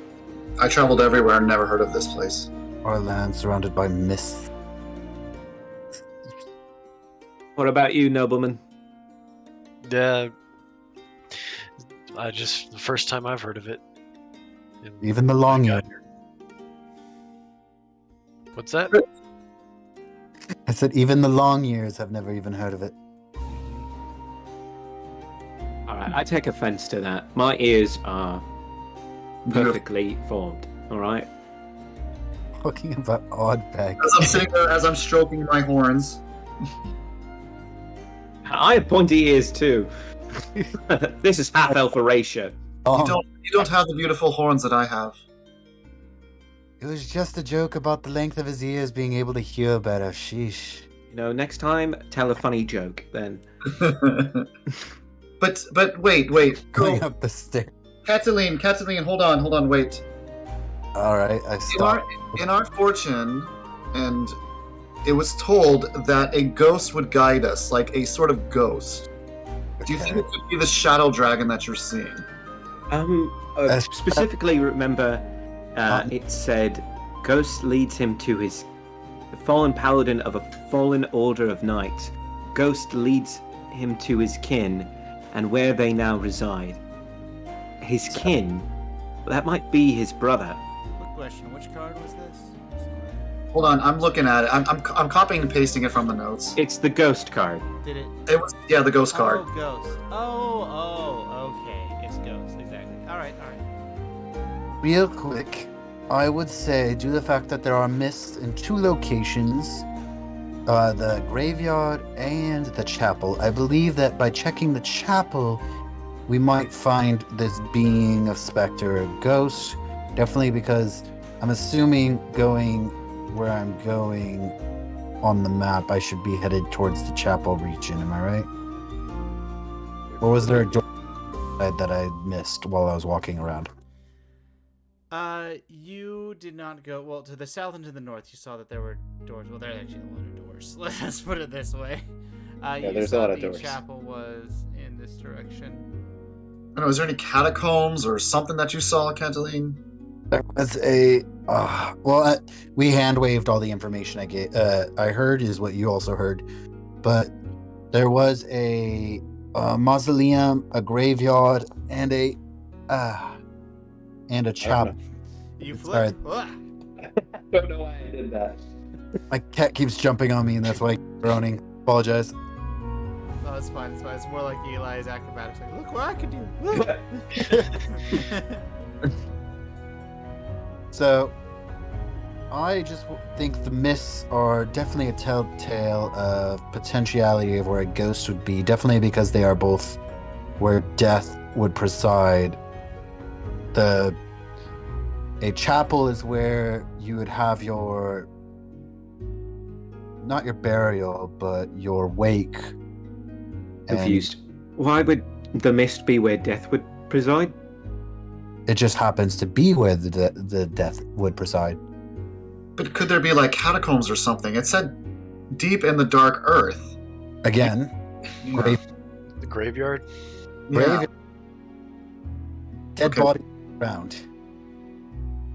B: I traveled everywhere and never heard of this place.
I: Our land surrounded by mist.
F: What about you, nobleman?
E: Yeah. The first time I've heard of it. And
I: Even the long year.
E: What's that?
I: I said even the long years have never even heard of it.
F: Alright, I take offense to that. My ears are perfectly formed, alright?
I: Talking about odd bags.
B: As I'm sitting there, as I'm stroking my horns.
F: I have pointy ears too. This is half elf ratio.
I: Oh,
B: You don't have the beautiful horns that I have.
I: it was just a joke about the length of his ears being able to hear better. Sheesh.
F: You know, next time tell a funny joke then.
B: But wait.
I: Going
B: Go.
I: up the stairs.
B: Cataline, hold on, wait.
I: Alright, I stopped.
B: In our fortune, and it was told that a ghost would guide us, like a sort of ghost. Do you think it could be the shadow dragon that you're seeing?
F: Specifically remember, it said, Ghost leads him to his... The fallen paladin of a fallen order of knights. Ghost leads him to his kin, and where they now reside. His kin? That might be his brother.
A: Quick question, which card was this?
B: Hold on, I'm looking at it. I'm copying and pasting it from the notes.
F: It's the ghost card.
A: Did it...
B: It was the ghost card.
A: Oh, ghost. Oh, okay. It's ghost, exactly. Alright.
I: Real quick, I would say, due to the fact that there are mists in two locations, the graveyard and the chapel, I believe that by checking the chapel, we might find this being of specter or ghost. Definitely because I'm assuming going where I'm going on the map, I should be headed towards the chapel region. Am I right? Or was there a door that I missed while I was walking around?
A: You did not go... Well, to the south and to the north, you saw that there were doors. Well, there are actually a lot of doors. Let's put it this way.
D: There's a lot of doors.
A: The chapel was in this direction.
B: I don't know, is there any catacombs or something that you saw, Cataline?
I: There was a... we hand-waved all the information I heard is what you also heard. But there was a mausoleum, a graveyard, and a chapel.
A: You flipped.
D: I don't know why I did that.
I: My cat keeps jumping on me, and that's why I keep groaning. Apologize.
A: Oh, it's fine. It's more like Eli's acrobatics. Like, look what I can do.
I: So, I just think the mists are definitely a telltale of potentiality of where a ghost would be. Definitely because they are both where death would preside. A chapel is where you would have your, not your burial, but your wake.
F: Confused. Why would the mist be where death would preside?
I: It just happens to be where the death would preside.
B: But could there be like catacombs or something? It said deep in the dark earth.
I: Again,
B: Yeah.
E: The graveyard?
B: Yeah.
I: dead
B: Okay.
I: body around.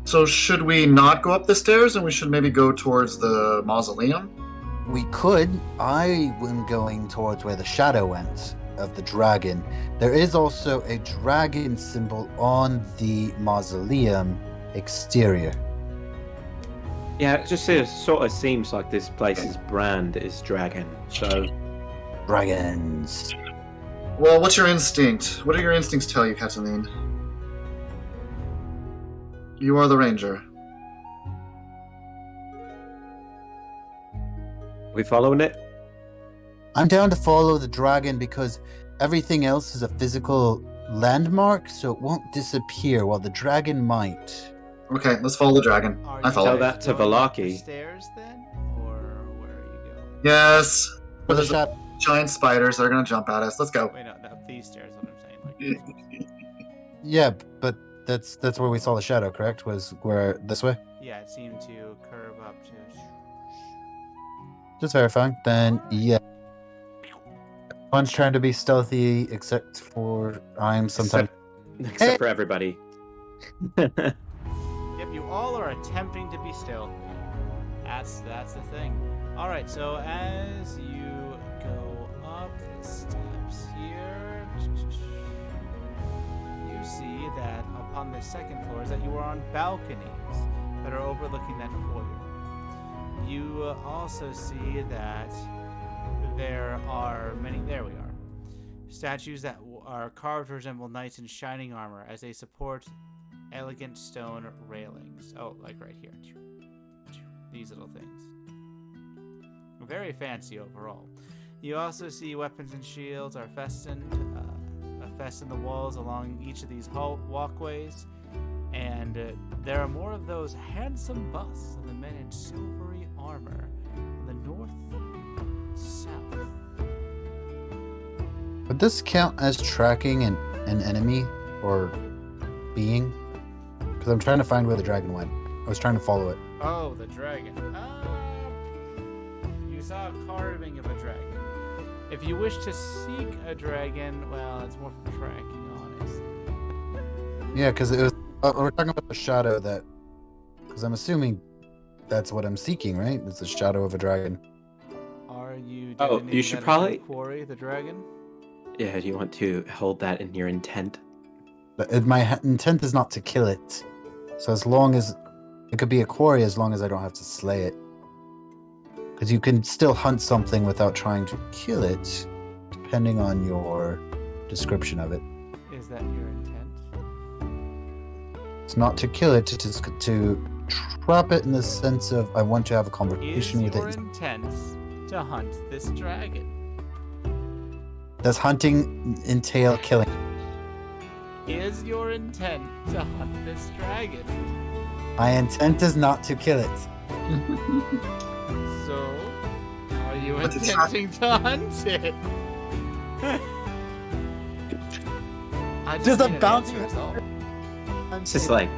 B: So should we not go up the stairs and we should maybe go towards the mausoleum?
I: We could. I am going towards where the shadow went of the dragon. There is also a dragon symbol on the mausoleum exterior.
F: Yeah, it just sort of seems like this place's brand is dragon. So
I: Dragons.
B: Well, what's your instinct? What do your instincts tell you, Cataline? You are the ranger.
F: we following it?
I: I'm down to follow the dragon because everything else is a physical landmark, so it won't disappear, while the dragon might.
B: Okay, let's follow the dragon.
A: Are
B: I
A: you
B: follow.
F: Tell that to
A: going up the
F: Velaki.
A: stairs then, or where are you going?
B: Yes.
I: For the
B: There's
I: shot.
B: giant spiders that are gonna jump at us. Let's go.
A: Wait, no, up these stairs. What I'm saying, like.
I: Yeah, but that's where we saw the shadow, correct? Was where this way?
A: Yeah, it seemed to curve up to.
I: Just verifying. Then yeah. One's trying to be stealthy, except for I'm sometimes.
F: Except for everybody.
A: Yep, you all are attempting to be stealthy. That's the thing. All right, so as you go up the steps here, you see that upon the second floor is that you are on balconies that are overlooking that foyer. You also see that there are many. There we are. Statues that are carved to resemble knights in shining armor as they support elegant stone railings. Oh, like right here. These little things. Very fancy overall. You also see weapons and shields are festooned the walls along each of these walkways. And there are more of those handsome busts of the men in silvery armor on the north south.
I: Would this count as tracking an enemy or being? Because I'm trying to find where the dragon went. I was trying to follow it.
A: Oh, the dragon. You saw a carving of a dragon. If you wish to seek a dragon, well, it's more for tracking, honestly.
I: Yeah, because it was. We're talking about the shadow that. Because I'm assuming that's what I'm seeking, right? It's the shadow of a dragon.
A: Are you?
F: Oh,
A: doing
F: you
A: any
F: should
A: better
F: probably-
A: to quarry the dragon.
F: Yeah, do you want to hold that in your intent?
I: But my intent is not to kill it. So as long as it could be a quarry, as long as I don't have to slay it. Because you can still hunt something without trying to kill it, depending on your description of it.
A: Is that your intent?
I: It's not to kill it, it's to trap it in the sense of I want to have a
A: Is
I: conversation with
A: your
I: it.
A: intent to hunt this dragon?
I: Does hunting entail killing?
A: Is your intent to hunt this dragon?
I: My intent is not to kill it.
A: So, are you
B: But it's
A: attempting to hunt it? I
I: Just a
A: need an
I: bounty.
A: answer, is all.
F: It's just like,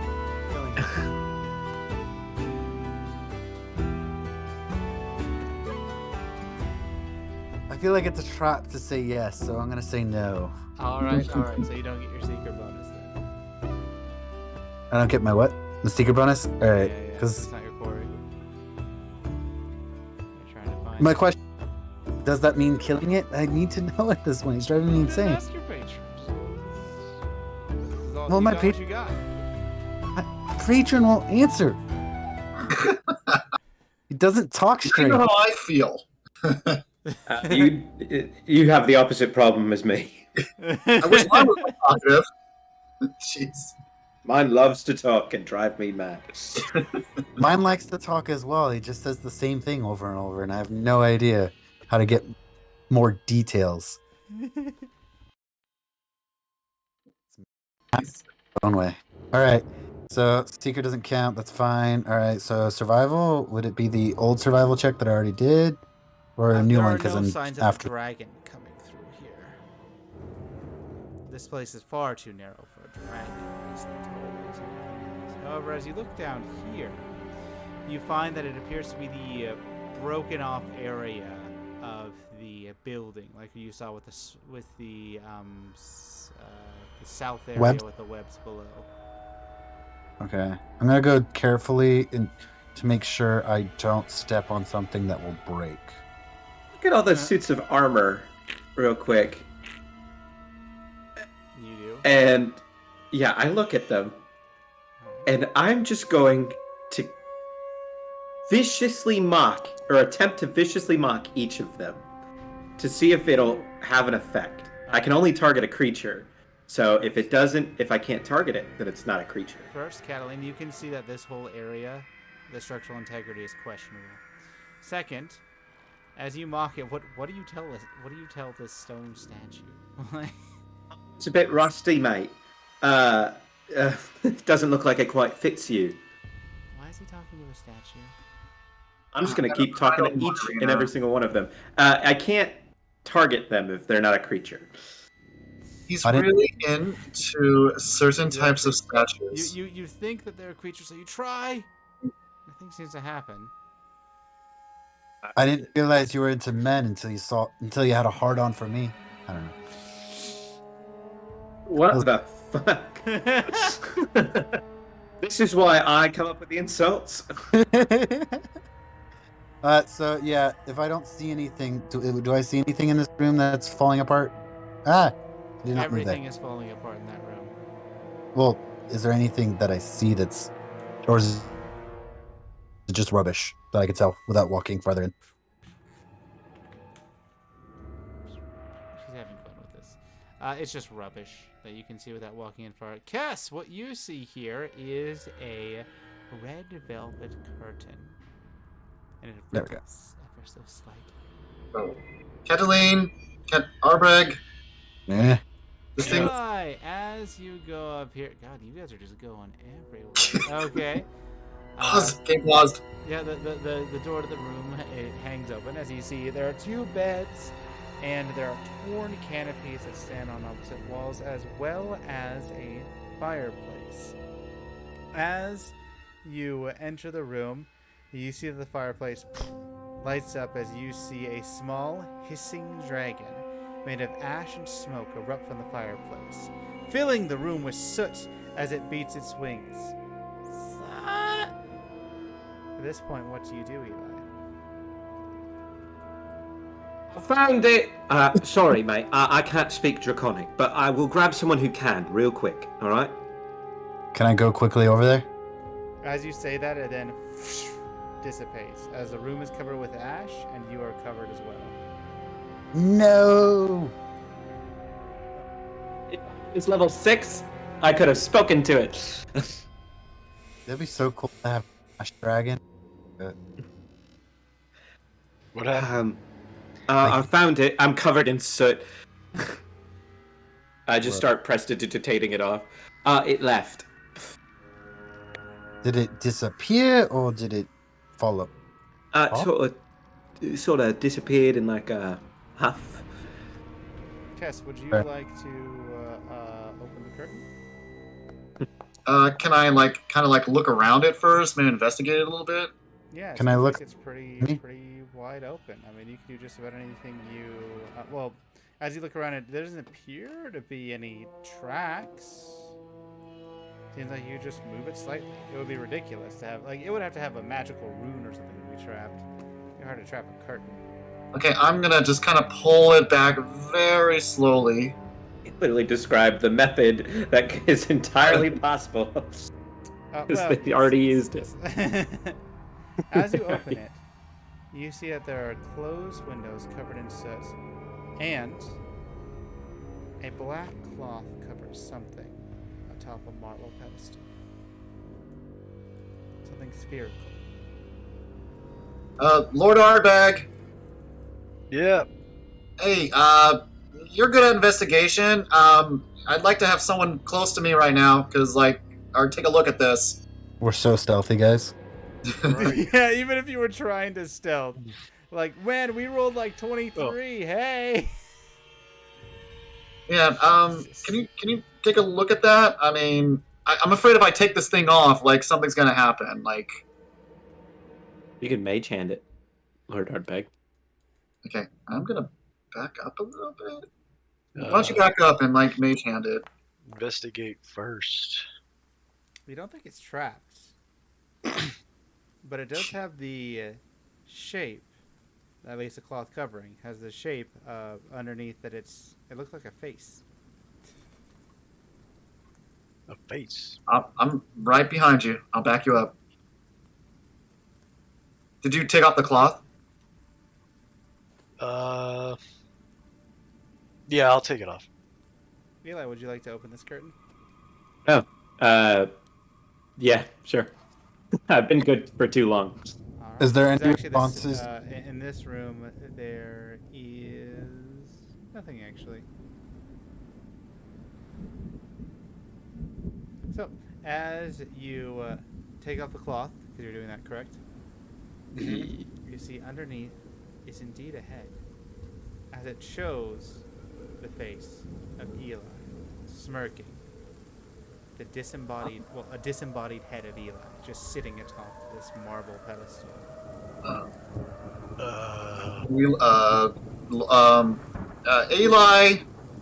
I: I feel like it's a trap to say yes, so I'm gonna say no.
A: All right. So you don't get your secret bonus then.
I: I don't get my what? The secret bonus? Alright,
A: Yeah.
I: because
A: It's not your quarry. You're trying to find.
I: my question, does that mean killing it? I need to know at this point. It's driving me insane.
A: Ask your patrons. This is all,
I: Well,
A: you
I: my
A: got what you got.
I: Patron won't answer. He doesn't talk
B: You
I: straight.
B: know how I feel.
F: you have the opposite problem as me.
B: I wish mine was more talkative. Jeez.
F: Mine loves to talk and drive me mad.
I: Mine likes to talk as well. He just says the same thing over and over, and I have no idea how to get more details. Own way. All right. So secret doesn't count. That's fine. All right. So survival. Would it be the old survival check that I already did, or a new
A: There
I: one?
A: are
I: Because
A: no
I: I'm
A: signs of
I: after.
A: a dragon coming through here. This place is far too narrow for a dragon. However, as you look down here, you find that it appears to be the broken off area of the building, like you saw with the south area
I: Webs?
A: with the webs below.
I: Okay. I'm gonna go carefully to make sure I don't step on something that will break.
F: Look at all those suits of armor, real quick.
A: You do?
F: And yeah, I look at them, and I'm just going to viciously mock, or attempt to viciously mock each of them to see if it'll have an effect. I can only target a creature. So if it doesn't, if I can't target it, then it's not a creature.
A: First, Catalina, you can see that this whole area, the structural integrity is questionable. Second, as you mock it, what do you tell us? What do you tell this stone statue?
F: It's a bit rusty, mate. It doesn't look like it quite fits you.
A: Why is he talking to a statue?
F: I'm just going to keep talking to each and every single one of them. I can't target them if they're not a creature.
B: He's really into certain types of statues.
A: You think that they're a creature, so you try. Nothing seems to happen.
I: I didn't realize you were into men until you had a hard on for me. I don't know.
F: What the fuck? This is why I come up with the insults.
I: So yeah, if I don't see anything, do I see anything in this room that's falling apart? Ah, I did not move
A: Everything
I: that.
A: is falling apart in that room.
I: Well, is there anything that I see that's, or is it just rubbish that I could tell without walking farther in?
A: She's having fun with this. It's just rubbish that you can see without walking in far. Cass, what you see here is a red velvet curtain. And it
I: There we go.
A: ripples ever so slightly.
B: Oh. Cataline, Arbreg.
I: Eh.
B: This thing.
A: Try as you go up here. God, you guys are just going everywhere. Okay.
B: Game paused.
A: Yeah, the door to the room, it hangs open. As you see, there are two beds, and there are torn canopies that stand on opposite walls, as well as a fireplace. As you enter the room, you see that the fireplace lights up as you see a small, hissing dragon made of ash and smoke erupt from the fireplace, filling the room with soot as it beats its wings. At this point, what do you do, Eli?
F: I found it. Sorry, mate. I can't speak Draconic, but I will grab someone who can real quick. All right?
I: Can I go quickly over there?
A: As you say that, it then dissipates as the room is covered with ash and you are covered as well.
I: No.
F: If it's level 6, I could have spoken to it.
I: That'd be so cool to have a dragon.
E: What happened?
F: I found it. I'm covered in soot. I just start prestidigitating it off. It left.
I: Did it disappear or did it follow?
F: Sort of disappeared in like a huff.
A: Tess, would you like to open the curtain?
B: Can I kind of look around it first, maybe investigate it a little bit?
A: Yeah.
I: Can I look?
A: Like it's pretty wide open. I mean, you can do just about anything you. Well, as you look around, there doesn't appear to be any tracks. Seems like you just move it slightly. It would be ridiculous to have it would have to have a magical rune or something to be trapped. It's hard to trap a curtain.
B: Okay, I'm gonna just kind of pull it back very slowly.
F: You literally described the method that is entirely possible. Because they already used it.
A: As you open it, you see that there are closed windows covered in soot, and a black cloth covers something atop a marble pedestal. Something spherical.
B: Lord Arbag.
E: Yeah.
B: Hey, you're good at investigation. I'd like to have someone close to me right now, or take a look at this.
I: We're so stealthy, guys.
A: Yeah, even if you were trying to stealth. Man, we rolled 23. Oh. Hey.
B: Yeah, can you take a look at that? I mean, I'm afraid if I take this thing off, something's gonna happen.
F: You can mage hand it, Lord Hardbeg.
B: Okay, I'm gonna back up a little bit. Why don't you back up and mage hand it?
E: Investigate first.
A: We don't think it's trapped. But it does have the shape, at least the cloth covering, has the shape underneath that it looks like a face.
E: A face?
B: I'm right behind you. I'll back you up. Did you take off the cloth?
E: Yeah, I'll take it off.
A: Eli, would you like to open this curtain?
D: Oh, yeah, sure. I've been good for too long.
A: All right.
I: Is there
A: There's
I: any
A: actually this,
I: responses?
A: in this room, there is nothing actually. So, as you take off the cloth, because you're doing that correct, you see underneath is indeed a head, as it shows the face of Eli, smirking. The disembodied, a disembodied head of Eli, just sitting atop this marble pedestal.
B: Eli.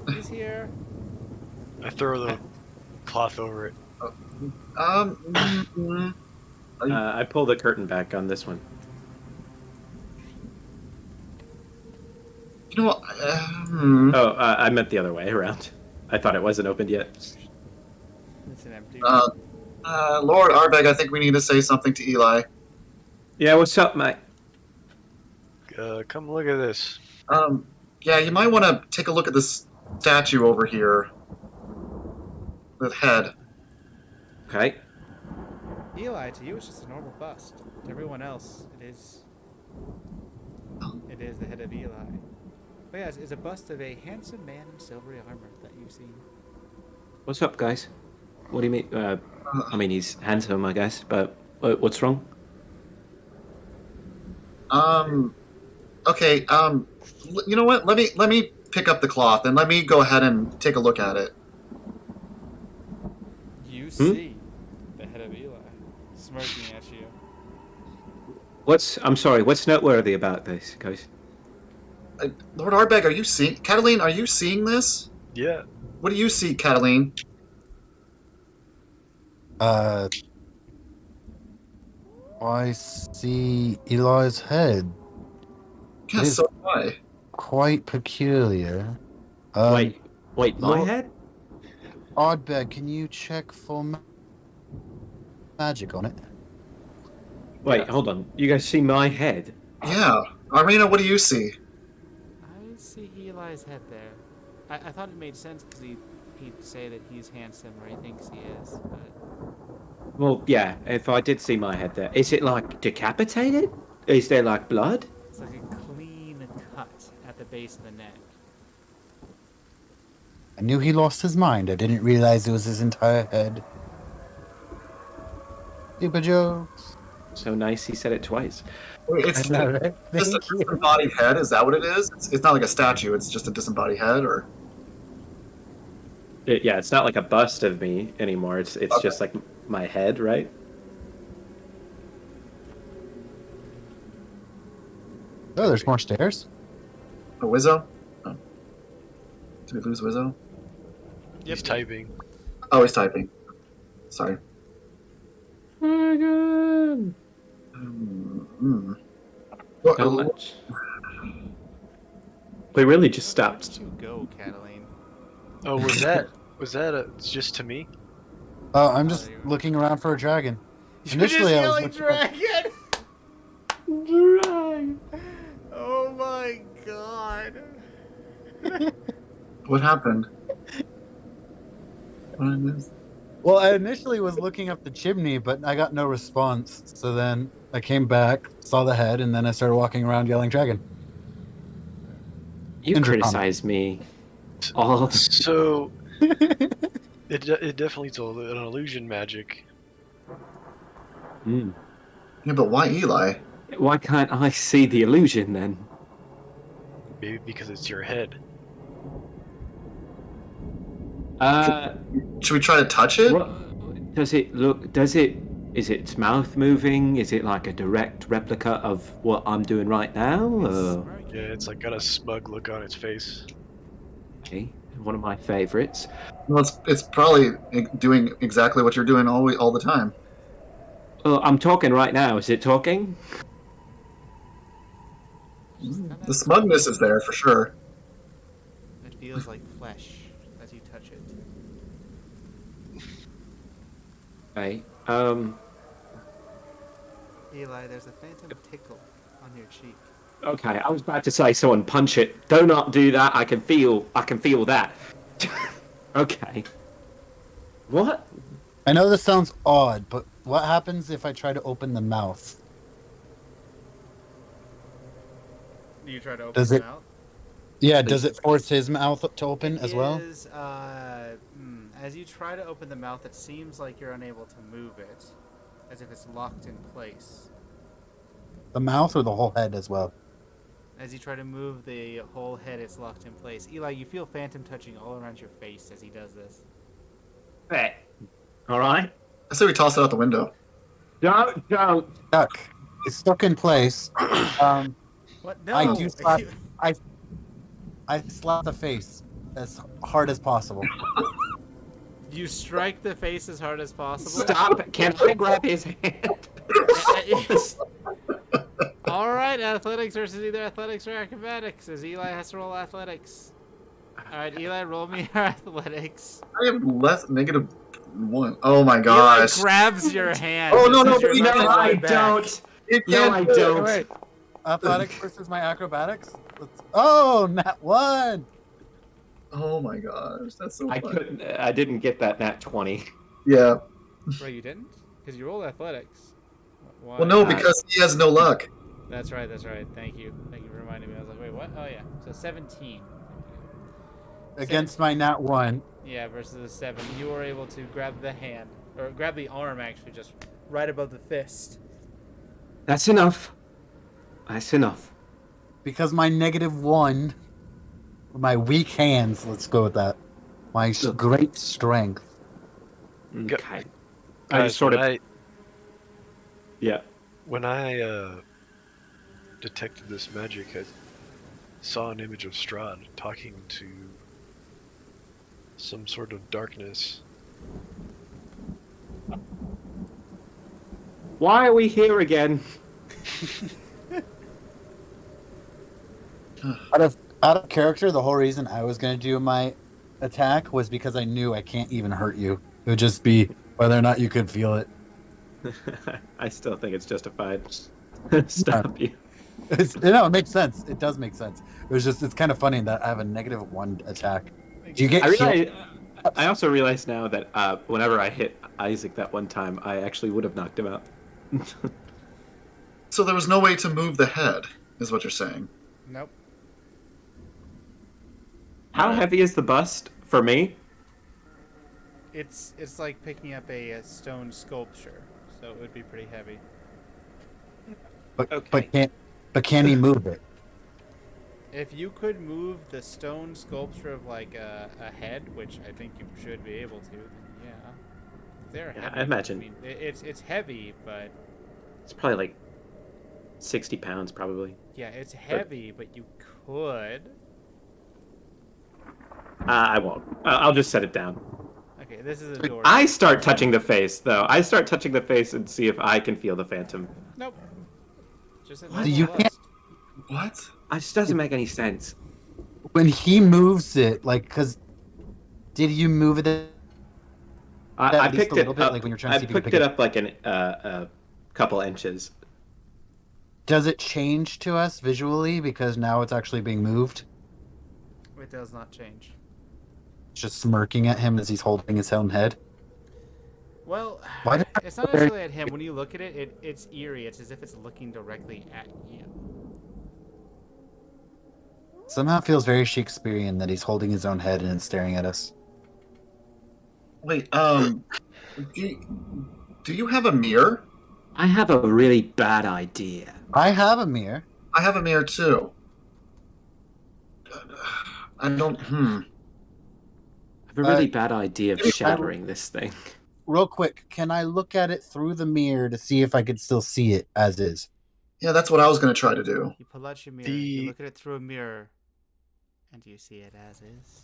A: He's here.
E: I throw the cloth over it.
D: I pull the curtain back on this one.
B: You know what?
D: Oh, I meant the other way around. I thought it wasn't opened yet.
A: It's an empty.
B: Lord Arbeg, I think we need to say something to Eli.
D: Yeah, what's up, mate?
E: Come look at this.
B: Yeah, you might want to take a look at this statue over here. The head.
D: Okay.
A: Eli, to you, it's just a normal bust. To everyone else, it is the head of Eli. But yeah, it's a bust of a handsome man in silvery armor that you've seen.
D: What's up, guys? What do you mean? I mean, he's handsome, I guess, but what's wrong?
B: Okay, you know what? Let me pick up the cloth and let me go ahead and take a look at it.
A: You see the head of Eli smirking at you.
D: I'm sorry, what's noteworthy about this, guys?
B: Lord Arbeg, are you seeing... Cataline, are you seeing this?
E: Yeah.
B: What do you see, Cataline?
I: I see Eli's head.
B: Yeah,
I: It is
B: so do I.
I: quite peculiar.
D: Wait, my
I: Lord-
D: head?
I: Oddbeg, can you check for magic on it?
D: Wait, hold on. You guys see my head?
B: Yeah. Irina, what do you see?
A: I see Eli's head there. I thought it made sense because he'd say that he's handsome or he thinks he is, but...
D: Well, yeah, if I did see my head there. Is it, like, decapitated? Is there, like, blood?
A: It's like a clean cut at the base of the neck.
I: I knew he lost his mind. I didn't realize it was his entire head. Super jokes.
D: So nice he said it twice.
B: It's
I: I know, right?
B: just a
I: Thank you.
B: disembodied head. Is that what it is? It's not like a statue. It's just a disembodied head, or...
D: Yeah, it's not like a bust of me anymore. It's
B: Okay.
D: just like my head, right?
I: Oh, there's more stairs.
B: A Wizo? Oh. Did we lose Wizo?
E: He's typing.
B: Oh, he's typing. Sorry.
D: Oh my god.
B: Well,
D: How much? We really just stopped.
A: Where did you go, Cataline?
E: Oh, was that just to me?
I: Oh, I'm just looking around for a dragon.
A: You're just
I: Initially, I was
A: yelling
I: looking
A: dragon!
D: Dragon.
A: Oh my god.
B: what happened? What I missed?
I: Well, I initially was looking up the chimney, but I got no response. So then I came back, saw the head, and then I started walking around yelling dragon.
D: You
I: Intercom.
D: criticize me all.
E: So it definitely is an illusion magic.
B: Yeah, but why Eli?
D: Why can't I see the illusion then?
E: Maybe because it's your head.
B: Should we try to touch it?
D: What does it look? Does it? Is its mouth moving? Is it like a direct replica of what I'm doing right now?
E: Yeah, it's like got a smug look on its face.
D: Okay, one of my favorites.
B: Well, it's probably doing exactly what you're doing all the time.
D: Well, I'm talking right now. Is it talking?
B: The smugness is there for sure.
A: It feels like flesh as you touch it.
D: Okay.
A: Eli, there's a phantom tickle on your cheek.
F: Okay, I was about to say someone punch it. Do not do that. I can feel that. Okay. What?
I: I know this sounds odd, but what happens if I try to open the mouth?
A: You try to open
I: Does
A: his
I: it-
A: mouth?
I: Yeah, does it force his mouth to open
A: It
I: as well?
A: is, as you try to open the mouth, it seems like you're unable to move it, as if it's locked in place.
I: The mouth or the whole head as well?
A: As you try to move the whole head, it's locked in place. Eli, you feel phantom touching all around your face as he does this.
F: Bet. All right.
B: I say we toss it out the window.
F: Don't.
I: Stuck. It's stuck in place.
A: What? No!
I: I do slap. I slap the face as hard as possible.
A: You strike the face as hard as possible?
F: Stop. Can I grab his hand?
A: Alright, athletics versus either athletics or acrobatics, as Eli has to roll athletics. Alright, Eli, roll me your athletics.
B: I have less -1. Oh my
A: Eli
B: gosh.
A: grabs your hand.
B: Oh, no,
A: just as
B: no,
A: you're
B: no,
A: about to
F: I
A: go back.
F: don't.
B: You
F: No,
B: can't
F: I
B: do it.
F: don't.
I: Wait. Athletics versus my acrobatics? Oh, nat 1!
B: Oh my gosh, that's so funny.
F: I didn't get that nat 20.
B: Yeah.
A: Wait, you didn't? Because you rolled athletics. Why?
B: Well, no, because he has no luck.
A: That's right, that's right. Thank you. Thank you for reminding me. I was like, wait, what? Oh, yeah. So 17.
I: Against my nat 1.
A: Yeah, versus a 7. You were able to grab the hand, or grab the arm, actually, just right above the fist.
F: That's enough. That's enough.
I: Because my -1, my weak hands, let's go with that. My great strength.
F: Okay. I
E: Guys,
F: just sort of. Yeah.
E: When I detected this magic, I saw an image of Strahd talking to some sort of darkness.
F: Why are we here again?
I: Out of character, the whole reason I was going to do my attack was because I knew I can't even hurt you. It would just be whether or not you could feel it.
F: I still think it's justified. Stop you.
I: It makes sense. It does make sense. It's kind of funny that I have a -1 attack. Do you get healed?
F: I also realize now that whenever I hit Isaac that one time, I actually would have knocked him out.
B: So there was no way to move the head, is what you're saying.
A: Nope.
F: How heavy is the bust for me?
A: It's like picking up a stone sculpture, so it would be pretty heavy.
I: But can he move it?
A: If you could move the stone sculpture of like a head, which I think you should be able to, then yeah. They're heavy.
F: I imagine.
A: I mean, it's heavy, but
F: It's probably like 60 pounds, probably.
A: yeah, it's heavy, but you could.
F: I won't. I'll just set it down.
A: Okay, this is a door.
F: I start touching the face, though. I start touching the face and see if I can feel the phantom.
A: Nope. Just a
I: What? You
A: normal
I: can't-
A: dust.
B: What?
F: It just doesn't make any sense.
I: When he moves it, like, because did you move it?
F: I
I: at least
F: picked
I: a
F: it
I: little bit,
F: up.
I: like when you're trying to
F: I
I: see if you can
F: picked
I: pick
F: it
I: it-
F: up like a couple inches.
I: Does it change to us visually because now it's actually being moved?
A: It does not change.
I: It's just smirking at him as he's holding his own head.
A: Well,
I: Why did-
A: it's not necessarily at him. When you look at it, it's eerie. It's as if it's looking directly at you.
I: Somehow it feels very Shakespearean that he's holding his own head and it's staring at us.
B: Wait, do you have a mirror?
F: I have a really bad idea.
I: I have a mirror.
B: I have a mirror too. I don't.
F: I have a really bad idea of shattering this thing.
I: Real quick, can I look at it through the mirror to see if I could still see it as is?
B: Yeah, that's what I was going to try to do.
A: You pull out your mirror. You look at it through a mirror, and you see it as is.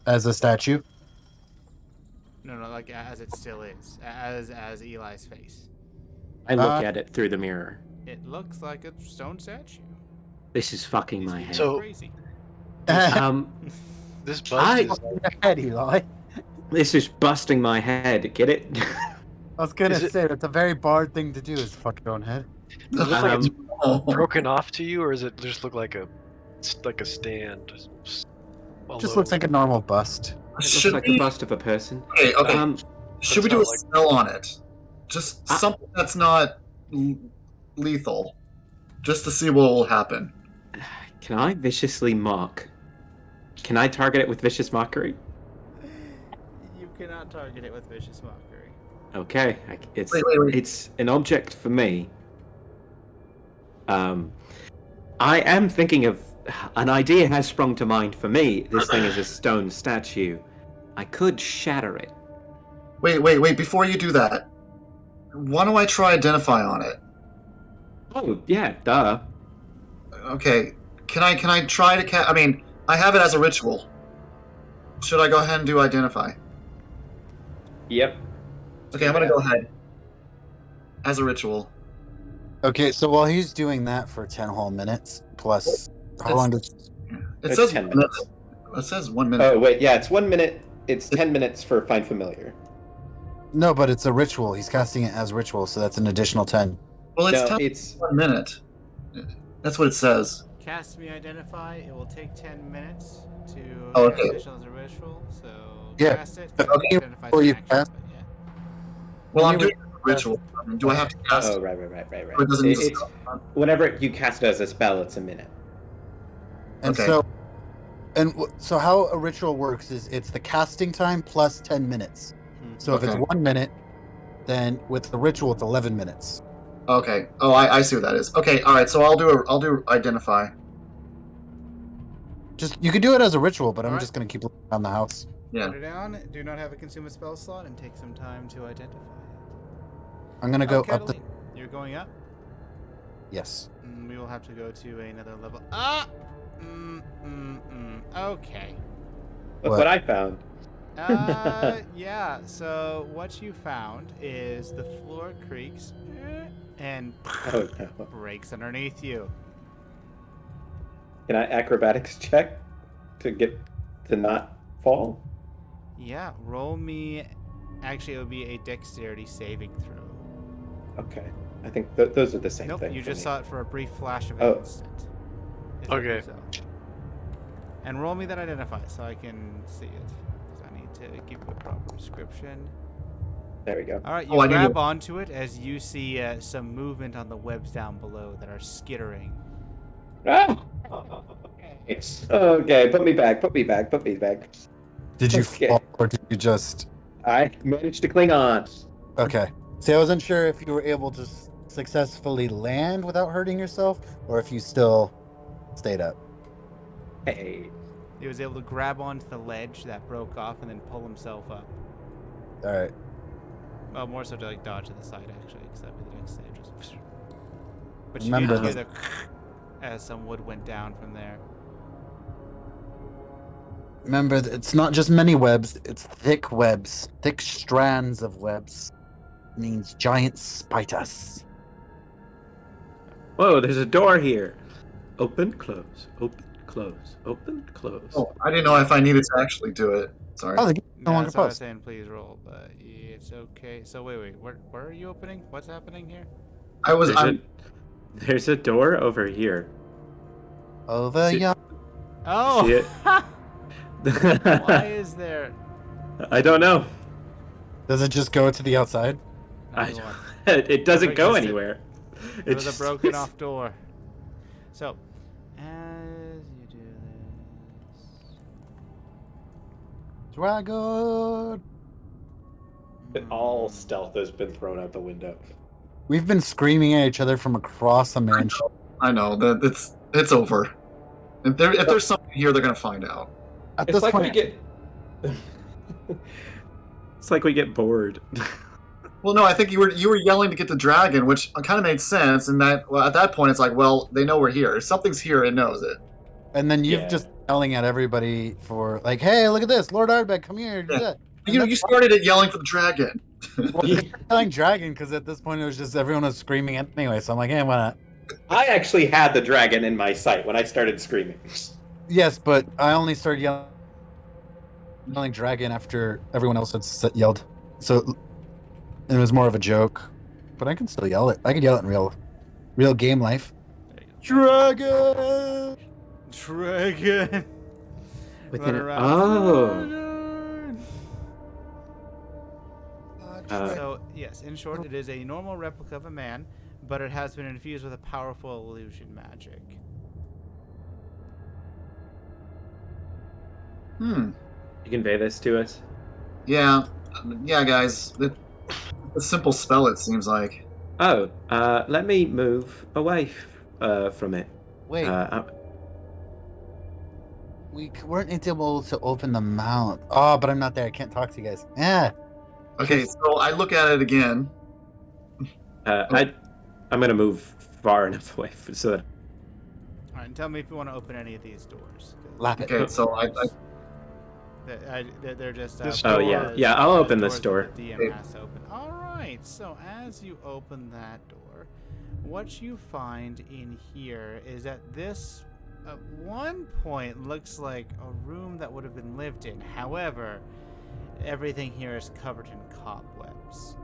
I: As a statue?
A: No, like as it still is, as Eli's face.
F: I look at it through the mirror.
A: It looks like a stone statue.
F: This is fucking my head.
E: So-
A: Crazy.
E: This bust is
I: Head, Eli.
F: This is busting my head. Get it?
I: I was gonna
E: Is it-
I: say that's a very bard thing to do. Is fuck your own head.
E: Does it look like it's
B: Oh.
E: broken off to you, or does it just look like a stand?
I: Just looks like a normal bust.
D: It looks
B: Should
D: like
B: we?
D: the bust of a person.
B: Okay. Should we
E: it's
B: do a
E: not like-
B: spell on it? Just something that's not lethal, just to see what will happen.
D: Can I viciously mock? Can I target it with vicious mockery?
A: You cannot target it with vicious mockery.
D: Okay, it's
B: Wait.
D: it's an object for me. I am thinking of an idea has sprung to mind for me. This thing is a stone statue. I could shatter it.
B: Wait. Before you do that, why don't I try identify on it?
D: Oh yeah, duh.
B: Okay. Can I try to I mean, I have it as a ritual. Should I go ahead and do identify?
D: Yep.
B: Okay, I'm gonna go ahead. As a ritual.
I: Okay, so while he's doing that for 10 whole minutes, plus how long does
B: It
D: It's
B: says
D: 10
B: 1 minute.
D: minutes.
B: It says 1 minute.
D: Oh wait, yeah, it's 1 minute. It's 10 minutes for Find Familiar.
I: No, but it's a ritual. He's casting it as ritual, so that's an additional 10.
B: Well, it's
D: No,
B: telling me
D: it's
B: 1 minute. That's what it says.
A: Cast me identify. It will take 10 minutes to
B: Oh,
A: cast
B: okay.
A: official as a ritual. So
I: Yeah.
A: cast it.
I: Okay,
A: Identify
I: before
A: is
I: you
A: an action,
I: cast-
A: but yeah.
B: Well, I'm
I: Anyway,
B: doing a ritual. Do I have to cast?
D: Oh right.
B: Or it doesn't need to
D: It's whenever you cast it as a spell, it's a minute.
I: And
B: Okay.
I: so how a ritual works is it's the casting time plus 10 minutes. So if it's
B: Okay.
I: 1 minute, then with the ritual it's 11 minutes.
B: Okay. Oh, I see what that is. Okay. All right. So I'll do identify.
I: Just you could do it as a ritual, but I'm
A: Alright.
I: just gonna keep looking around the house.
B: Yeah.
A: Put it down. Do not have it consume a spell slot and take some time to identify it.
I: I'm gonna go up the
A: Cataline, you're going up.
I: yes.
A: We will have to go to another level. Ah. Okay.
D: Look
I: What?
D: what I found.
A: Yeah. So what you found is the floor creaks and
D: Oh no.
A: breaks underneath you.
D: Can I acrobatics check to not fall?
A: Yeah. Roll me. Actually, it would be a dexterity saving throw.
D: Okay. I think those are the same
A: Nope.
D: thing.
A: You
D: for
A: just me.
D: me.
A: saw it for a brief flash of
D: Oh.
A: an instant. Is what
E: Okay.
A: you saw. And roll me that identify so I can see it. 'Cause I need to give you a proper description.
D: There we go.
A: All right,
B: Oh,
A: you
B: I need
A: grab
B: to-
A: onto it as you see some movement on the webs down below that are skittering.
D: Ah! It's okay. Put me back.
I: Did you
D: Okay.
I: fall or did you just
D: I managed to cling on.
I: okay. See, I wasn't sure if you were able to successfully land without hurting yourself or if you still stayed up.
D: Hey.
A: He was able to grab onto the ledge that broke off and then pull himself up.
I: Alright.
A: Well, more so to like dodge to the side actually, because that'd be the next save. Just... But you
I: Remember
A: did hear
I: this-
A: the as some wood went down from there.
I: Remember, it's not just many webs, it's thick webs. Thick strands of webs. Means giant spiders.
D: Whoa, there's a door here. Open, close, open, close, open, close.
B: Oh, I didn't know if I needed to actually do it. Sorry.
I: Oh, the game's no
A: No,
I: longer
A: that's what I was
I: paused.
A: saying. Please roll, but it's okay. So wait, where are you opening? What's happening here?
D: There's a door over here.
I: Over
D: See-
I: here.
A: Oh,
D: See it?
A: why is there?
D: I don't know.
I: Does it just go to the outside?
A: Another one.
D: It doesn't
A: Never
D: go
A: existed.
D: anywhere.
A: It was a
D: just-
A: broken off door. So, as you do this,
I: Dragon!
D: All stealth has been thrown out the window.
I: We've been screaming at each other from across a mansion.
B: I know that it's over. If there's something here, they're gonna find out.
I: At
D: It's
I: this
D: like
I: point,
D: we get. It's like we get bored.
B: Well, no, I think you were yelling to get the dragon, which kind of made sense. And that at that point, it's like, well, they know we're here. If something's here, it knows it.
I: and then you've
D: Yeah.
I: just yelling at everybody for like, "Hey, look at this, Lord Ardbeg, come here!" do
B: Yeah.
I: that."
B: You started it yelling for the dragon.
I: Well, you're yelling dragon because at this point it was just everyone was screaming anyway. So I'm like, "Hey, why not?"
D: I actually had the dragon in my sight when I started screaming.
I: Yes, but I only started yelling dragon after everyone else had yelled. So It was more of a joke, but I can still yell it. I can yell it in real game life.
A: There you go.
I: Dragon.
A: Dragon.
D: Within
A: Run
D: it.
A: around.
D: Oh.
A: Dragon. So, yes, in short, it is a normal replica of a man, but it has been infused with a powerful illusion magic.
B: Hmm.
D: You convey this to us?
B: Yeah. Yeah, guys. A simple spell, it seems like.
D: Oh, let me move away from it.
I: Wait, we weren't able to open the mount. Oh, but I'm not there. I can't talk to you guys. Yeah.
B: Okay, so I look at it again.
D: I'm gonna move far enough away so that.
A: All right, and tell me if you want to open any of these doors.
I: Lap it.
B: Okay, so
A: They're just.
E: This
D: Oh,
E: door.
D: yeah, I'll open
A: doors
D: this door.
A: that the DM has to open. All right, so as you open that door, what you find in here is that this, at one point, looks like a room that would have been lived in. However, everything here is covered in cobwebs.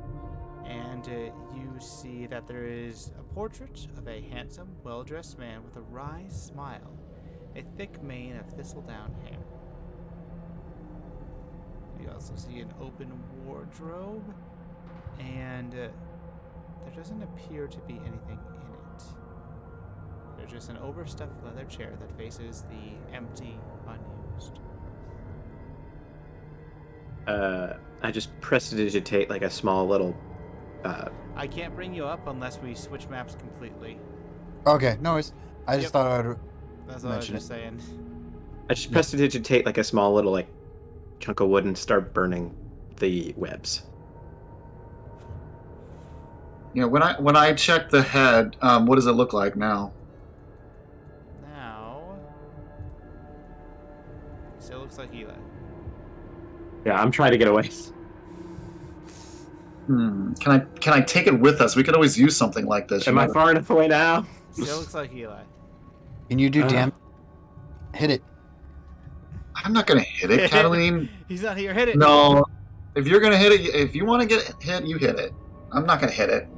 A: And you see that there is a portrait of a handsome, well-dressed man with a wry smile, a thick mane of thistledown hair. You also see an open wardrobe, and there doesn't appear to be anything in it. There's just an overstuffed leather chair that faces the empty, unused
D: I just prestidigitate like a small little.
A: I can't bring you up unless we switch maps completely.
I: Okay, no worries. I just
A: Yep.
I: thought I'd
A: That's all I was
I: mention
A: just saying.
D: I just prestidigitate like a small little like chunk of wood and start burning the webs.
B: you know, when I check the head, what does it look like now?
A: Now, still looks like Eli.
D: Yeah, I'm trying to get away.
B: Can I take it with us? We could always use something like this.
D: Am I far enough away now?
A: Still looks like Eli.
I: Can you do damage? Hit it.
B: I'm not gonna hit it, Cataline.
A: He's not here. Hit it.
B: No. If you're gonna hit it, if you want to get hit, you hit it. I'm not gonna hit it.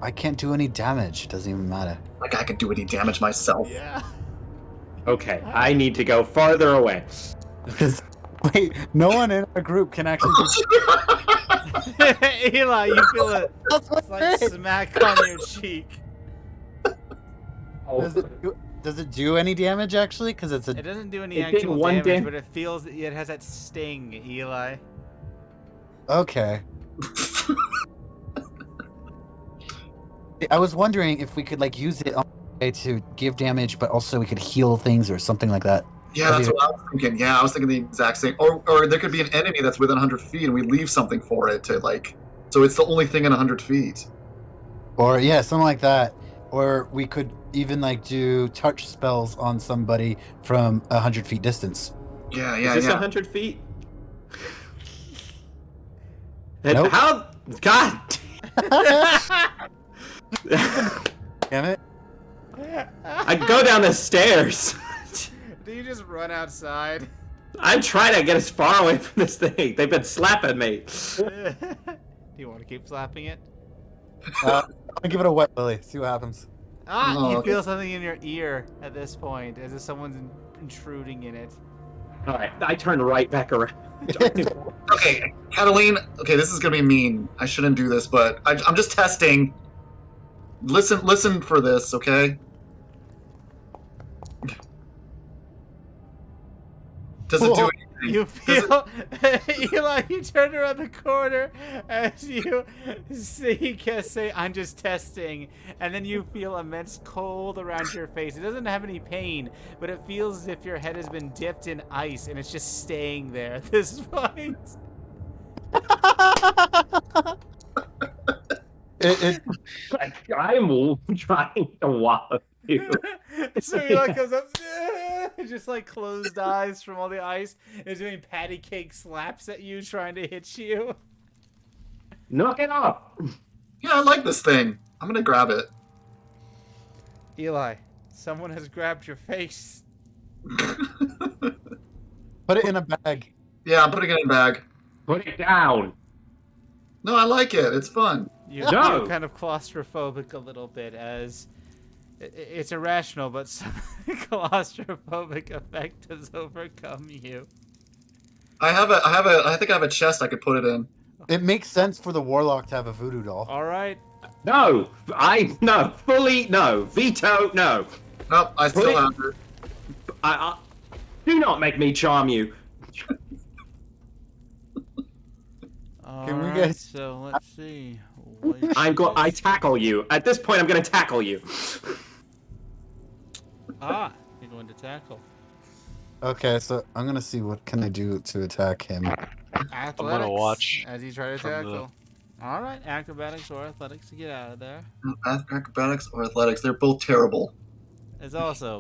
I: I can't do any damage. It doesn't even matter.
B: Like I could do any damage myself.
A: Yeah.
D: Okay, I need to go farther away.
I: Because wait, no one in our group can actually do
A: Eli, you feel a slight smack on your cheek.
I: Does it do any damage actually? Because it's a.
A: It doesn't do any
D: It did
A: actual
D: one
A: damage, but it feels it has that sting, Eli.
I: Okay. I was wondering if we could like use it on a way to give damage, but also we could heal things or something like that.
B: Yeah, that's what I was thinking. Yeah, I was thinking the exact same. Or there could be an enemy that's within 100 feet, and we leave something for it to like. So it's the only thing in 100 feet.
I: Or yeah, something like that. Or we could even like do touch spells on somebody from 100 feet distance.
B: Yeah, yeah,
D: Is this
B: yeah.
D: 100 feet?
I: Nope.
D: How? God.
I: Damn it!
D: I go down the stairs.
A: Do you just run outside?
D: I'm trying to get as far away from this thing. They've been slapping me.
A: Do you want to keep slapping it?
I: I'll give it a wet willy. See what happens.
A: Ah,
B: Oh,
A: you
B: okay.
A: feel something in your ear at this point, as if someone's intruding in it.
D: All right, I turn right back around.
B: Okay, Cataline. Okay, this is gonna be mean. I shouldn't do this, but I'm just testing. Listen for this, okay? Does it do anything?
A: You feel, Eli, you turn around the corner as you see Kes say, "I'm just testing," and then you feel immense cold around your face. It doesn't have any pain, but it feels as if your head has been dipped in ice and it's just staying there at this point.
D: I'm trying to walk you.
A: So Eli comes up, just like closed eyes from all the ice, and is doing patty cake slaps at you, trying to hit you.
D: Knock it off.
B: Yeah, I like this thing. I'm gonna grab it.
A: Eli, someone has grabbed your face.
I: Put it in a bag.
B: Yeah, I'm putting it in a bag.
D: Put it down.
B: No, I like it. It's fun.
A: You
D: No!
A: feel kind of claustrophobic a little bit as it's irrational, but some claustrophobic effect has overcome you.
B: I think I have a chest I could put it in.
I: It makes sense for the warlock to have a voodoo doll.
A: All right.
D: No! No! Fully no! Veto, no!
B: Nope, I still
D: Please.
B: have it.
D: Do not make me charm you!
A: All
I: we
A: right,
I: get-
A: so let's see.
D: I tackle you. At this point, I'm gonna tackle you.
A: You're going to tackle.
I: Okay, so I'm gonna see what can I do to attack him.
A: Athletics,
E: watch
A: as you try to
E: from the-
A: tackle. All right, acrobatics or athletics to get out of there.
B: Acrobatics or athletics, they're both terrible.
A: It's also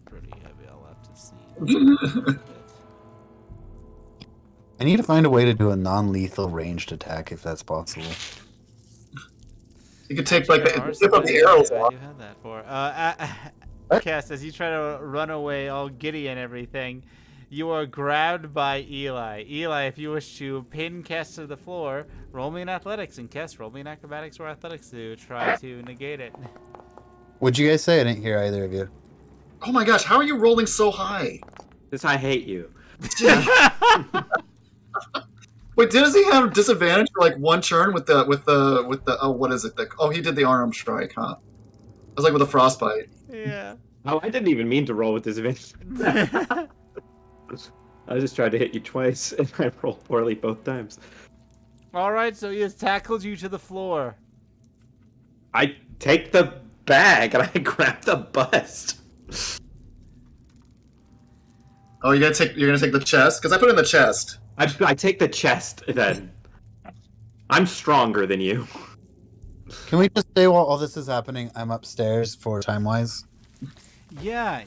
A: pretty heavy. I'll have to see.
I: I need to find a way to do a non-lethal ranged attack if that's possible.
B: You could take like
A: There are
B: the tip of the
A: some
B: arrows
A: I
B: off.
A: do have that for. Cass, as you try to run away, all giddy and everything, you are grabbed by Eli. Eli, if you wish to pin Cass to the floor, roll me an athletics, and Cass, roll me an acrobatics or athletics to try to negate it.
I: What'd you guys say? I didn't hear either of you.
B: Oh my gosh, how are you rolling so high?
D: This I hate you.
B: Wait, does he have disadvantage for like one turn with the oh, what is it? He did the arm strike, huh? I was like with a frostbite.
A: Yeah.
D: Oh, I didn't even mean to roll with disadvantage. I just tried to hit you twice, and I rolled poorly both times.
A: All right, so he has tackled you to the floor.
D: I take the bag and I grab the bust.
B: Oh, you're gonna take the chest? Because I put it in the chest.
D: I take the chest then. I'm stronger than you.
I: Can we just say while all this is happening, I'm upstairs for time-wise?
A: Yeah,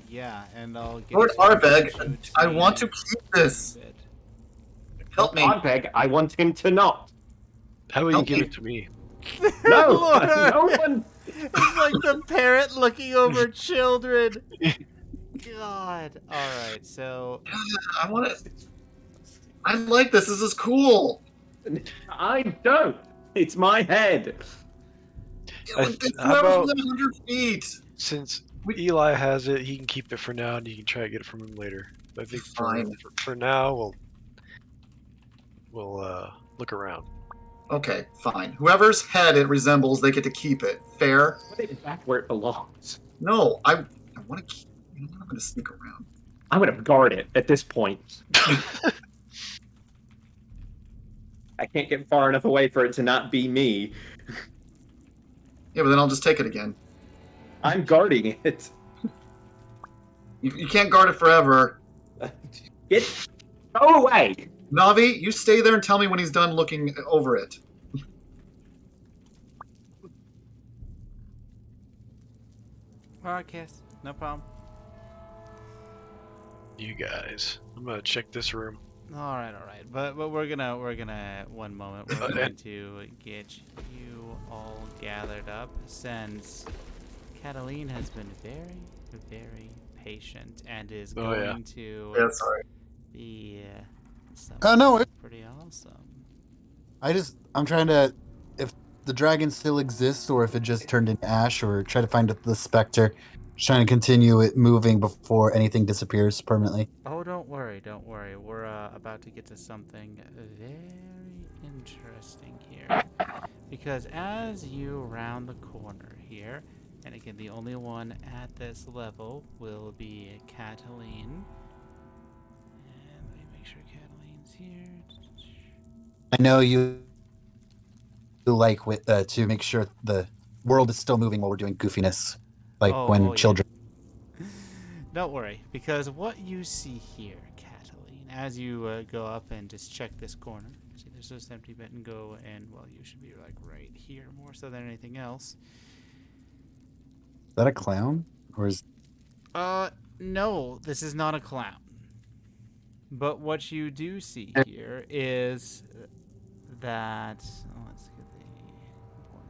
A: and I'll get
B: Lord
A: to
B: Arbeg,
A: shoot
B: I
A: me
B: want to
A: in
B: keep this.
A: a bit.
B: Help me.
D: Arbeg, I want him to not.
E: How will you
B: Help
E: give
B: me.
E: it to me?
D: No,
A: Lord
D: no
A: Arbeg.
D: one.
A: It's like the parent looking over children. God. All right, so
B: I want it. I like this. This is cool.
D: I don't. It's my head.
B: It's
E: how about-
B: 100 feet.
E: Since
B: We-
E: Eli has it, he can keep it for now, and you can try to get it from him later. I think
B: Fine.
E: for now, we'll look around.
B: Okay, fine. Whoever's head it resembles, they get to keep it. Fair?
D: Put it back where it belongs.
B: No, I want to keep. I'm not going to sneak around.
D: I'm gonna guard it at this point. I can't get far enough away for it to not be me.
B: Yeah, but then I'll just take it again.
D: I'm guarding it.
B: You can't guard it forever.
D: Go away.
B: Navi, you stay there and tell me when he's done looking over it.
A: all right, Cass, no problem.
E: You guys, I'm gonna check this room.
A: All right, but we're gonna one moment. We're
E: And-
A: going to get you all gathered up since Cataline has been very, very patient and is
E: Oh,
A: going
E: yeah.
A: to
B: Yeah, sorry.
A: be
I: Oh, no,
A: pretty awesome.
I: I'm trying to, if the dragon still exists or if it just turned into ash, or try to find the specter. Just trying to continue it moving before anything disappears permanently.
A: Oh, don't worry. We're about to get to something very interesting here. Because as you round the corner here, and again, the only one at this level will be Cataline. And let me make sure Cataline's here.
I: I know you like to make sure the world is still moving while we're doing goofiness, like when
A: yeah.
I: children.
A: Don't worry, because what you see here, Cataline, as you go up and just check this corner, see there's this empty bit and go, and well, you should be like right here more so than anything else.
I: Is that a clown? Or is
A: No, this is not a clown. But what you do see here is that, let's get the...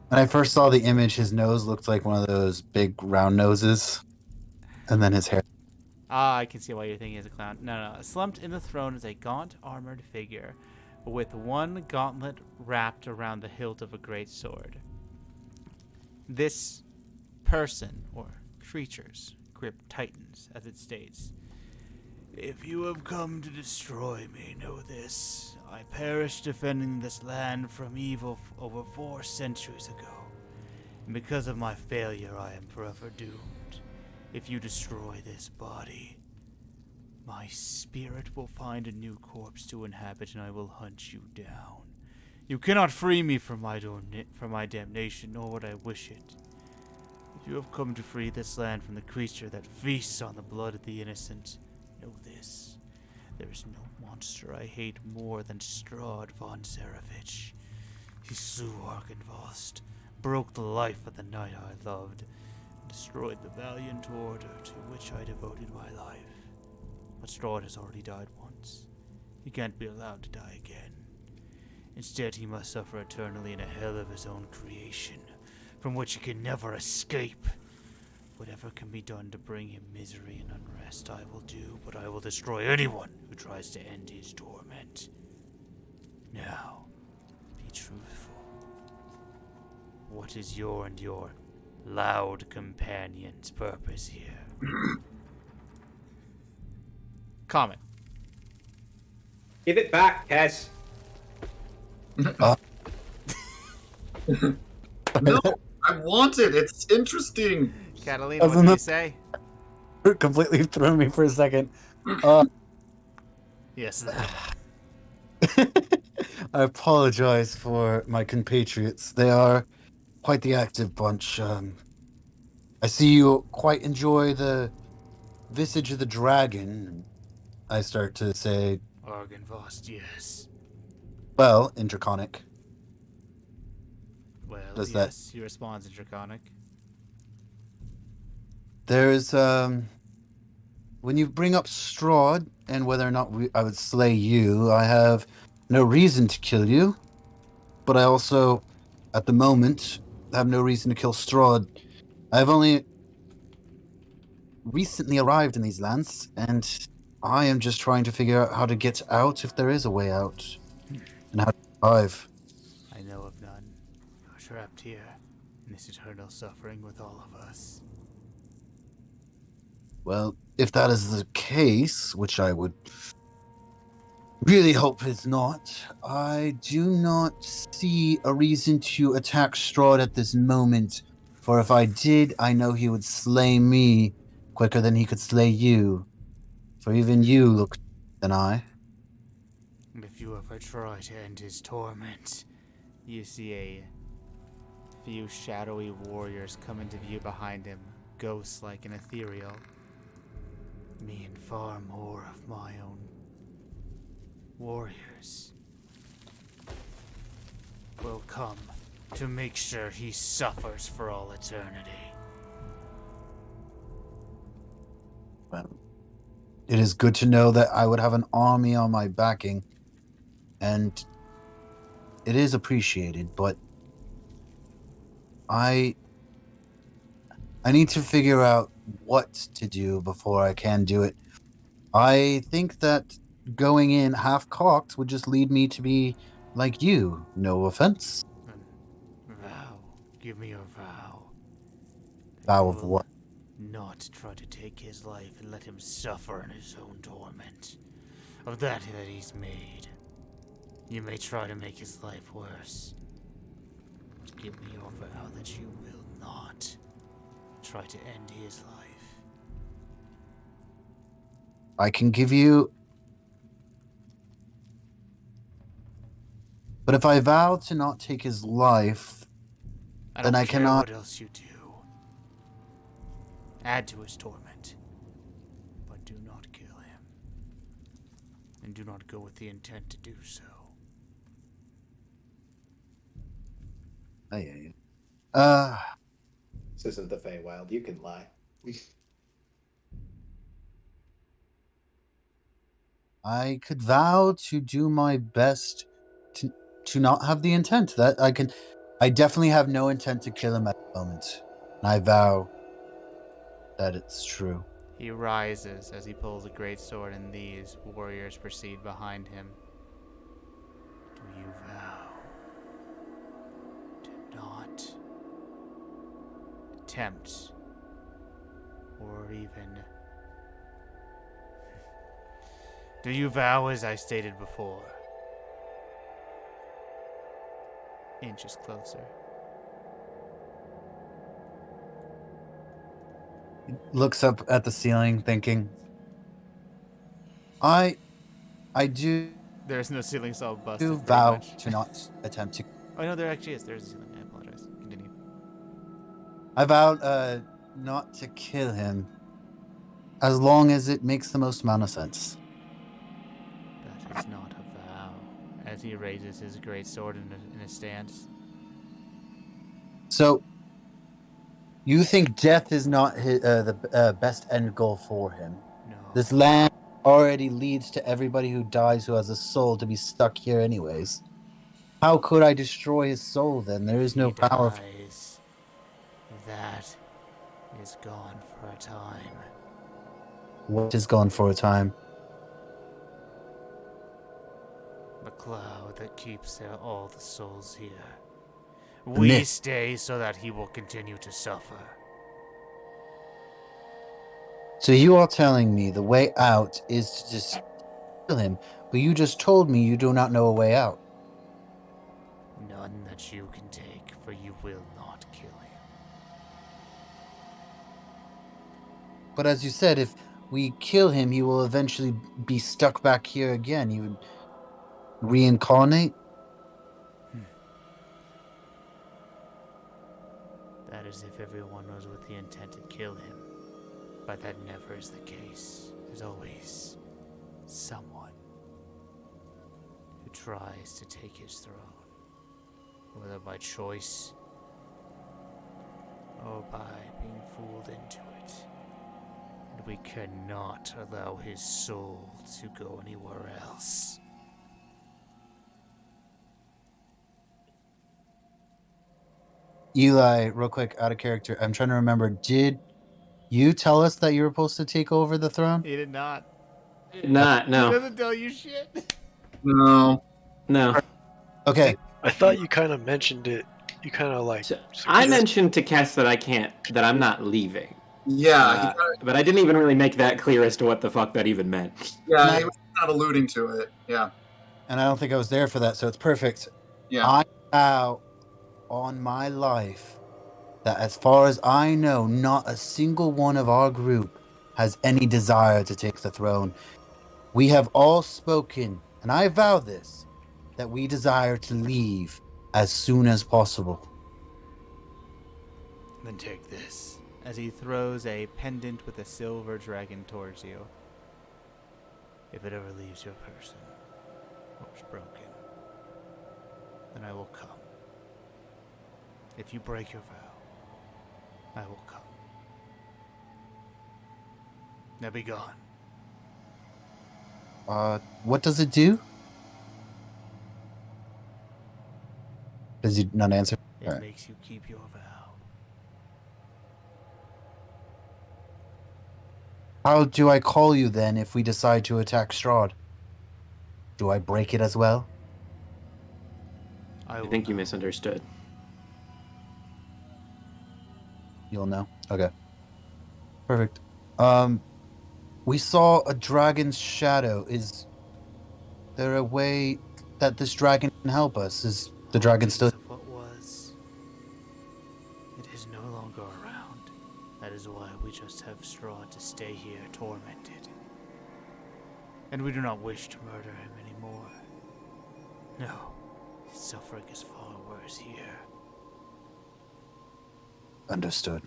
I: when I first saw the image, his nose looked like one of those big round noses, and then his hair.
A: I can see why you're thinking he's a clown. No. Slumped in the throne is a gaunt, armored figure with one gauntlet wrapped around the hilt of a great sword. This person, or creatures, grip tightens as it states, "If you have come to destroy me, know this. I perished defending this land from evil over 4 centuries ago. And because of my failure, I am forever doomed. If you destroy this body, my spirit will find a new corpse to inhabit, and I will hunt you down. You cannot free me from my damnation, nor would I wish it. If you have come to free this land from the creature that feasts on the blood of the innocent, know this. There is no monster I hate more than Strahd von Zarevich. He slew Argynvost, broke the life of the knight I loved, and destroyed the valiant order to which I devoted my life. But Strahd has already died once. He can't be allowed to die again. Instead, he must suffer eternally in a hell of his own creation, from which he can never escape. Whatever can be done to bring him misery and unrest, I will do, but I will destroy anyone who tries to end his torment. Now, be truthful. What is your and your loud companion's purpose here?" Comment.
D: Give it back, Kez.
B: No, I want it. It's interesting.
A: Catalina, what do you say?
I: Completely threw me for a second.
A: Yes.
I: I apologize for my compatriots. They are quite the active bunch. I see you quite enjoy the visage of the dragon. I start to say,
A: Argynvost, yes.
I: well, in Draconic.
A: Well,
I: Does
A: yes, he responds in Draconic.
I: There's, when you bring up Strahd and whether or not I would slay you, I have no reason to kill you. But I also, at the moment, have no reason to kill Strahd. I have only recently arrived in these lands, and I am just trying to figure out how to get out, if there is a way out, and how to survive.
A: I know of none. You're trapped here in this eternal suffering with all of us.
I: Well, if that is the case, which I would really hope is not, I do not see a reason to attack Strahd at this moment, for if I did, I know he would slay me quicker than he could slay you, for even you look than I.
A: If you ever try to end his torment, you see a few shadowy warriors come into view behind him, ghost-like and ethereal. Me and far more of my own warriors will come to make sure he suffers for all eternity.
I: Well, it is good to know that I would have an army on my backing, and it is appreciated, but I need to figure out what to do before I can do it. I think that going in half-cocked would just lead me to be like you. No offense.
A: Vow. Give me your vow.
I: Vow of what?
A: Not try to take his life and let him suffer in his own torment. Of that he's made. You may try to make his life worse. But give me your vow that you will not try to end his life.
I: I can give you... But if I vow to not take his life, then I
A: care
I: cannot...
A: what else you do. Add to his torment. But do not kill him. And do not go with the intent to do so.
I: This
J: isn't the Feywild. You can lie.
I: I could vow to do my best to not have the intent. That I definitely have no intent to kill him at the moment. And I vow that it's true.
A: He rises as he pulls a great sword, and these warriors proceed behind him. you vow to not attempt or even... Do you vow, as I stated before? Inches closer.
I: Looks up at the ceiling, thinking, I do
A: There's no ceiling, so I'll bust it pretty
I: vow
A: much.
I: to not attempt to.
A: Oh, no, there actually is. There's a ceiling. I apologize. Continue.
I: I vow not to kill him as long as it makes the most amount of sense.
A: That is not a vow. As he raises his great sword in a stance.
I: So, you think death is not the best end goal for him?
A: No.
I: This land already leads to everybody who dies who has a soul to be stuck here anyways. How could I destroy his soul then? There is no power.
A: Dies, that is gone for a time.
I: What is gone for a time?
A: The cloud that keeps all the souls here.
I: The
A: We
I: mist.
A: stay so that he will continue to suffer.
I: So you are telling me the way out is to just kill him, but you just told me you do not know a way out.
A: None that you can take, for you will not kill him.
I: But as you said, if we kill him, he will eventually be stuck back here again. He would reincarnate?
A: That is if everyone was with the intent to kill him. But that never is the case. There's always someone who tries to take his throne. Whether by choice or by being fooled into it. And we cannot allow his soul to go anywhere else.
I: Eli, real quick, out of character. I'm trying to remember. Did you tell us that you were supposed to take over the throne?
A: He did not.
F: Nah,
A: He
F: no.
A: doesn't tell you shit.
B: No.
F: No.
I: Okay.
E: I thought you kind of mentioned it. You kind of like.
F: So, I mentioned to Kess that that I'm not leaving.
B: Yeah,
F: But I didn't even really make that clear as to what the fuck that even meant.
B: he was kind of alluding to it. Yeah.
I: And I don't think I was there for that, so it's perfect.
B: Yeah.
I: I vow on my life that as far as I know, not a single one of our group has any desire to take the throne. We have all spoken, and I vow this, that we desire to leave as soon as possible.
A: Then take this. As he throws a pendant with a silver dragon towards you. If it ever leaves your person, or is broken, then I will come. If you break your vow, I will come. Now be gone.
I: What does it do? Does he not answer?
A: It
I: Alright.
A: makes you keep your vow.
I: How do I call you then if we decide to attack Strahd? Do I break it as well?
F: I think you misunderstood.
I: You'll know. Okay. Perfect. We saw a dragon's shadow. Is there a way that this dragon can help us? Is the dragon still...
A: Of what was, it is no longer around. That is why we just have Strahd to stay here tormented. And we do not wish to murder him anymore. No, his suffering is far worse here.
I: Understood.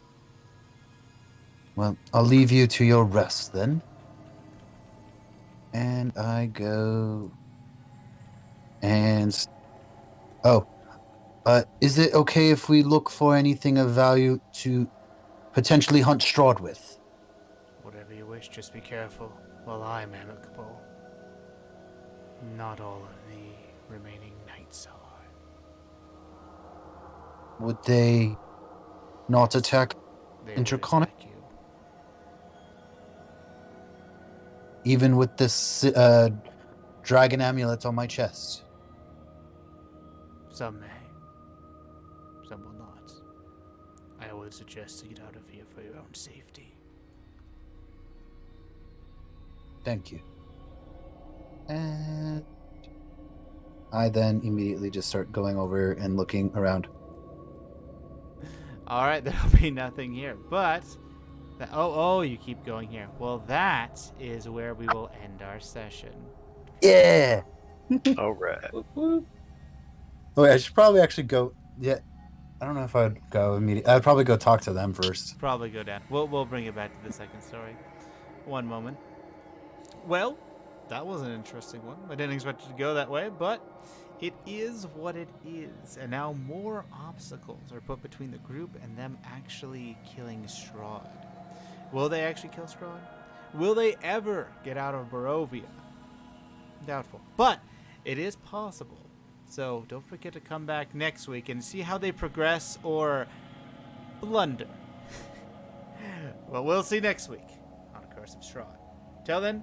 I: Well, I'll leave you to your rest then. And I go... And... Oh. Is it okay if we look for anything of value to potentially hunt Strahd with?
A: Whatever you wish, just be careful. While I'm amicable, not all of the remaining knights are.
I: Would they not attack
A: They would
I: Interconnect?
A: attack you.
I: Even with this dragon amulet on my chest?
A: Some may. Some will not. I would suggest to get out of here for your own safety.
I: Thank you. And I then immediately just start going over and looking around.
A: All right, there'll be nothing here, but you keep going here. Well, that is where we will end our session.
I: Yeah.
E: All right.
I: Oh, wait, I should probably actually go. Yeah, I don't know if I'd go immediately. I'd probably go talk to them first.
A: Probably go down. We'll bring it back to the second story. One moment. Well, that was an interesting one. I didn't expect it to go that way, but it is what it is. And now more obstacles are put between the group and them actually killing Strahd. Will they actually kill Strahd? Will they ever get out of Barovia? Doubtful. But it is possible. So don't forget to come back next week and see how they progress or blunder. Well, we'll see next week on Curse of Strahd. Till then,